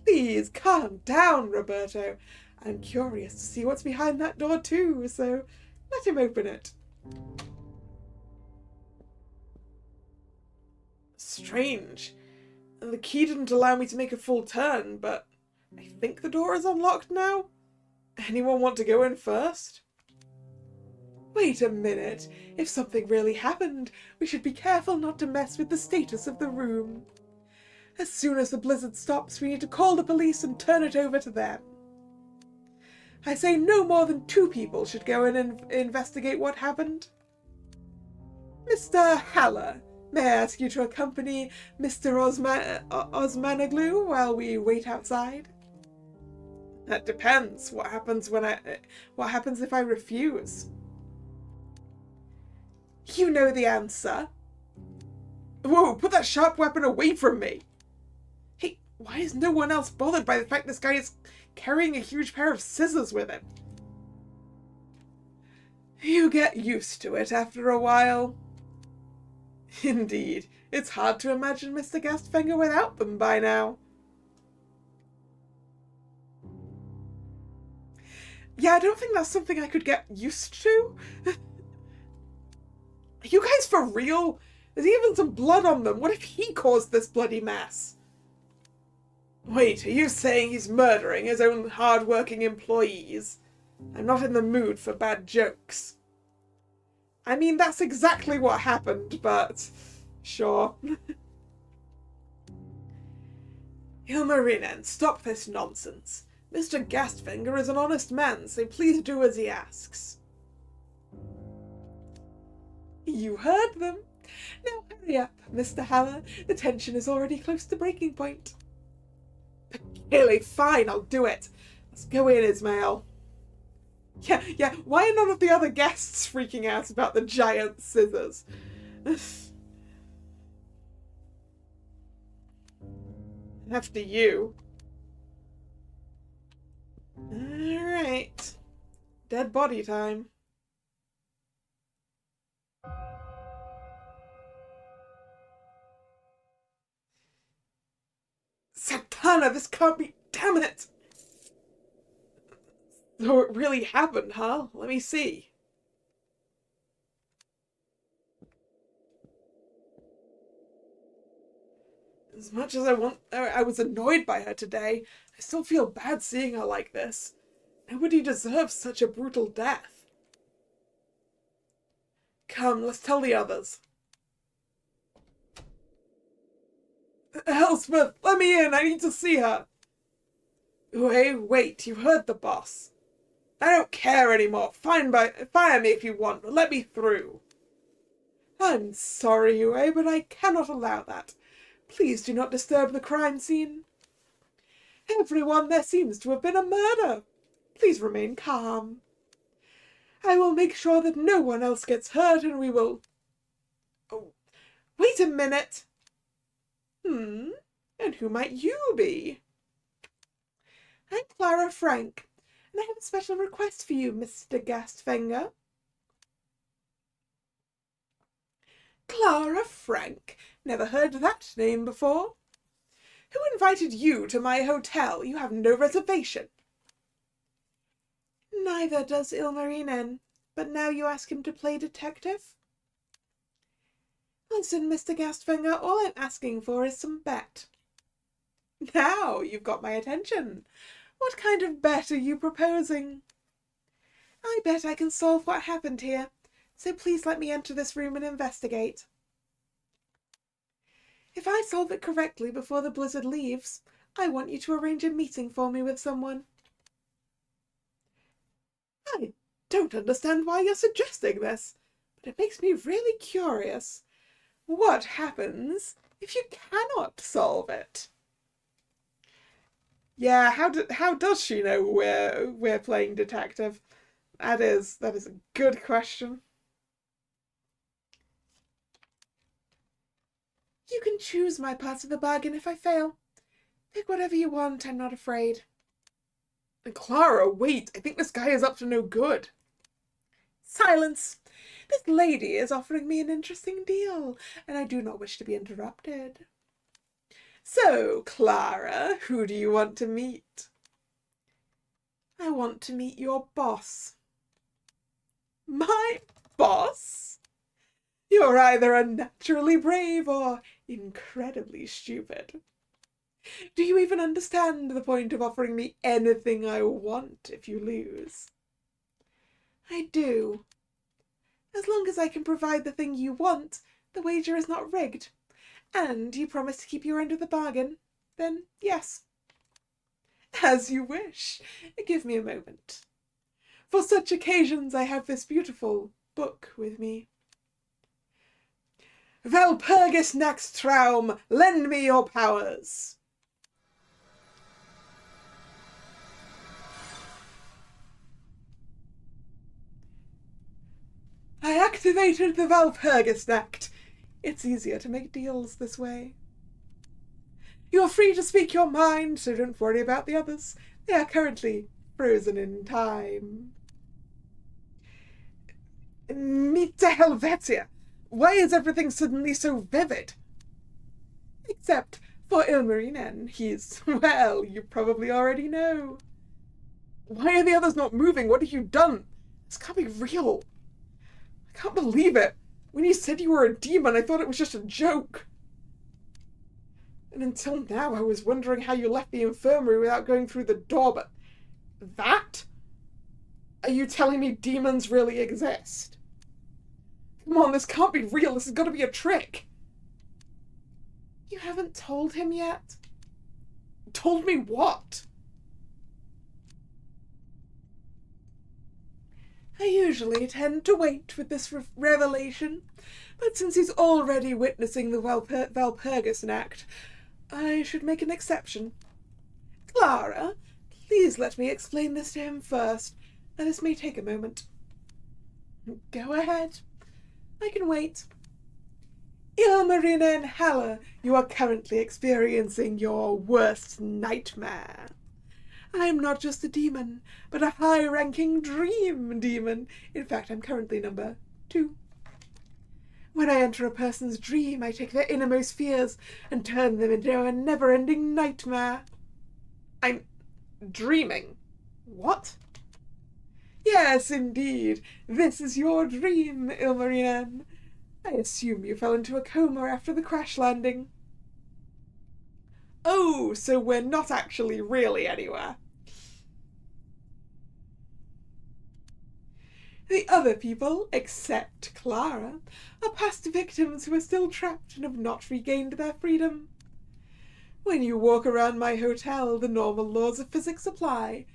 Please calm down, Roberto. I'm curious to see what's behind that door too, so let him open it. Strange. The key didn't allow me to make a full turn, but I think the door is unlocked now. Anyone want to go in first? Wait a minute. If something really happened, we should be careful not to mess with the status of the room. As soon as the blizzard stops, we need to call the police and turn it over to them. I say no more than 2 people should go in and investigate what happened. Mr. Haller, may I ask you to accompany Mr. Osmanoglu while we wait outside? That depends. What happens if I refuse? You know the answer. Whoa, put that sharp weapon away from me. Hey, why is no one else bothered by the fact this guy is carrying a huge pair of scissors with him? You get used to it after a while. Indeed, it's hard to imagine Mr. Gastwenger without them by now. Yeah, I don't think that's something I could get used to. Are you guys for real? There's even some blood on them. What if he caused this bloody mess? Wait, are you saying he's murdering his own hard-working employees? I'm not in the mood for bad jokes. I mean, that's exactly what happened, but sure. Ilmarinen, stop this nonsense. Mr. Gastwenger is an honest man, so please do as he asks. You heard them. Now hurry up, Mr. Haller. The tension is already close to breaking point. Clearly, fine, I'll do it. Let's go in, Ismail. Yeah, why are none of the other guests freaking out about the giant scissors? After you. Alright. Dead body time. Santana, this can't be... Damn it! So it really happened, huh? Let me see. As much as I was annoyed by her today, I still feel bad seeing her like this. Nobody deserves such a brutal death. Come, let's tell the others. Elspeth, let me in! I need to see her! Wait, you heard the boss. I don't care anymore. Fire me if you want, but let me through. I'm sorry, Yue, but I cannot allow that. Please do not disturb the crime scene. Everyone, there seems to have been a murder. Please remain calm. I will make sure that no one else gets hurt, and we will... Oh, wait a minute. And who might you be? I'm Clara Frank, and I have a special request for you, Mr. Gastwenger. Clara Frank? Never heard that name before. Who invited you to my hotel? You have no reservation. Neither does Ilmarinen. But now you ask him to play detective? Listen, Mr. Gastfinger, all I'm asking for is some bet. Now you've got my attention. What kind of bet are you proposing? I bet I can solve what happened here, so please let me enter this room and investigate. If I solve it correctly before the blizzard leaves, I want you to arrange a meeting for me with someone. I don't understand why you're suggesting this, but it makes me really curious. What happens if you cannot solve it? Yeah, how does she know we're playing detective? That is a good question. You can choose my part of the bargain if I fail. Pick whatever you want, I'm not afraid. Clara, wait, I think this guy is up to no good. Silence! This lady is offering me an interesting deal, and I do not wish to be interrupted. So, Clara, who do you want to meet? I want to meet your boss. My boss? You're either unnaturally brave or incredibly stupid. Do you even understand the point of offering me anything I want if you lose? I do. As long as I can provide the thing you want, the wager is not rigged. And you promise to keep your end of the bargain, then yes. As you wish. Give me a moment. For such occasions I have this beautiful book with me. Valpurgis Nax Traum, lend me your powers. I activated the Valpurgis Act. It's easier to make deals this way. You're free to speak your mind, so don't worry about the others. They are currently frozen in time. Mita Helvetia! Why is everything suddenly so vivid? Except for Ilmarinen. He's, well, you probably already know. Why are the others not moving? What have you done? This can't be real. I can't believe it. When you said you were a demon, I thought it was just a joke. And until now, I was wondering how you left the infirmary without going through the door, but that? Are you telling me demons really exist? Come on, this can't be real. This has got to be a trick. You haven't told him yet? Told me what? I usually tend to wait with this revelation, but since he's already witnessing the Valpurgis Act, I should make an exception. Clara, please let me explain this to him first. Now, this may take a moment. Go ahead. I can wait. Ilmarinen Haller, you are currently experiencing your worst nightmare. I'm not just a demon, but a high-ranking dream demon. In fact, I'm currently number 2. When I enter a person's dream, I take their innermost fears and turn them into a never-ending nightmare. I'm dreaming. What? Yes, indeed. This is your dream, Ilmarinen. I assume you fell into a coma after the crash landing. Oh, so we're not actually really anywhere. The other people, except Clara, are past victims who are still trapped and have not regained their freedom. When you walk around my hotel, the normal laws of physics apply.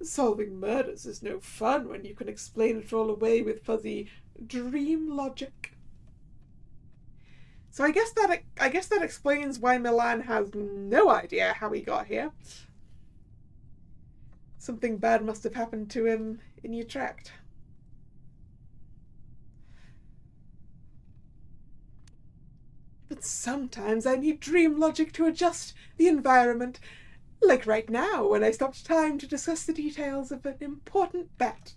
Solving murders is no fun when you can explain it all away with fuzzy dream logic. So I guess that explains why Milan has no idea how he got here. Something bad must have happened to him in Utrecht. But sometimes I need dream logic to adjust the environment, like right now when I stopped time to discuss the details of an important bet.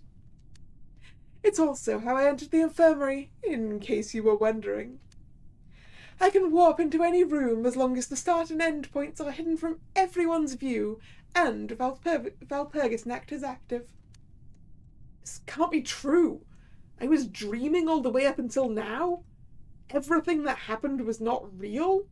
It's also how I entered the infirmary, in case you were wondering. I can warp into any room as long as the start and end points are hidden from everyone's view and Valpurgis Act is active. This can't be true. I was dreaming all the way up until now? Everything that happened was not real?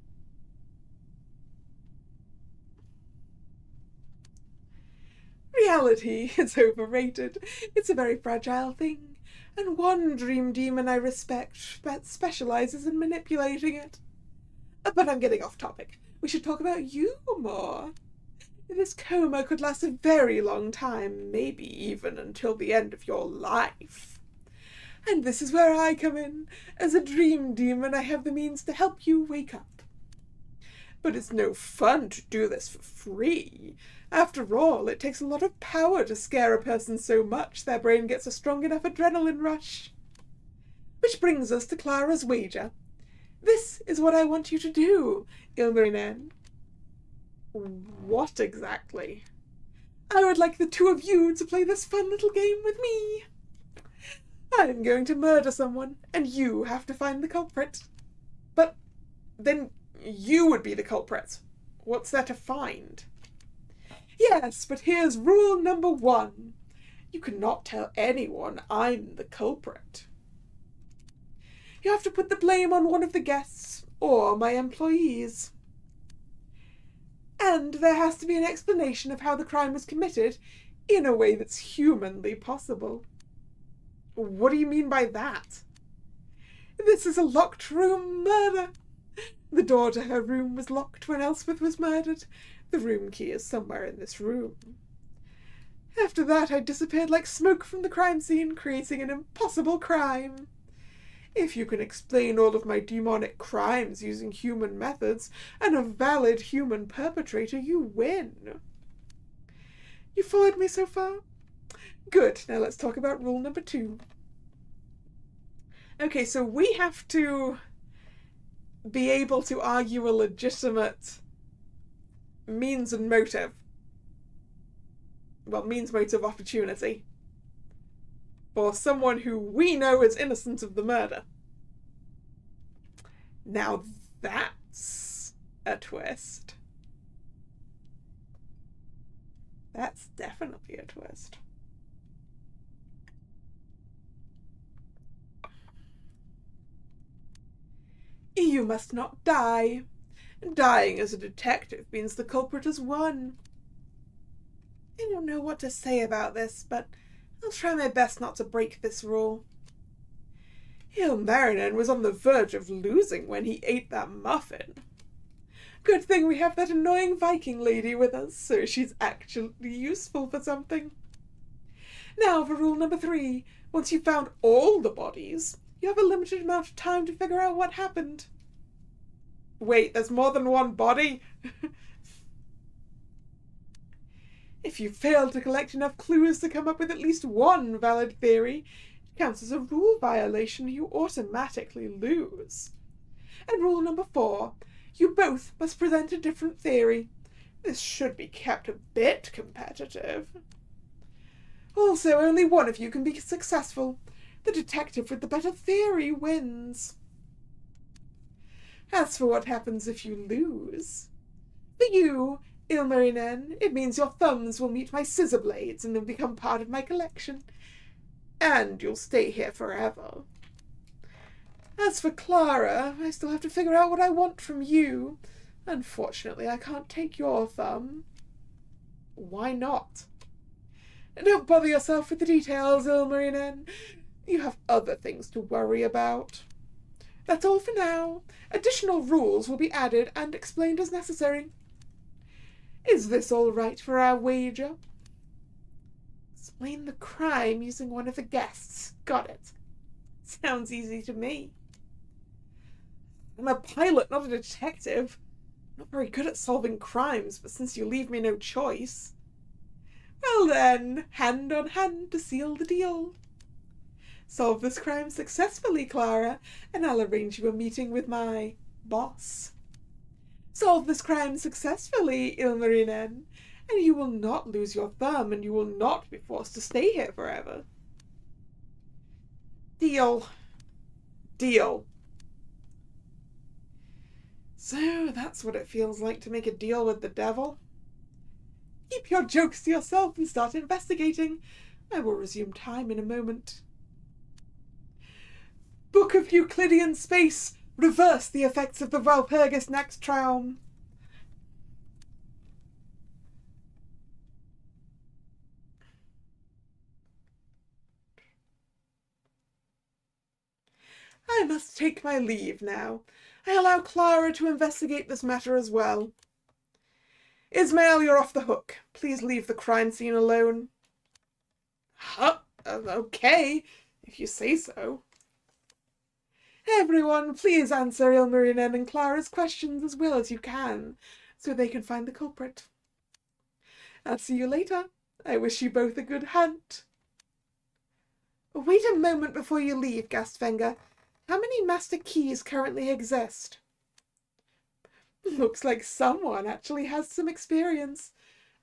Reality is overrated. It's a very fragile thing, and one dream demon I respect specializes in manipulating it. But I'm getting off topic. We should talk about you more. This coma could last a very long time, maybe even until the end of your life. And this is where I come in. As a dream demon, I have the means to help you wake up. But it's no fun to do this for free. After all, it takes a lot of power to scare a person so much their brain gets a strong enough adrenaline rush. Which brings us to Clara's wager. This is what I want you to do, Ilmarinen. What exactly? I would like the two of you to play this fun little game with me. I'm going to murder someone, and you have to find the culprit. But then you would be the culprit. What's there to find? Yes, but here's rule number 1. You cannot tell anyone I'm the culprit. You have to put the blame on one of the guests or my employees. And there has to be an explanation of how the crime was committed in a way that's humanly possible. What do you mean by that? This is a locked room murder. The door to her room was locked when Elspeth was murdered. The room key is somewhere in this room. After that, I disappeared like smoke from the crime scene, creating an impossible crime. If you can explain all of my demonic crimes using human methods and a valid human perpetrator, you win. You followed me so far? Good. Now let's talk about rule number 2. Okay, so we have to be able to argue a legitimate means and motive. Well, means, motive, opportunity. For someone who we know is innocent of the murder. Now that's a twist. That's definitely a twist. You must not die. Dying as a detective means the culprit has won. I don't know what to say about this, but I'll try my best not to break this rule. Ilmarinen was on the verge of losing when he ate that muffin. Good thing we have that annoying Viking lady with us, so she's actually useful for something. Now for rule number 3. Once you've found all the bodies, you have a limited amount of time to figure out what happened. Wait, there's more than one body? If you fail to collect enough clues to come up with at least one valid theory, it counts as a rule violation and you automatically lose. And rule number 4, you both must present a different theory. This should be kept a bit competitive. Also, only one of you can be successful. The detective with the better theory wins. As for what happens if you lose, for you, Ilmarinen, it means your thumbs will meet my scissor blades and they'll become part of my collection. And you'll stay here forever. As for Clara, I still have to figure out what I want from you. Unfortunately, I can't take your thumb. Why not? Don't bother yourself with the details, Ilmarinen. You have other things to worry about. That's all for now. Additional rules will be added and explained as necessary. Is this all right for our wager? Explain the crime using one of the guests. Got it. Sounds easy to me. I'm a pilot, not a detective. Not very good at solving crimes, but since you leave me no choice. Well then, hand on hand to seal the deal. Solve this crime successfully, Clara, and I'll arrange you a meeting with my boss. Solve this crime successfully, Ilmarinen, and you will not lose your thumb and you will not be forced to stay here forever. Deal. Deal. So that's what it feels like to make a deal with the devil. Keep your jokes to yourself and start investigating. I will resume time in a moment. Book of Euclidean Space, reverse the effects of the Walpurgis Nachttraum. I must take my leave now. I allow Clara to investigate this matter as well. Ismail, you're off the hook. Please leave the crime scene alone. Huh? Okay, if you say so. Everyone, please answer Ilmarinen and Clara's questions as well as you can, so they can find the culprit. I'll see you later. I wish you both a good hunt. Wait a moment before you leave, Gastvenger. How many master keys currently exist? Looks like someone actually has some experience.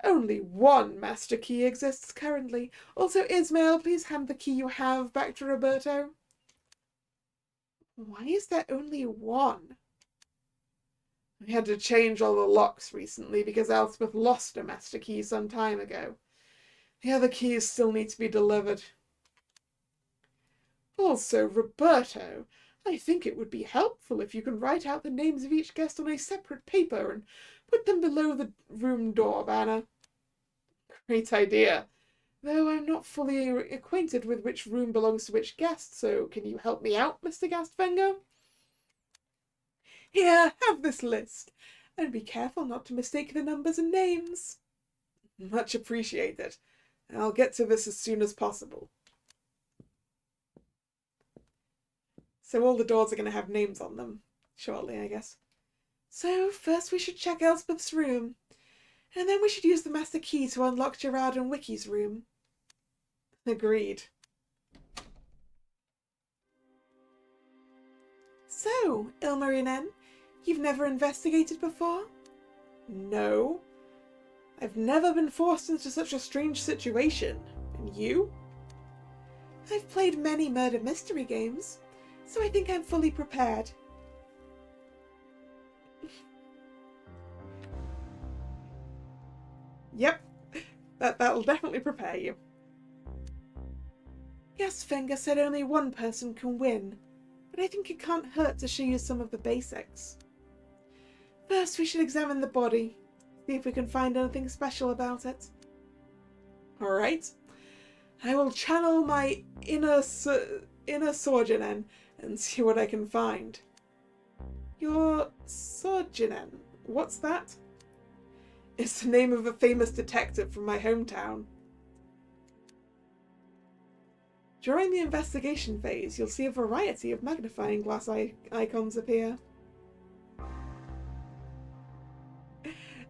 Only one master key exists currently. Also, Ismail, please hand the key you have back to Roberto. Why is there only one? We had to change all the locks recently because Elspeth lost a master key some time ago. The other keys still need to be delivered. Also, Roberto, I think it would be helpful if you can write out the names of each guest on a separate paper and put them below the room door banner. Great idea. Though I'm not fully acquainted with which room belongs to which guest, so can you help me out, Mr. Gastvenger? Here, have this list, and be careful not to mistake the numbers and names. Much appreciated. I'll get to this as soon as possible. So all the doors are going to have names on them, shortly, I guess. So first we should check Elspeth's room, and then we should use the master key to unlock Gerard and Wicky's room. Agreed. So, Ilmarinen, you've never investigated before? No. I've never been forced into such a strange situation. And you? I've played many murder mystery games, so I think I'm fully prepared. Yep, that'll definitely prepare you. Gastvenger said only one person can win, but I think it can't hurt to show you some of the basics. First, we should examine the body, see if we can find anything special about it. Alright. I will channel my inner Sorginen and see what I can find. Your Sorginen? What's that? It's the name of a famous detective from my hometown. During the investigation phase, you'll see a variety of magnifying glass icons appear.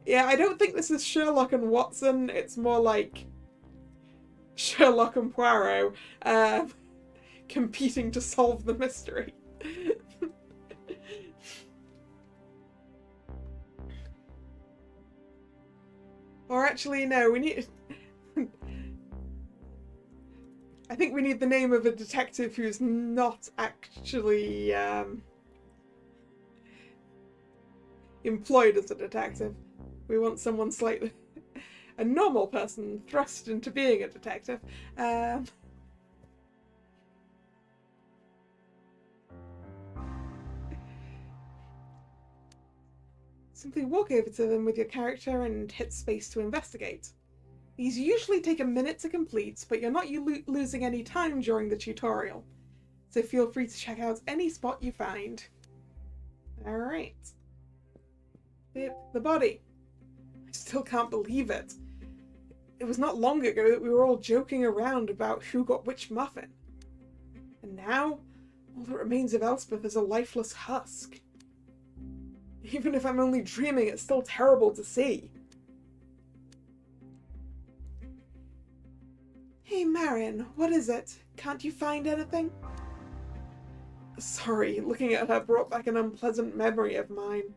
Yeah, I don't think this is Sherlock and Watson. It's more like Sherlock and Poirot competing to solve the mystery. Or actually, no, we need... I think we need the name of a detective who's not actually employed as a detective. We want someone slightly... a normal person thrust into being a detective. Simply walk over to them with your character and hit space to investigate. These usually take a minute to complete, but you're not losing any time during the tutorial, so feel free to check out any spot you find. Alright. The body. I still can't believe it. It was not long ago that we were all joking around about who got which muffin. And now, all that remains of Elspeth is a lifeless husk. Even if I'm only dreaming, it's still terrible to see. Hey Marion, what is it? Can't you find anything? Sorry, looking at her brought back an unpleasant memory of mine.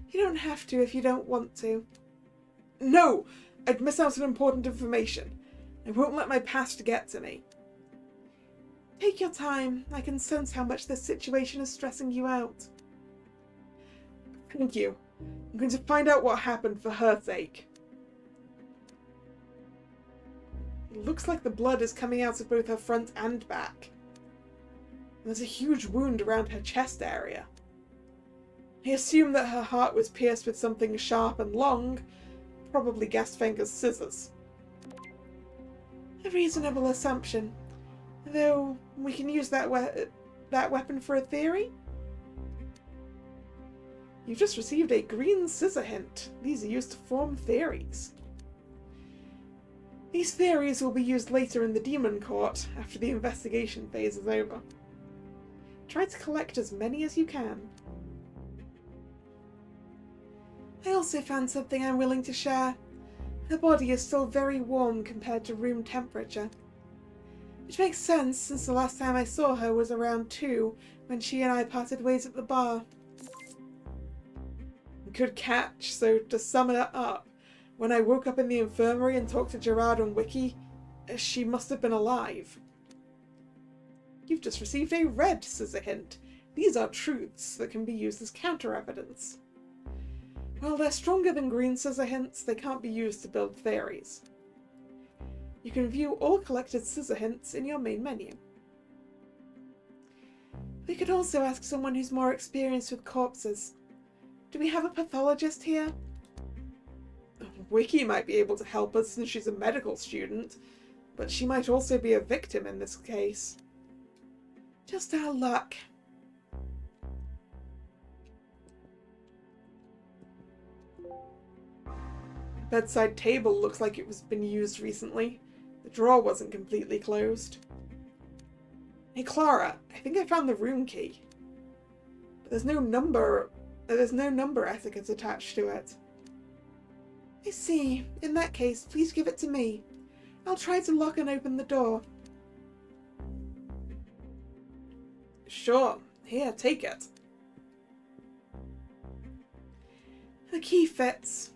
You don't have to if you don't want to. No! I'd miss out on important information. I won't let my past get to me. Take your time. I can sense how much this situation is stressing you out. Thank you. I'm going to find out what happened for her sake. It looks like the blood is coming out of both her front and back. There's a huge wound around her chest area. I assume that her heart was pierced with something sharp and long, probably Gastfinger's scissors. A reasonable assumption, though we can use that weapon for a theory. You've just received a green scissor hint. These are used to form theories. These theories will be used later in the Demon Court, after the investigation phase is over. Try to collect as many as you can. I also found something I'm willing to share. Her body is still very warm compared to room temperature. Which makes sense, since the last time I saw her was around 2, when she and I parted ways at the bar. Good catch. So, to sum it up, when I woke up in the infirmary and talked to Gerard and Wiki, she must have been alive. You've just received a red scissor hint. These are truths that can be used as counter-evidence. While they're stronger than green scissor hints, they can't be used to build theories. You can view all collected scissor hints in your main menu. We could also ask someone who's more experienced with corpses. Do we have a pathologist here? Wiki might be able to help us since she's a medical student, but she might also be a victim in this case. Just our luck. The bedside table looks like it was been used recently. The drawer wasn't completely closed. Hey Clara, I think I found the room key. But there's no number etiquette attached to it. I see. In that case, please give it to me. I'll try to lock and open the door. Sure. Here, take it. The key fits.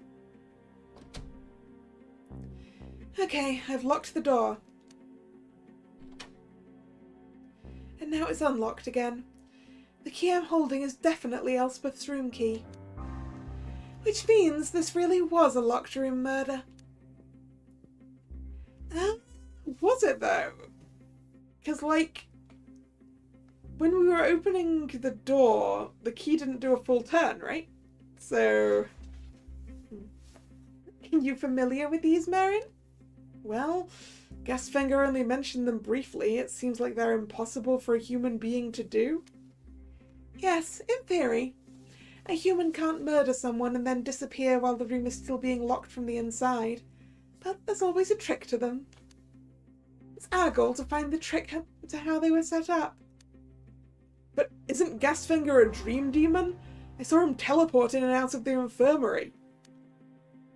Okay, I've locked the door. And now it's unlocked again. The key I'm holding is definitely Elspeth's room key. Which means this really was a locked room murder. Was it though? Because, like, when we were opening the door, the key didn't do a full turn, right? So, are you familiar with these, Marion? Well, Gastfinger only mentioned them briefly. It seems like they're impossible for a human being to do. Yes, in theory. A human can't murder someone and then disappear while the room is still being locked from the inside. But there's always a trick to them. It's our goal to find the trick to how they were set up. But isn't Gastfinger a dream demon? I saw him teleport in and out of the infirmary.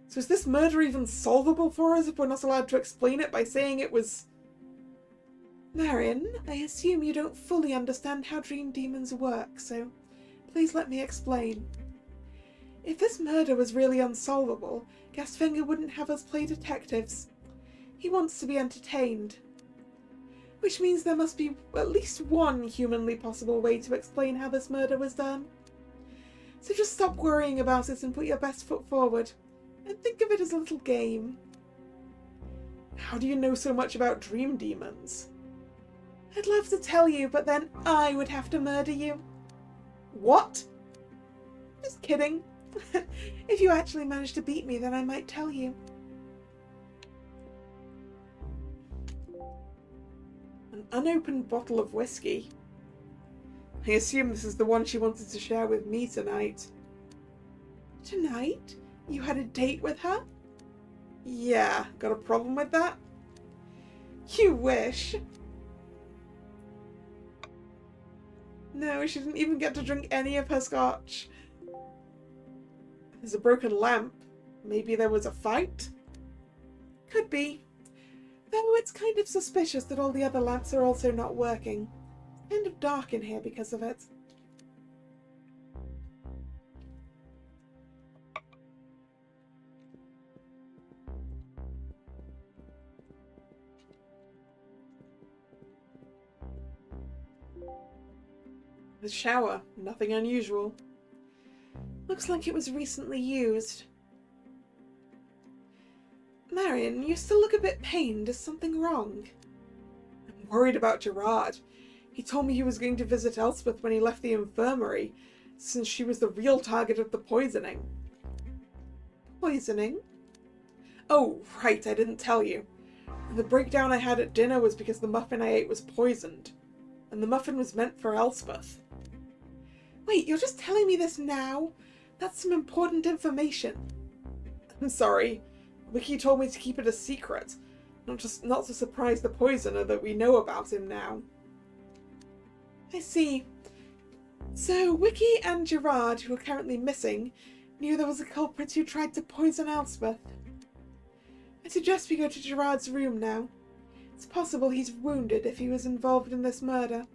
So is this murder even solvable for us if we're not allowed to explain it by saying it was... Marion, I assume you don't fully understand how dream demons work, so please let me explain. If this murder was really unsolvable, Gastfinger wouldn't have us play detectives. He wants to be entertained. Which means there must be at least one humanly possible way to explain how this murder was done. So just stop worrying about it and put your best foot forward. And think of it as a little game. How do you know so much about dream demons? I'd love to tell you, but then I would have to murder you. What? Just kidding. If you actually manage to beat me, then I might tell you. An unopened bottle of whiskey. I assume this is the one she wanted to share with me tonight. Tonight? You had a date with her? Yeah, got a problem with that? You wish. No, she didn't even get to drink any of her scotch. There's a broken lamp. Maybe there was a fight? Could be. Though it's kind of suspicious that all the other lamps are also not working. It's kind of dark in here because of it. The shower, nothing unusual. Looks like it was recently used. Marion, you still look a bit pained. Is something wrong? I'm worried about Gerard. He told me he was going to visit Elspeth when he left the infirmary, since she was the real target of the poisoning. Poisoning? Oh, right, I didn't tell you. The breakdown I had at dinner was because the muffin I ate was poisoned, and the muffin was meant for Elspeth. Wait, you're just telling me this now? That's some important information. I'm sorry. Wiki told me to keep it a secret, not to surprise the poisoner that we know about him now. I see. So, Wiki and Gerard, who are currently missing, knew there was a culprit who tried to poison Elspeth. I suggest we go to Gerard's room now. It's possible he's wounded if he was involved in this murder.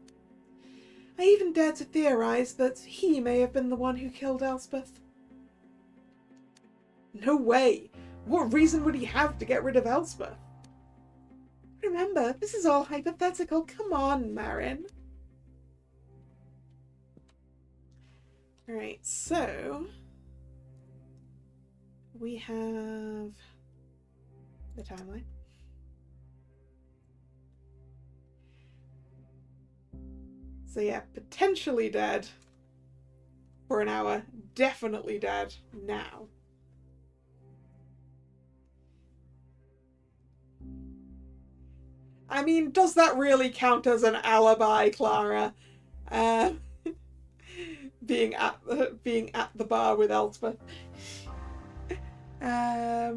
I even dare to theorize that he may have been the one who killed Elspeth. No way! What reason would he have to get rid of Elspeth? Remember, this is all hypothetical. Come on, Marin. Alright, so we have the timeline. So yeah, potentially dead for an hour, definitely dead now. I mean, does that really count as an alibi, Clara? Being at the bar with Elspeth. I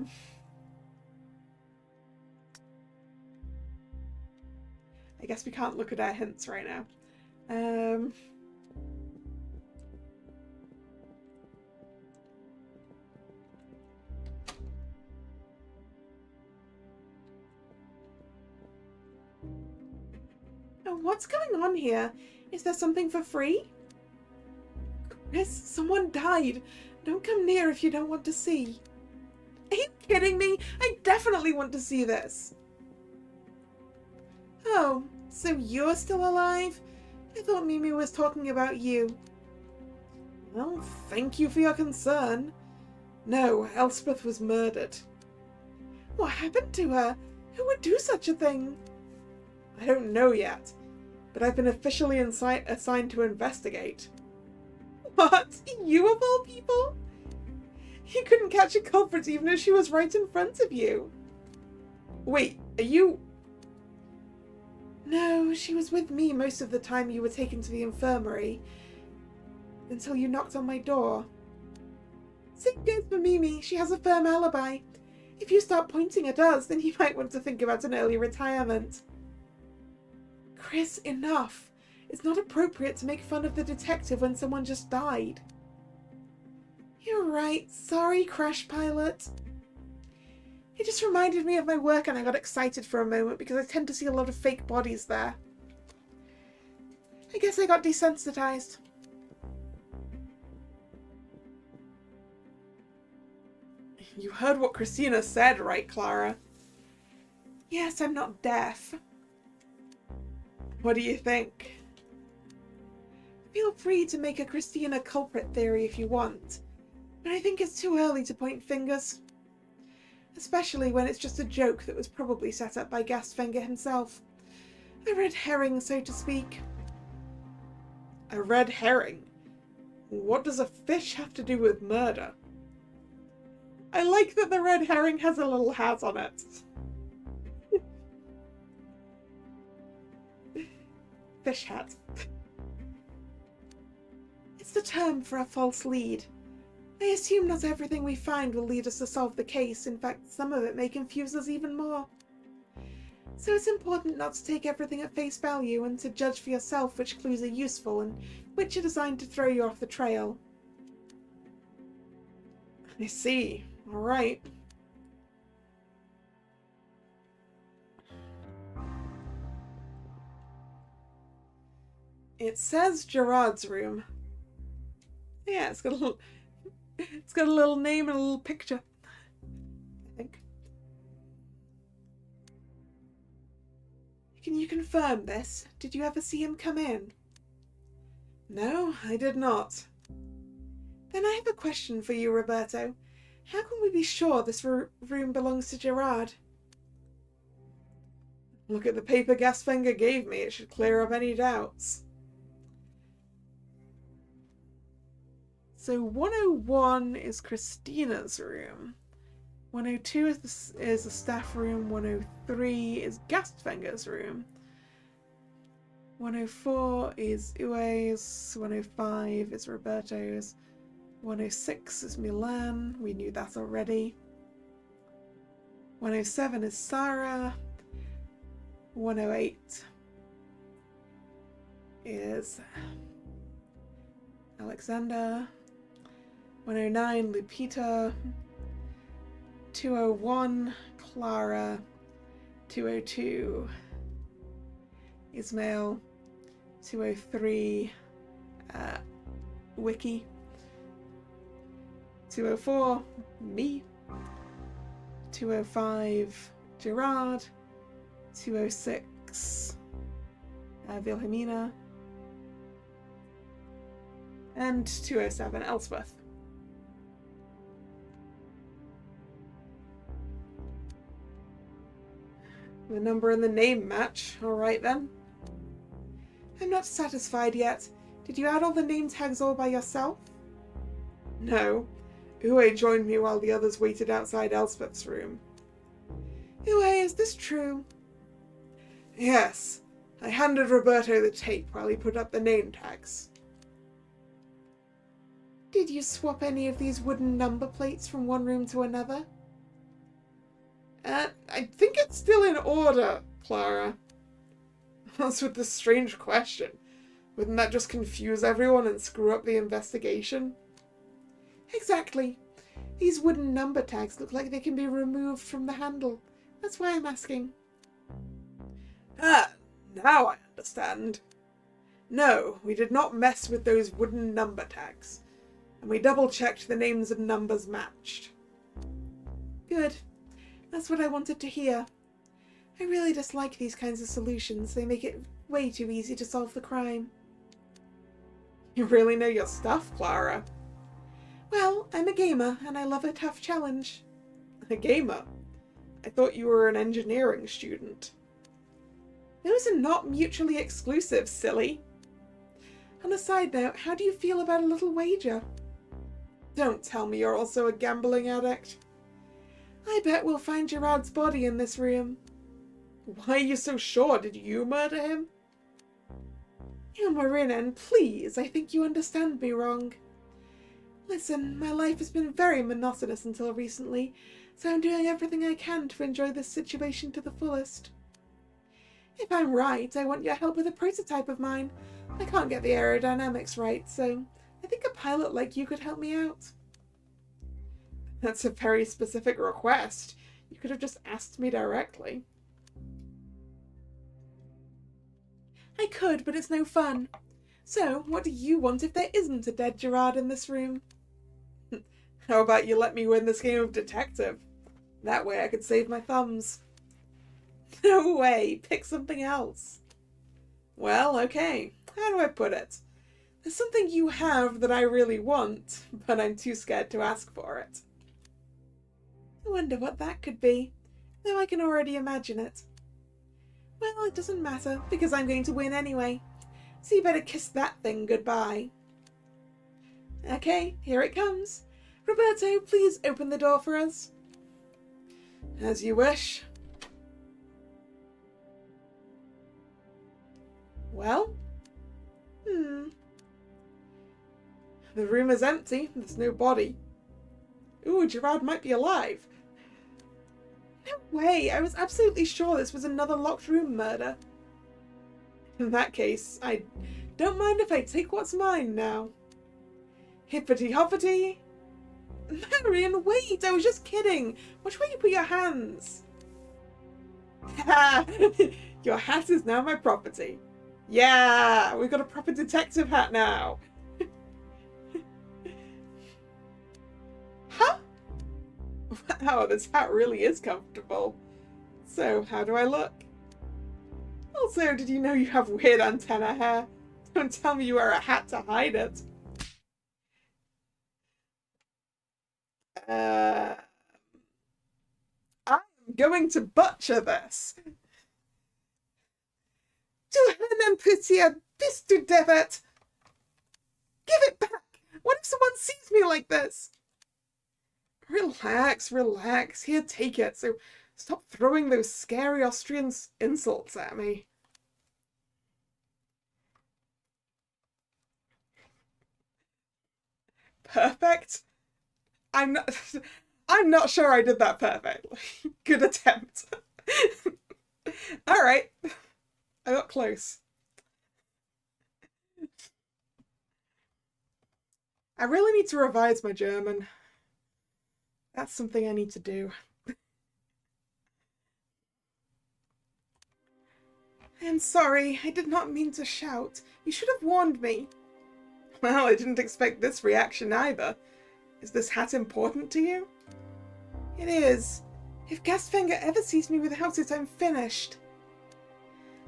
guess we can't look at our hints right now. Oh, what's going on here? Is there something for free? Chris, someone died. Don't come near if you don't want to see. Are you kidding me? I definitely want to see this. Oh, so you're still alive? I thought Mimi was talking about you. Well, thank you for your concern. No, Elspeth was murdered. What happened to her? Who would do such a thing? I don't know yet, but I've been officially assigned to investigate. What? You of all people? You couldn't catch a culprit even if she was right in front of you. Wait, are you... No, she was with me most of the time you were taken to the infirmary. Until you knocked on my door. Same goes for Mimi. She has a firm alibi. If you start pointing at us, then you might want to think about an early retirement. Chris, enough. It's not appropriate to make fun of the detective when someone just died. You're right. Sorry, Crash Pilot. It just reminded me of my work and I got excited for a moment because I tend to see a lot of fake bodies there. I guess I got desensitized. You heard what Christina said, right, Clara? Yes, I'm not deaf. What do you think? Feel free to make a Christina culprit theory if you want, but I think it's too early to point fingers. Especially when it's just a joke that was probably set up by Gastfinger himself. A red herring, so to speak. A red herring? What does a fish have to do with murder? I like that the red herring has a little hat on it. Fish hat. It's the term for a false lead. I assume not everything we find will lead us to solve the case. In fact, some of it may confuse us even more. So it's important not to take everything at face value and to judge for yourself which clues are useful and which are designed to throw you off the trail. I see. All right. It says Gerard's room. Yeah, it's got a little name and a little picture, I think. Can you confirm this? Did you ever see him come in? No, I did not. Then I have a question for you, Roberto. How can we be sure this room belongs to Gerard? Look at the paper Gasfinger gave me. It should clear up any doubts. So 101 is Christina's room. 102 is the staff room. 103 is Gastfinger's room. 104 is Ue's. 105 is Roberto's. 106 is Milan. We knew that already. 107 is Sarah. 108 is Alexander. 109 Lupita. 201 Clara. 202 Ismail. 203 Wiki. 204 me. 205 Gerard. 206 Wilhelmina. And 207 Elspeth. The number and the name match. Alright then. I'm not satisfied yet. Did you add all the name tags all by yourself? No. Uwe joined me while the others waited outside Elspeth's room. Uwe, is this true? Yes. I handed Roberto the tape while he put up the name tags. Did you swap any of these wooden number plates from one room to another? I think it's still in order, Clara. What's with this strange question? Wouldn't that just confuse everyone and screw up the investigation? Exactly. These wooden number tags look like they can be removed from the handle. That's why I'm asking. Ah, now I understand. No, we did not mess with those wooden number tags. And we double-checked the names and numbers matched. Good. That's what I wanted to hear. I really dislike these kinds of solutions. They make it way too easy to solve the crime. You really know your stuff, Clara. Well, I'm a gamer, and I love a tough challenge. A gamer? I thought you were an engineering student. Those are not mutually exclusive, silly. On a side note, how do you feel about a little wager? Don't tell me you're also a gambling addict. I bet we'll find Gerard's body in this room. Why are you so sure? Did you murder him? Ilmarinen, please, I think you understand me wrong. Listen, my life has been very monotonous until recently, so I'm doing everything I can to enjoy this situation to the fullest. If I'm right, I want your help with a prototype of mine. I can't get the aerodynamics right, so I think a pilot like you could help me out. That's a very specific request. You could have just asked me directly. I could, but it's no fun. So, what do you want if there isn't a dead Gerard in this room? How about you let me win this game of detective? That way I could save my thumbs. No way, pick something else. Well, okay. How do I put it? There's something you have that I really want, but I'm too scared to ask for it. I wonder what that could be, though I can already imagine it. Well, it doesn't matter, because I'm going to win anyway. So you better kiss that thing goodbye. Okay, here it comes. Roberto, please open the door for us. As you wish. Well? The room is empty. There's no body. Ooh, Gerard might be alive. No way! I was absolutely sure this was another locked room murder. In that case, I don't mind if I take what's mine now. Hippity hoppity. Marion, wait! I was just kidding. Watch where you put your hands. Your hat is now my property. Yeah! We've got a proper detective hat now. Huh? Wow, this hat really is comfortable. So, how do I look? Also, did you know you have weird antenna hair? Don't tell me you wear a hat to hide it. I'm going to butcher this. petit, bist du devet? Give it back! What if someone sees me like this? Relax, relax. Here, take it. So stop throwing those scary Austrian insults at me. Perfect? I'm not sure I did that perfectly. Good attempt. Alright. I got close. I really need to revise my German. That's something I need to do. I'm sorry, I did not mean to shout. You should have warned me. Well, I didn't expect this reaction either. Is this hat important to you? It is. If Gastfanger ever sees me without it, I'm finished.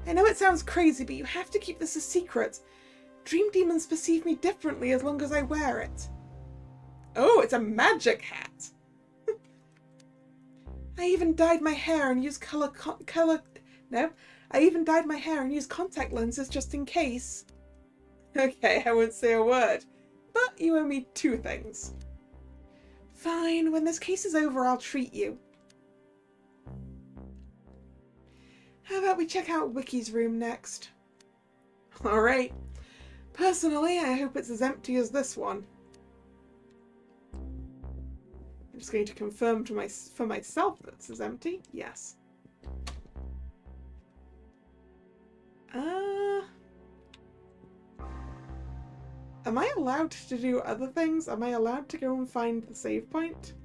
I know it sounds crazy, but you have to keep this a secret. Dream demons perceive me differently as long as I wear it. Oh, it's a magic hat. I even dyed my hair and used I even dyed my hair and used contact lenses just in case. Okay, I won't say a word, but you owe me 2 things. Fine, when this case is over, I'll treat you. How about we check out Wiki's room next? Alright. Personally, I hope it's as empty as this one. I'm just going to confirm for myself that it's as empty. Yes. Am I allowed to do other things? Am I allowed to go and find the save point?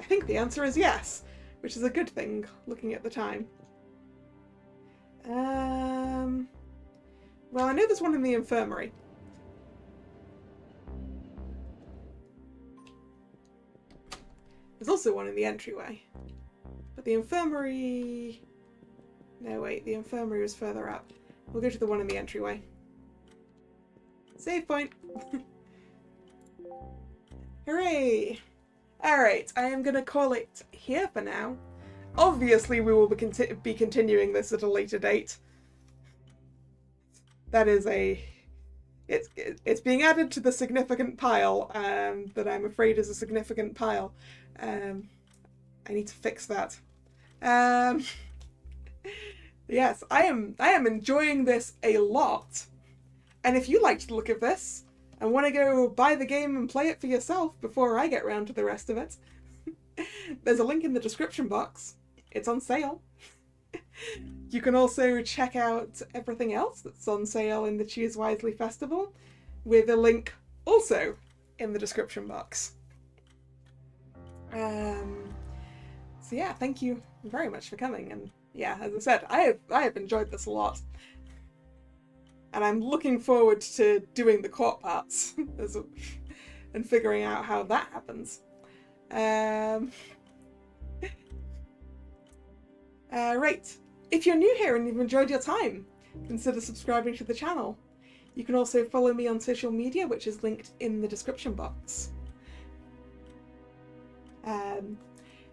I think the answer is yes, which is a good thing, looking at the time. Well, I know there's one in the infirmary. There's also one in the entryway. But the infirmary... No, wait, the infirmary was further up. We'll go to the one in the entryway. Save point! Hooray! Alright, I am going to call it here for now. Obviously, we will be continuing this at a later date. That is a... It's being added to the significant pile that I'm afraid is a significant pile. I need to fix that. Yes, I am enjoying this a lot. And if you liked the look of this and want to go buy the game and play it for yourself before I get round to the rest of it, there's a link in the description box. It's on sale. You can also check out everything else that's on sale in the Choose Wisely Festival with a link also in the description box. So yeah, thank you very much for coming, and yeah, as I said, I have enjoyed this a lot. And I'm looking forward to doing the court parts and figuring out how that happens. Right. If you're new here and you've enjoyed your time, consider subscribing to the channel. You can also follow me on social media, which is linked in the description box.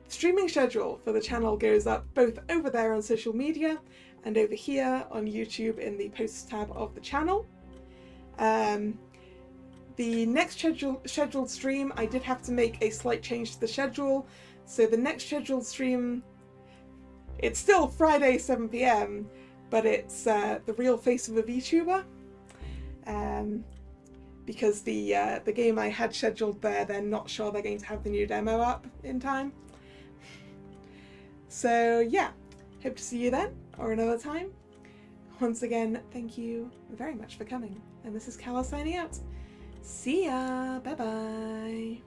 Streaming schedule for the channel goes up both over there on social media and over here on YouTube in the posts tab of the channel. The next scheduled stream, I did have to make a slight change to the schedule. So the next scheduled stream, it's still Friday 7 PM, but it's the real face of a VTuber. Because the game I had scheduled there, they're not sure they're going to have the new demo up in time. So yeah, hope to see you then, or another time. Once again, thank you very much for coming. And this is Kalla signing out. See ya! Bye bye!